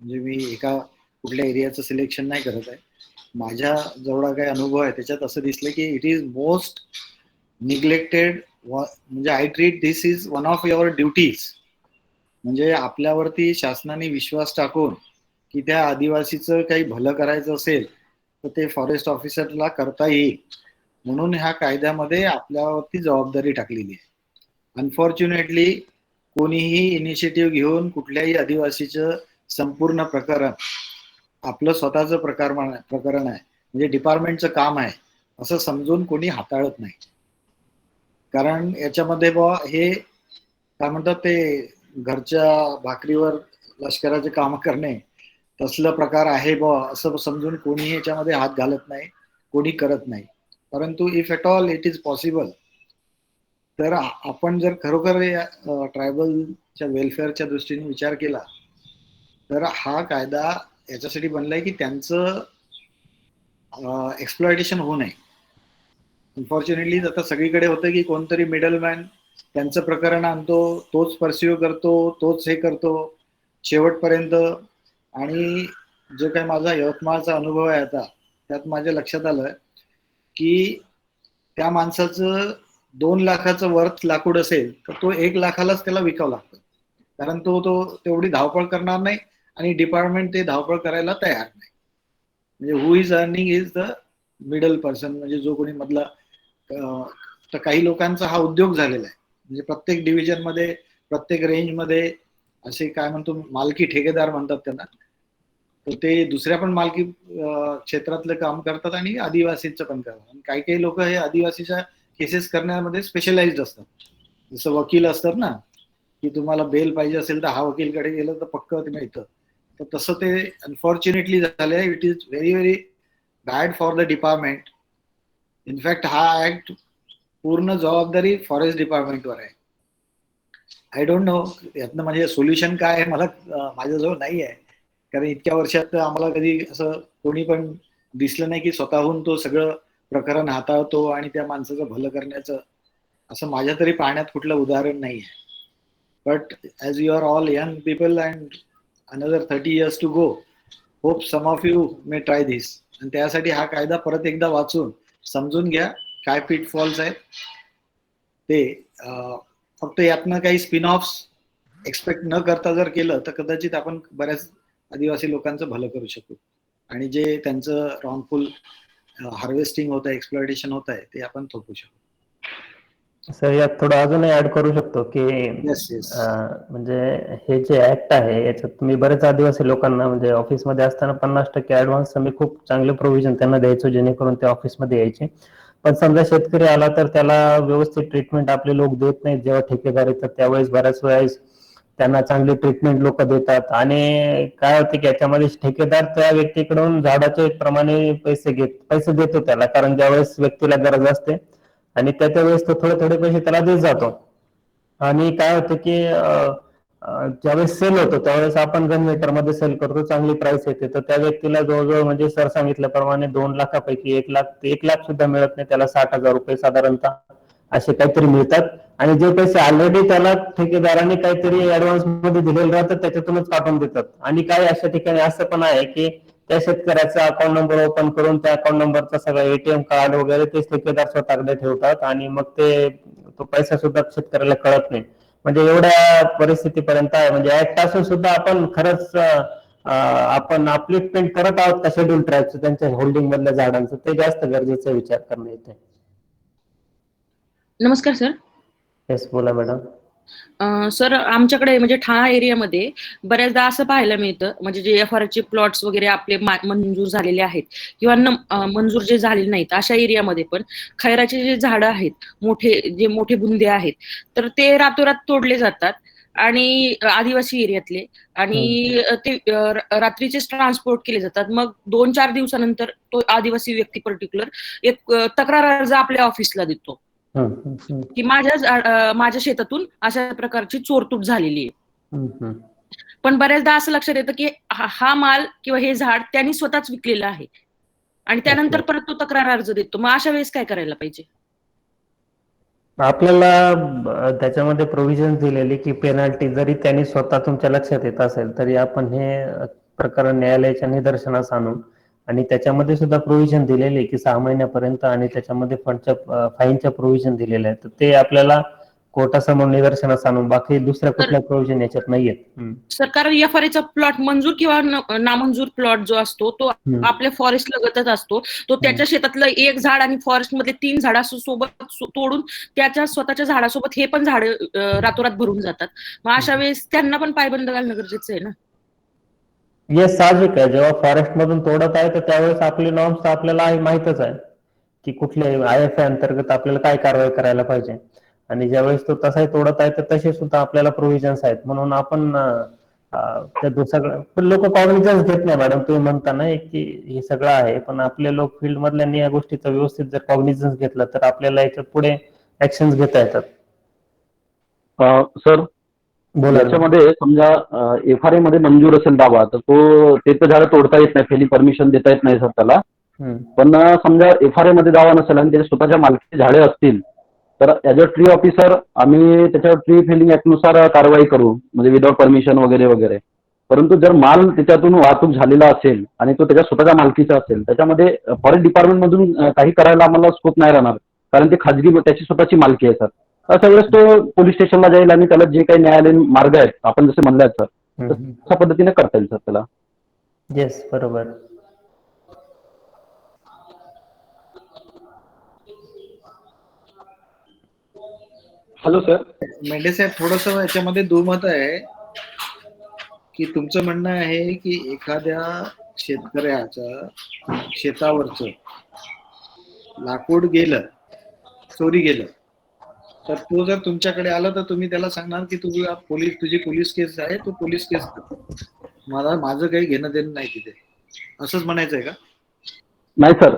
म्हणजे मी एका कुठल्या एरियाचं सिलेक्शन नाही करत आहे, माझ्या जेवढा काही अनुभव आहे त्याच्यात असं दिसलं की इट इज मोस्ट निग्लेक्टेड. म्हणजे I treat this is one of your duties. म्हणजे आपल्यावरती शासनाने विश्वास टाकून की त्या आदिवासीचं काही भलं करायचं असेल तर ते फॉरेस्ट ऑफिसरला करता येईल, म्हणून ह्या कायद्यामध्ये आपल्यावरती जबाबदारी टाकलेली आहे. अनफॉर्च्युनेटली कोणीही इनिशिएटिव्ह घेऊन कुठल्याही आदिवासीचं संपूर्ण प्रकरण आपलं स्वतःचं प्रकरण आहे, म्हणजे डिपार्टमेंटचं काम आहे असं समजून कोणी हाताळत नाही. कारण याच्यामध्ये हे काय म्हणतात, ते घरच्या भाकरीवर लष्कराचे काम करणे तसलं प्रकार आहे असं समजून कोणी याच्यामध्ये हात घालत नाही, कोणी करत नाही. परंतु if at all it is possible, तर आपण जर खरोखर ट्रायबलच्या वेलफेअरच्या दृष्टीने विचार केला तर हा कायदा याच्यासाठी बनलाय की त्यांचं एक्सप्लॉयटेशन होऊ नये. अनफॉर्च्युनेटली आता सगळीकडे होतं की कोणतरी मिडलमॅन त्यांचं प्रकरण आणतो, तोच परस्यू करतो, तोच हे करतो शेवटपर्यंत. आणि जो काही माझा यवतमाळचा अनुभव आहे आता, त्यात माझ्या लक्षात आलं की त्या माणसाचं 2 लाखाचं वर्थ लाकूड असेल तर तो 1 लाखालाच त्याला विकावं लागतं, कारण तो तेवढी धावपळ करणार नाही आणि डिपार्टमेंट ते धावपळ करायला तयार नाही. म्हणजे who is earning is the middle person, म्हणजे जो कोणी मधला. तर काही लोकांचा हा उद्योग झालेला आहे, म्हणजे प्रत्येक डिव्हिजन मध्ये, प्रत्येक रेंजमध्ये असे काय म्हणतो मालकी ठेकेदार म्हणतात त्यांना, तर ते दुसऱ्या पण मालकी क्षेत्रातलं काम करतात आणि आदिवासीचं पण करतात. आणि काही काही लोक हे आदिवासीच्या केसेस करण्यामध्ये स्पेशलाइज्ड असतात. जसं वकील असतात ना, की तुम्हाला बेल पाहिजे असेल तर हा वकीलकडे गेलं तर पक्क ते मिळतं. तर तसं ते अनफॉर्च्युनेटली झालंय. It is very very bad for the department. In fact हा ऍक्ट पूर्ण जबाबदारी फॉरेस्ट डिपार्टमेंटवर आहे. आय डोंट नो यातनं म्हणजे सोल्युशन काय आहे मला माझ्याजवळ नाही आहे, कारण इतक्या वर्षात आम्हाला कधी असं कोणी पण दिसलं नाही की स्वतःहून तो सगळं प्रकरण हाताळतो आणि त्या माणसाचं भलं करण्याचं, असं माझ्या तरी पाहण्यात कुठलं उदाहरण नाही आहे. But as you are all young people and another 30 years to go, hope some of you may try this. आणि त्यासाठी हा कायदा परत एकदा वाचून समजून घ्या काय पिटफॉल्स आहेत ते. फक्त यातनं काही स्पिन ऑफ्स एक्सपेक्ट न करता जर केलं तर कदाचित आपण बऱ्याच आदिवासी लोकांचं भलं करू शकू, आणि जे त्यांचं रॉंगफुल हार्वेस्टिंग होत आहे, एक्सप्लॉयटेशन होत आहे, ते आपण थोपू शकू. सर यात थोडं अजूनही ऍड करू शकतो की म्हणजे हे जे ऍक्ट आहे याच्यात मी बरेच आदिवासी लोकांना म्हणजे ऑफिसमध्ये असताना 50% ऍडव्हान्स मी खूप चांगले प्रोव्हिजन त्यांना द्यायचो जेणेकरून ते ऑफिसमध्ये यायचे. पण समजा शेतकरी आला तर त्याला व्यवस्थित ट्रीटमेंट आपले लोक देत नाहीत. जेव्हा ठेकेदार येतात त्यावेळेस बऱ्याच वेळेस त्यांना चांगली ट्रीटमेंट लोक देतात, आणि काय होते की याच्यामध्ये ठेकेदार त्या व्यक्तीकडून झाडाच्या प्रमाणे पैसे देतो त्याला, कारण ज्यावेळेस व्यक्तीला गरज असते आणि त्याच्या वेळेस तो थोडे पैसे त्याला देत जातो. आणि काय होतं की ज्यावेळेस सेल होतो त्यावेळेस आपण गन मीटर मध्ये सेल करतो, चांगली प्राइस येते, तर त्या व्यक्तीला जवळजवळ म्हणजे सर सांगितल्याप्रमाणे 2 लाखापैकी 1 लाख सुद्धा मिळत नाही, त्याला 60,000 रुपये साधारणतः असे काहीतरी मिळतात. आणि जे पैसे ऑलरेडी त्याला ठेकेदारांनी काहीतरी ऍडव्हान्स मध्ये दिलेले राहतात त्याच्यातूनच काढून देतात. आणि काही अशा ठिकाणी असं पण आहे की त्या शेतकऱ्याचा अकाउंट नंबर ओपन करून त्या अकाउंट नंबरचा सगळा एटीएम कार्ड वगैरे ते ठेकेदार स्वतःकडे ठेवतात आणि मग ते तो पैसा सुद्धा शेतकऱ्याला कळत नाही. म्हणजे एवढ्या परिस्थितीपर्यंत आहे. म्हणजे ऍक्ट असून सुद्धा आपण खरंच आपण आपली पेंट करत आहोत का शेड्यूल ट्राईबचं त्यांच्या होल्डिंग मधल्या झाडांचं, ते जास्त गरजेचा विचार करणं येते. नमस्कार सर. येस, बोला मॅडम. सर, आमच्याकडे म्हणजे ठाणा एरियामध्ये बऱ्याचदा असं पाहायला मिळतं, म्हणजे जे FR चे प्लॉट्स वगैरे आपले मंजूर झालेले आहेत किंवा मंजूर जे झालेले नाहीत अशा एरियामध्ये पण खैराचे जे झाडं आहेत, जे मोठे बुंदे आहेत, तर ते रातोरात तोडले जातात आणि आदिवासी एरियातले, आणि ते रात्रीचेच ट्रान्सपोर्ट केले जातात. मग 2-4 दिवसानंतर तो आदिवासी व्यक्ती पर्टिक्युलर एक तक्रार अर्ज आपल्या ऑफिसला देतो की माझ्या शेतातून अशा प्रकारची चोरतूट झालेली आहे. पण बऱ्याचदा असं लक्षात येतं की हा माल किंवा हे झाड त्यांनी स्वतःच विकलेलं आहे आणि त्यानंतर परत तो तक्रार अर्ज देतो. मग अशा वेळेस काय करायला पाहिजे? आपल्याला त्याच्यामध्ये प्रोव्हिजन दिलेली की पेनल्टी जरी त्यांनी स्वतः तुमच्या लक्षात येत असेल तरी आपण हे प्रकरण न्यायालयाच्या निदर्शनास आणू, आणि त्याच्यामध्ये सुद्धा प्रोव्हिजन दिलेले की 6 महिन्यापर्यंत, आणि त्याच्यामध्ये फाईनच्या प्रोव्हिजन दिलेल्या आहेत. तर ते आपल्याला कोर्टासमोर निदर्शनास आणून, बाकी दुसऱ्या कुठल्या प्रोव्हिजन याच्यात नाहीयेत. सर, कारण FRA चा प्लॉट मंजूर किंवा नामंजूर प्लॉट जो असतो तो आपल्या फॉरेस्ट लगतच असतो. तो त्याच्या शेतातलं एक झाड आणि फॉरेस्ट मधले 3 झाड सोबत तोडून त्याच्या स्वतःच्या झाडासोबत हे पण झाड रातोरात भरून जातात. मग अशा वेळेस त्यांना पण पायबंद घालणं गरजेचं आहे ना? येस, साहजिक आहे. जेव्हा फॉरेस्ट मधून तोडत आहे तर त्यावेळेस आपली नॉर्म्स आपल्याला माहितच आहे की कुठल्या IFA अंतर्गत आपल्याला काय कारवाई करायला पाहिजे, आणि ज्यावेळेस तो तसाही तोडत आहे तर तसे सुद्धा आपल्याला प्रोव्हिजन्स आहेत. म्हणून आपण त्या सगळं, पण लोक कॉग्निझन्स घेत नाही मॅडम. तुम्ही म्हणता ना की हे सगळं आहे, पण आपले लोक फील्ड मधल्यांनी या गोष्टीचा व्यवस्थित जर कॉग्निझन्स घेतला तर आपल्याला याच्या पुढे ऍक्शन्स घेता येतात. सर, याच्यामध्ये समजा FRA मध्ये मंजूर असेल दावा, तर ते तर झाडं तोडता येत नाही, फेली परमिशन देता येत नाही सर त्याला. पण समजा FRA मध्ये दावा नसेल आणि त्याच्या स्वतःच्या मालकीची झाडे असतील तर ऍज अ ट्री ऑफिसर आम्ही त्याच्यावर ट्री फेलिंग ऍक्टनुसार कारवाई करू, म्हणजे विदाउट परमिशन वगैरे वगैरे. परंतु जर माल त्याच्यातून वाहतूक झालेला असेल आणि तो त्याच्या स्वतःच्या मालकीचा असेल, त्याच्यामध्ये फॉरेस्ट डिपार्टमेंट मधून काही करायला आम्हाला स्कोप नाही राहणार, कारण ते खाजगी त्याची स्वतःची मालकी आहे सर. अशा वेळेस तो पोलीस स्टेशनला जाईल आणि त्याला जे काही न्यायालयीन मार्ग आहेत आपण जसे म्हणले आहेत सर, तशा पद्धतीने करता येईल सर त्याला. येस, बरोबर. हॅलो सर, मेंढे साहेब, थोडस याच्यामध्ये दुमत आहे की तुमचं म्हणणं आहे की एखाद्या शेतकऱ्याच्या शेतावरचं लाकूड गेलं, चोरी गेलं, तर तो जर तुमच्याकडे आला तर तुम्ही त्याला सांगणार की तुझी पोलीस केस आहे, तू पोलीस केस कर, माझं काही घेणं देणं नाही तिथे, असंच म्हणायचं आहे का? नाही सर,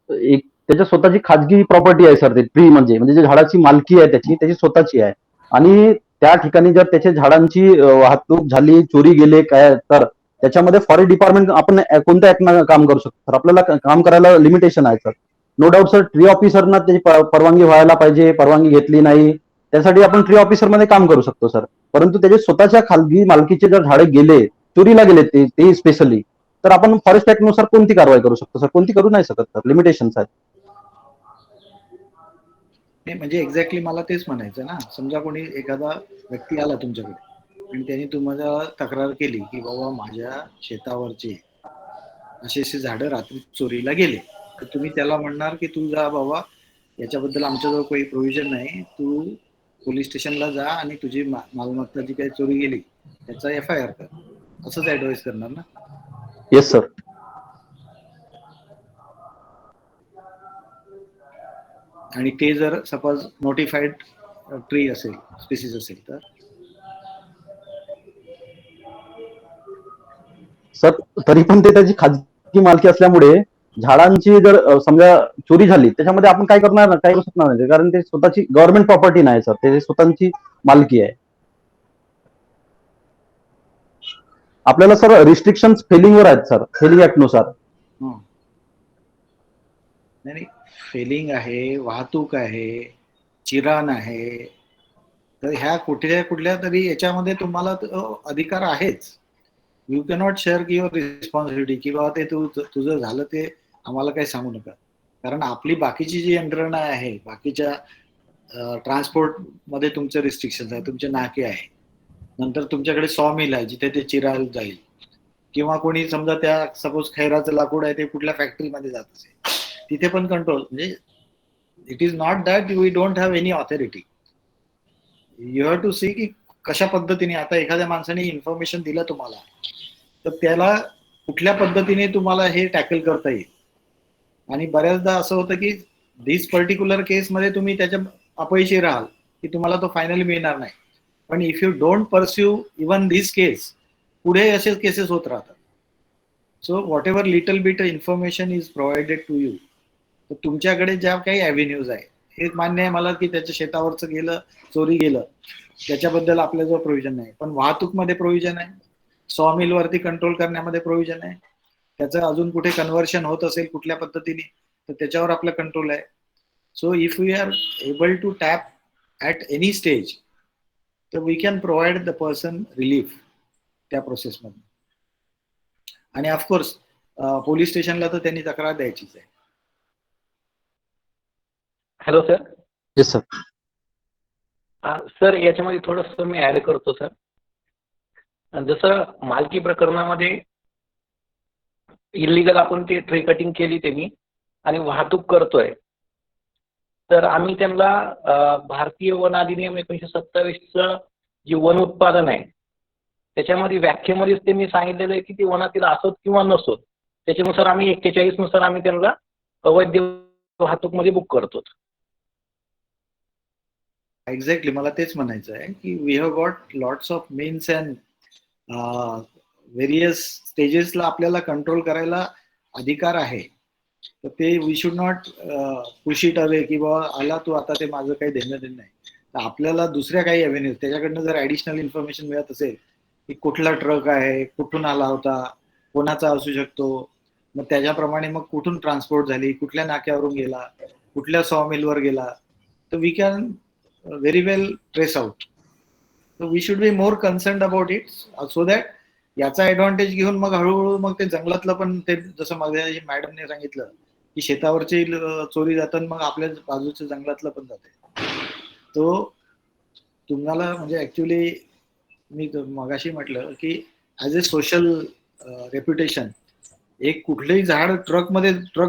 एक त्याच्या स्वतःची खाजगी प्रॉपर्टी आहे सर. ते ट्री म्हणजे जे झाडाची मालकी आहे त्याची स्वतःची आहे, आणि त्या ठिकाणी जर त्याच्या झाडांची वाहतूक झाली, चोरी गेले काय, तर त्याच्यामध्ये फॉरेस्ट डिपार्टमेंट आपण कोणत्या ऍक्टनं काम करू शकतो सर? आपल्याला काम करायला लिमिटेशन आहे sir. No doubt sir, tree ऑफिसरना त्याची परवानगी व्हायला पाहिजे, परवानगी घेतली नाही त्यासाठी आपण ट्री ऑफिसर मध्ये काम करू शकतो सर. परंतु त्याचे स्वतःच्या खाजगी मालकीचे जर झाडे गेले, चोरीला गेले ते स्पेशली, तर आपण फॉरेस्ट ऍक्ट नुसार कोणती कारवाई करू शकतो सर? कोणती करू नाही शकत सर, लिमिटेशन्स आहेत. म्हणजे एक्झॅक्टली मला तेच म्हणायचं ना. समजा कोणी एखादा व्यक्ती आला तुमच्याकडे आणि त्यांनी तुम्हाला तक्रार केली की बाबा माझ्या शेतावरचे असे झाडं रात्री चोरीला गेले, तर तुम्ही त्याला म्हणणार की तू जा बाबा, याच्याबद्दल आमच्याजवळ काही प्रोव्हिजन नाही, तू पोलीस स्टेशनला जा आणि तुझी मालमत्ता जी काही चोरी गेली त्याचा FIR कर, असंच ऍडवाइस करणार ना? Yes sir. आणि ते जर सपोज नोटिफाईड ट्री असेल, स्पीसीज असेल तर सर तरी पण ते त्याची खाजगी मालकी असल्यामुळे झाडांची जर समजा चोरी झाली त्याच्यामध्ये आपण काय करणार, काय करू शकणार नाही, कारण ते स्वतःची गव्हर्नमेंट प्रॉपर्टी नाही सर, ते स्वतःची मालकी आहे. आपल्याला सर रिस्ट्रिक्शन फेलिंगवर आहेत सर, फेलिंग ऍक्ट नुसार. नाही, फेलिंग आहे, वाहतूक आहे, चिराण आहे, तर ह्या कुठल्या तरी याच्यामध्ये तुम्हाला अधिकार आहेच. You cannot share your responsibility की बाबा ते तुझं झालं ते आम्हाला काही सांगू नका, कारण आपली बाकीची जी यंत्रणा आहे, बाकीच्या ट्रान्सपोर्ट मध्ये तुमचे रिस्ट्रिक्शन आहे, तुमचे नाके आहे, नंतर तुमच्याकडे सॉ मिल आहे जिथे ते चिरायला जाईल, किंवा कोणी समजा त्या सपोज खैराचं लाकूड आहे ते कुठल्या फॅक्टरीमध्ये जात असेल तिथे पण कंट्रोल. म्हणजे it is not that we don't have any authority. You have to see की कशा पद्धतीने आता एखाद्या माणसाने इन्फॉर्मेशन दिलं तुम्हाला तर त्याला कुठल्या पद्धतीने तुम्हाला हे टॅकल करता येईल. आणि बऱ्याचदा असं होतं की दिस पर्टिक्युलर केसमध्ये तुम्ही त्याच्या अपयशी राहाल की तुम्हाला तो फायनली मिळणार नाही. पण if you don't pursue even this case पुढे असे केसेस होत राहतात. So whatever little bit information is provided to you, तर तुमच्याकडे ज्या काही ॲव्हेन्यूज आहे हे मान्य आहे मला की त्याच्या शेतावरचं गेलं, चोरी गेलं, त्याच्याबद्दल आपल्याजवळ प्रोव्हिजन नाही. पण वाहतूकमध्ये प्रोव्हिजन आहे, सॉ मिलवरती कंट्रोल करण्यामध्ये प्रोव्हिजन आहे, त्याचं अजून कुठे कन्व्हर्शन होत असेल कुठल्या पद्धतीने तर त्याच्यावर आपला कंट्रोल आहे. So if we are able to tap at any stage तर we can provide the person relief त्या प्रोसेसमध्ये. आणि ऑफकोर्स पोलीस स्टेशनला तर त्यांनी तक्रार द्यायचीच आहे. Hello sir. Yes sir. Sir याच्यामध्ये थोडंसं मी ऍड करतो सर. जसं मालकी प्रकरणामध्ये इलिगल आपण ते ट्री कटिंग केली त्यांनी आणि वाहतूक करतोय तर आम्ही त्यांना भारतीय वन अधिनियम 1927चं जे वन उत्पादन आहे त्याच्यामध्ये व्याख्येमध्येच त्यांनी सांगितलेलं आहे की ते वनातील असोत किंवा नसोत, त्याच्यानुसार आम्ही 41 नुसार आम्ही त्यांना अवैध वाहतूक मध्ये बुक करतो. एक्झॅक्टली मला तेच म्हणायचं आहे की we have got lots of means and various स्टेजेसला आपल्याला कंट्रोल करायला अधिकार आहे. तर ते we should not push it away की बाबा आला तू आता ते माझं काही देणं देणं नाही. तर आपल्याला दुसऱ्या काही ॲव्हेन्यूज त्याच्याकडनं जर ॲडिशनल इन्फॉर्मेशन मिळत असेल की कुठला ट्रक आहे, कुठून आला होता, कोणाचा असू शकतो, मग त्याच्याप्रमाणे मग कुठून ट्रान्सपोर्ट झाली, कुठल्या नाक्यावरून गेला, कुठल्या सॉ मिलवर गेला, तर we can very well trace out. So we should be more concerned about it so that याचा ॲडव्हान्टेज घेऊन मग हळूहळू मग ते जंगलातलं पण ते जसं माझ्या मॅडमने सांगितलं की शेतावरची चोरी जातात मग आपल्या बाजूच्या जंगलातलं पण जाते. तो तुम्हाला म्हणजे ऍक्च्युली मी मगाशी म्हटलं की ॲज ए सोशल रेप्युटेशन एक कुठलंही झाड ट्रक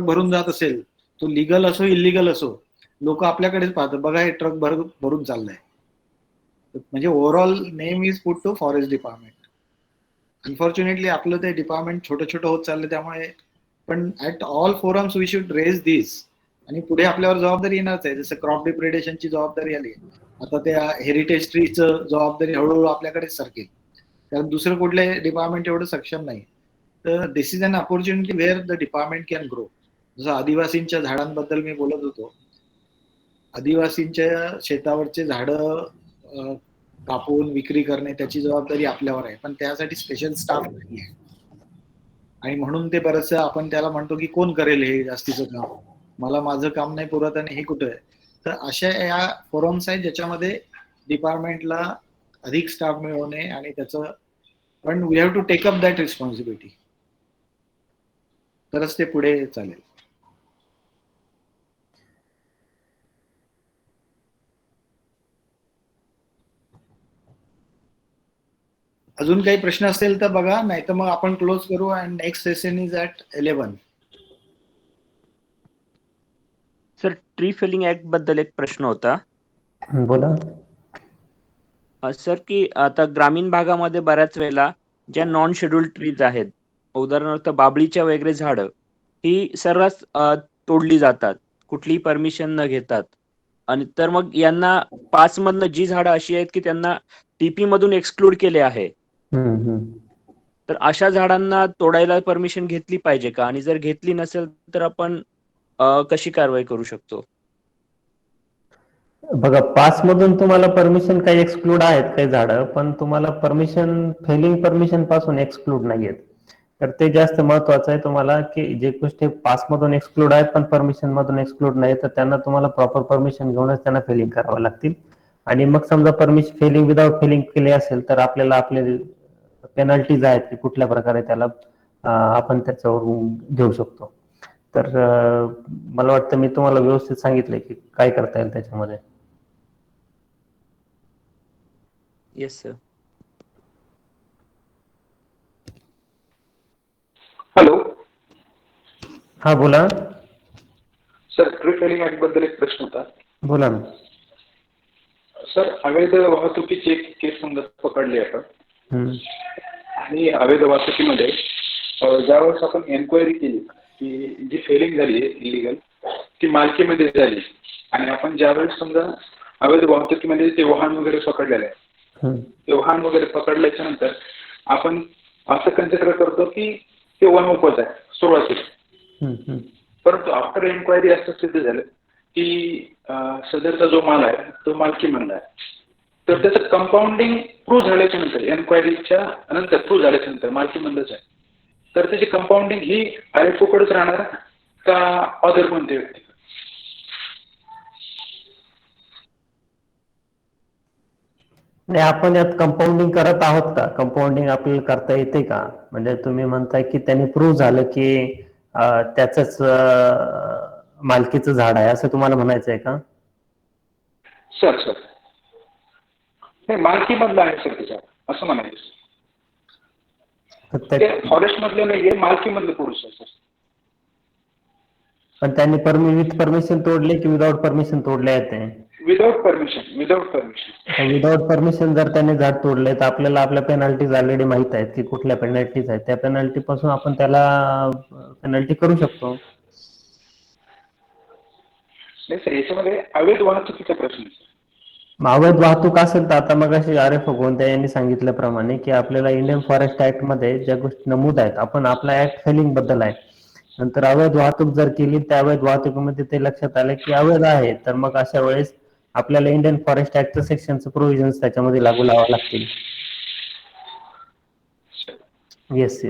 भरून जात असेल, तो लिगल असो इलिगल असो, लोक आपल्याकडेच पाहतात, बघा हे ट्रक भरून चाललंय. म्हणजे overall name is put to forest department. Unfortunately आपलं ते डिपार्टमेंट छोटं छोटं होत चाललं त्यामुळे, पण at all forums we should raise this. आणि पुढे आपल्यावर जबाबदारी येणारच आहे. जसं क्रॉप डिप्रेडेशनची जबाबदारी आली, आता त्या हेरिटेज ट्रीचं जबाबदारी हळूहळू आपल्याकडेच सरकेल, कारण दुसरं कुठलं डिपार्टमेंट एवढं सक्षम नाही. तर this is an opportunity where the department can grow. जसं आदिवासींच्या झाडांबद्दल मी बोलत होतो, आदिवासींच्या शेतावरचे झाडं कापून विक्री करणे त्याची जबाबदारी आपल्यावर आहे, पण त्यासाठी स्पेशल स्टाफ नाही आहे. आणि म्हणून ते बरंचसं आपण त्याला म्हणतो की कोण करेल हे जास्तीचं काम, मला माझं काम नाही पुरत आणि हे कुठं आहे. तर अशा या फोरम्स आहेत ज्याच्यामध्ये डिपार्टमेंटला अधिक स्टाफ मिळवणे आणि त्याचं, पण we have to take up that responsibility, तरच ते पुढे चालेल. अजून काही प्रश्न असेल तर बघा, नाही तर मग आपण क्लोज करू. And next session is at 11. Sir, tree felling act बद्दल एक प्रश्न होता. बोला सर, की आता ग्रामीण भागामध्ये बऱ्याच वेळेला ज्या नॉन शेड्यूल्ड ट्रीज आहेत, उदाहरणार्थ बाबळीच्या वगैरे झाडं, ही सर्रास तोडली जातात कुठलीही परमिशन न घेतात. आणि तर मग यांना 5 मधनं जी झाडं अशी आहेत की त्यांना टीपी मधून एक्सक्लूड केले आहे, तर अशा झाडांना तोडायला परमिशन घेतली पाहिजे का? आणि जर घेतली नसेल तर आपण कशी कारवाई करू शकतो? बघा, 5 मधून तुम्हाला परमिशन काही एक्सक्लूड आहेत काही झाडं, पण तुम्हाला परमिशन फेलिंग परमिशन पासून एक्सक्लूड नाही आहेत. तर ते जास्त महत्वाचं आहे तुम्हाला की जे गोष्टी 5 मधून एक्सक्लूड आहेत पण परमिशन मधून एक्सक्लूड नाही, तर त्यांना तुम्हाला प्रॉपर परमिशन घेऊनच त्यांना फेलिंग करावं लागतील. आणि मग समजा परमिशन फेलिंग विदाउट फेलिंग केली असेल तर आपल्याला आपले पेनल्टीज आहेत की कुठल्या प्रकारे त्याला आपण त्याच्यावर घेऊ शकतो. तर मला वाटतं मी तुम्हाला व्यवस्थित सांगितलंय की काय करता येईल त्याच्यामध्ये. Yes sir. हॅलो हा बोला. सर, ट्री फेलिंग ऍक्ट बद्दल एक प्रश्न होता. बोला ना. सर, अवैध वाहतुकीची एक केस समजा पकडली आपण आणि अवैध वाहतुकीमध्ये ज्यावेळेस आपण एन्क्वायरी केली की जी फेलिंग झाली आहे इलिगल ती मालकीमध्ये झाली आणि आपण ज्यावेळेस समजा अवैध वाहतुकीमध्ये ते वाहन वगैरे पकडलेलं आहे, ते वाहन वगैरे पकडल्याच्या नंतर आपण असं कन्सिडर करतो की ते वनउपज आहे सुरुवातीला, परंतु आफ्टर एन्क्वायरी असं सिद्ध झालं की सदरचा जो माल आहे तो मालकीमधला आहे. तर त्याचं कंपाऊंडिंग प्रूव्ह झाल्याच्या नंतर, एन्क्वायरीच्या नंतर प्रूव्ह झाल्याच्या नंतर मालकीमधलंच आहे, तर त्याची कंपाऊंडिंग ही आयएफओकडेच राहणार का अदर कोणत्या व्यक्ती? नाही, आपण यात कंपाऊंडिंग करत आहोत का? कंपाऊंडिंग आपल्याला करता येते का? म्हणजे तुम्ही म्हणताय की त्यांनी प्रूव्ह झालं की त्याच मालकीचं झाड आहे असं तुम्हाला म्हणायचं आहे का? सर नाही, मालकीमधलं आहे सर त्याच्या, असं म्हणायचं. ते फॉरेस्ट मधले नाहीये, मालकीमधलं पुरुष आहे सर. पण त्यांनी विथ परमिशन तोडले की विदाउट परमिशन तोडले आहेत ते? Without permission. विदाउट परमिशन जर त्यांनी झाड तोडले तर आपल्याला आपल्या पेनल्टीज ऑलरेडी माहित आहेत की कुठल्या पेनल्टीज आहेत. त्या पेनल्टी पासून आपण त्याला पेनल्टी करू शकतो. नाही सर, याच्यामध्ये अवैध वाहतुकीचा प्रश्न आहे. अवैध वाहतूक असेल तर आता मग अशी आर एफ गोंद्या यांनी सांगितल्याप्रमाणे की आपल्याला इंडियन फॉरेस्ट ऍक्ट मध्ये ज्या गोष्टी नमूद आहेत, आपण आपला ऍक्ट फेलिंग बद्दल आहे, नंतर अवैध वाहतूक जर केली त्या अवैध वाहतुकीमध्ये ते लक्षात आलं की अवैध आहे, तर मग अशा वेळेस आपल्याला इंडियन फॉरेस्ट ऍक्टचं सेक्शनचं प्रोव्हिजन्स त्याच्यामध्ये लागू लावावं लागतील. येस.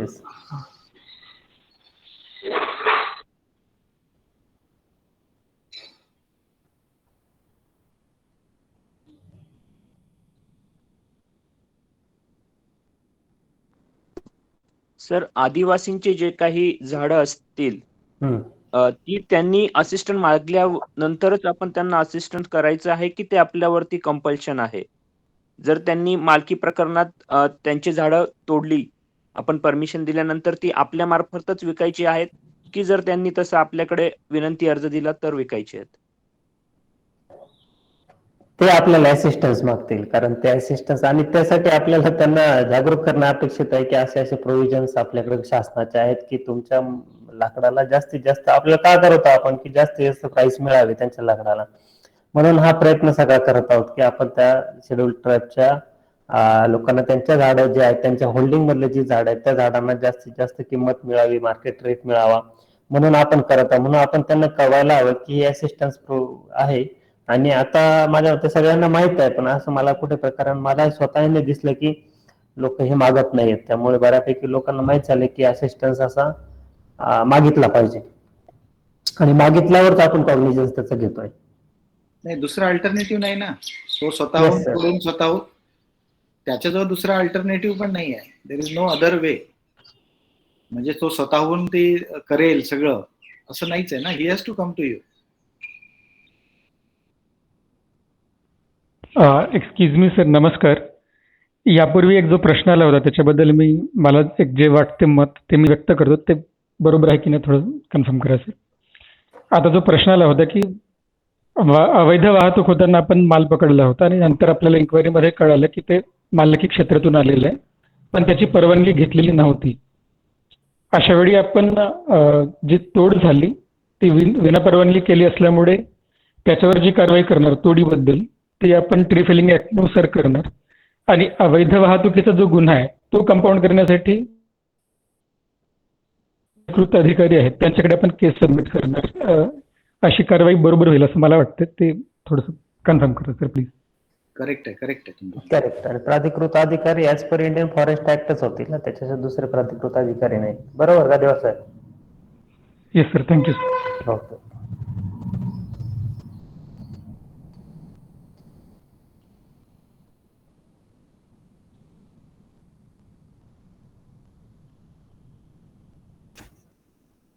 सर, आदिवासींचे जे काही झाडं असतील ती त्यांनी असिस्टंट मागल्यानंतरच आपण त्यांना असिस्टंट करायचं आहे की ते आपल्यावरती कंपल्शन आहे? जर त्यांनी मालकी प्रकरणात त्यांची झाडं तोडली, आपण परमिशन दिल्यानंतर ती आपल्या मार्फतच विकायची आहेत की जर त्यांनी तसं आपल्याकडे विनंती अर्ज दिला तर विकायची आहेत? ते आपल्याला असिस्टन्स मागतील, कारण ते असिस्टन्स, आणि त्यासाठी आपल्याला त्यांना जागरूक करणं अपेक्षित आहे की असे प्रोव्हिजन्स आपल्याकडे शासनाचे आहेत की तुमच्या लाकडाला जास्तीत जास्त, आपल्याला काय करत आहोत आपण की जास्तीत जास्त प्राइस मिळावी त्यांच्या लाकडाला, म्हणून हा प्रयत्न सगळा करत आहोत की आपण त्या शेड्यूल ट्राईबच्या लोकांना त्यांच्या झाडं जे आहेत, त्यांच्या होल्डिंग मधले जी झाड आहेत त्या झाडांना जास्तीत जास्त किंमत मिळावी, मार्केट रेट मिळावा, म्हणून आपण करत आहोत. म्हणून आपण त्यांना कळवायला हवं की हे असिस्टन्स आहे. आणि आता माझ्या मते सगळ्यांना माहित आहे, पण असं मला कुठे प्रकरण मला स्वतःने दिसलं की लोक हे मागत नाहीत, त्यामुळे बऱ्यापैकी लोकांना माहित झाले की असिस्टन्स असा मागितला पाहिजे, आणि मागितल्यावरच आपण कॉग्निजन्स त्याचं घेतोय. नाही, दुसरा अल्टरनेटिव्ह नाही ना, तो स्वतःहून तोडून स्वतःहून, त्याच्याजवळ दुसरा अल्टरनेटिव्ह पण नाही आहे. There is no other way. म्हणजे तो स्वतःहून ते करेल सगळं असं नाहीच आहे ना. He has to come to you. Excuse me sir, नमस्कार. यापूर्वी एक जो प्रश्न आला होता त्याच्याबद्दल मला एक जे वाटते मत ते मी व्यक्त करतो, ते बरोबर आहे की नाही थोडं कन्फर्म करा सर. आता जो प्रश्न आला होता की अवैध वाहतूक होताना आपण माल पकडला होता आणि नंतर आपल्याला इन्क्वायरीमध्ये कळालं की ते मालकी क्षेत्रातून आलेलं आहे, पण त्याची परवानगी घेतलेली नव्हती. अशा वेळी आपण जी तोड झाली ती विनापरवानगी केली असल्यामुळे त्याच्यावर जी कारवाई करणार तोडीबद्दल ती आपण ट्री फेलिंग ऍक्टनुसार करणार, आणि अवैध वाहतुकीचा जो गुन्हा आहे तो कंपाऊंड करण्यासाठी अधिकृत अधिकारी आहेत त्यांच्याकडे आपण केस सबमिट करणार. अशी कारवाई बरोबर होईल असं मला वाटतं. ते थोडंसं कन्फर्म करा सर प्लीज. करेक्ट आहे. करेक्ट. आणि प्राधिकृत अधिकारी ऍज पर इंडियन फॉरेस्ट ऍक्टच होतील ना, त्याच्याशिवाय दुसरे प्राधिकृत अधिकारी नाही. बरोबर का देवा साहेब? Yes sir, thank you sir. Okay.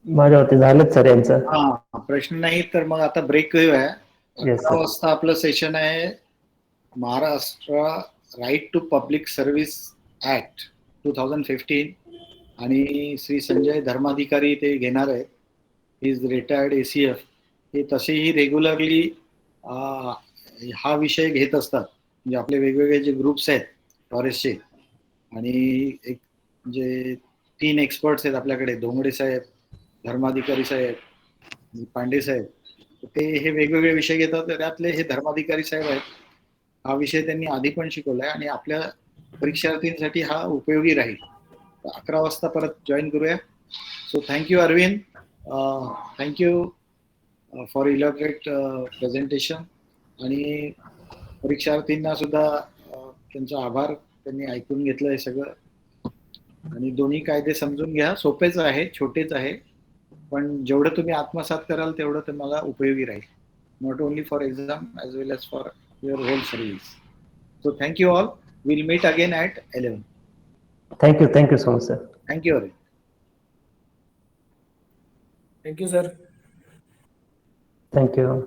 माझ्या होते झालंच सर यांचं. हा, प्रश्न नाही तर मग आता ब्रेक घेऊया. 11 वाजता आपलं सेशन आहे Maharashtra right to public service act 2015 आणि श्री संजय धर्माधिकारी ते घेणार आहेत. Is retired ACF. हे तसेही रेग्युलरली हा विषय घेत असतात. म्हणजे आपले वेगवेगळे जे ग्रुप्स आहेत फॉरेस्टचे, आणि एक जे 3 एक्सपर्ट्स आहेत आपल्याकडे, धोंगडे साहेब, धर्माधिकारी साहेब, पांडे साहेब, ते हे वेगवेगळे विषय घेतात. त्यातले हे धर्माधिकारी साहेब आहेत. हा विषय त्यांनी आधी पण शिकवलाय आणि आपल्या परीक्षार्थींसाठी हा उपयोगी राहील. 11 वाजता परत जॉईन करूया. So thank you Arvind, thank you for elaborate presentation. आणि परीक्षार्थींना सुद्धा त्यांचा आभार, त्यांनी ऐकून घेतलं हे सगळं. आणि दोन्ही कायदे समजून घ्या, सोपेच आहे, छोटेच आहे, पण जेवढं तुम्ही आत्मसात कराल तेवढं तुम्हाला उपयोगी राहील, not only for exam as well as for your whole service. So thank you all. Will meet again at 11. Thank you so much sir. Thank you Arvind. Thank you sir. Thank you.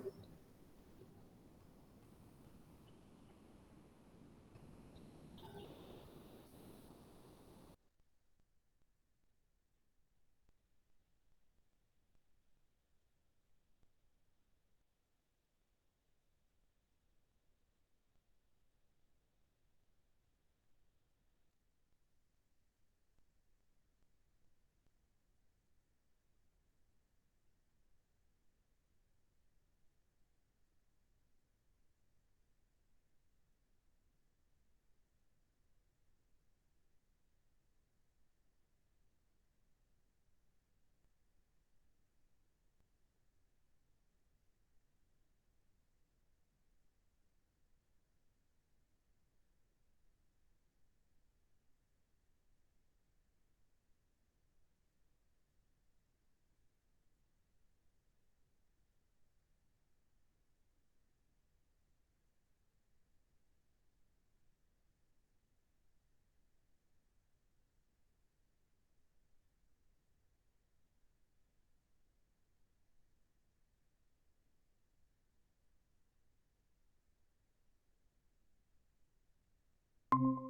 Thank you.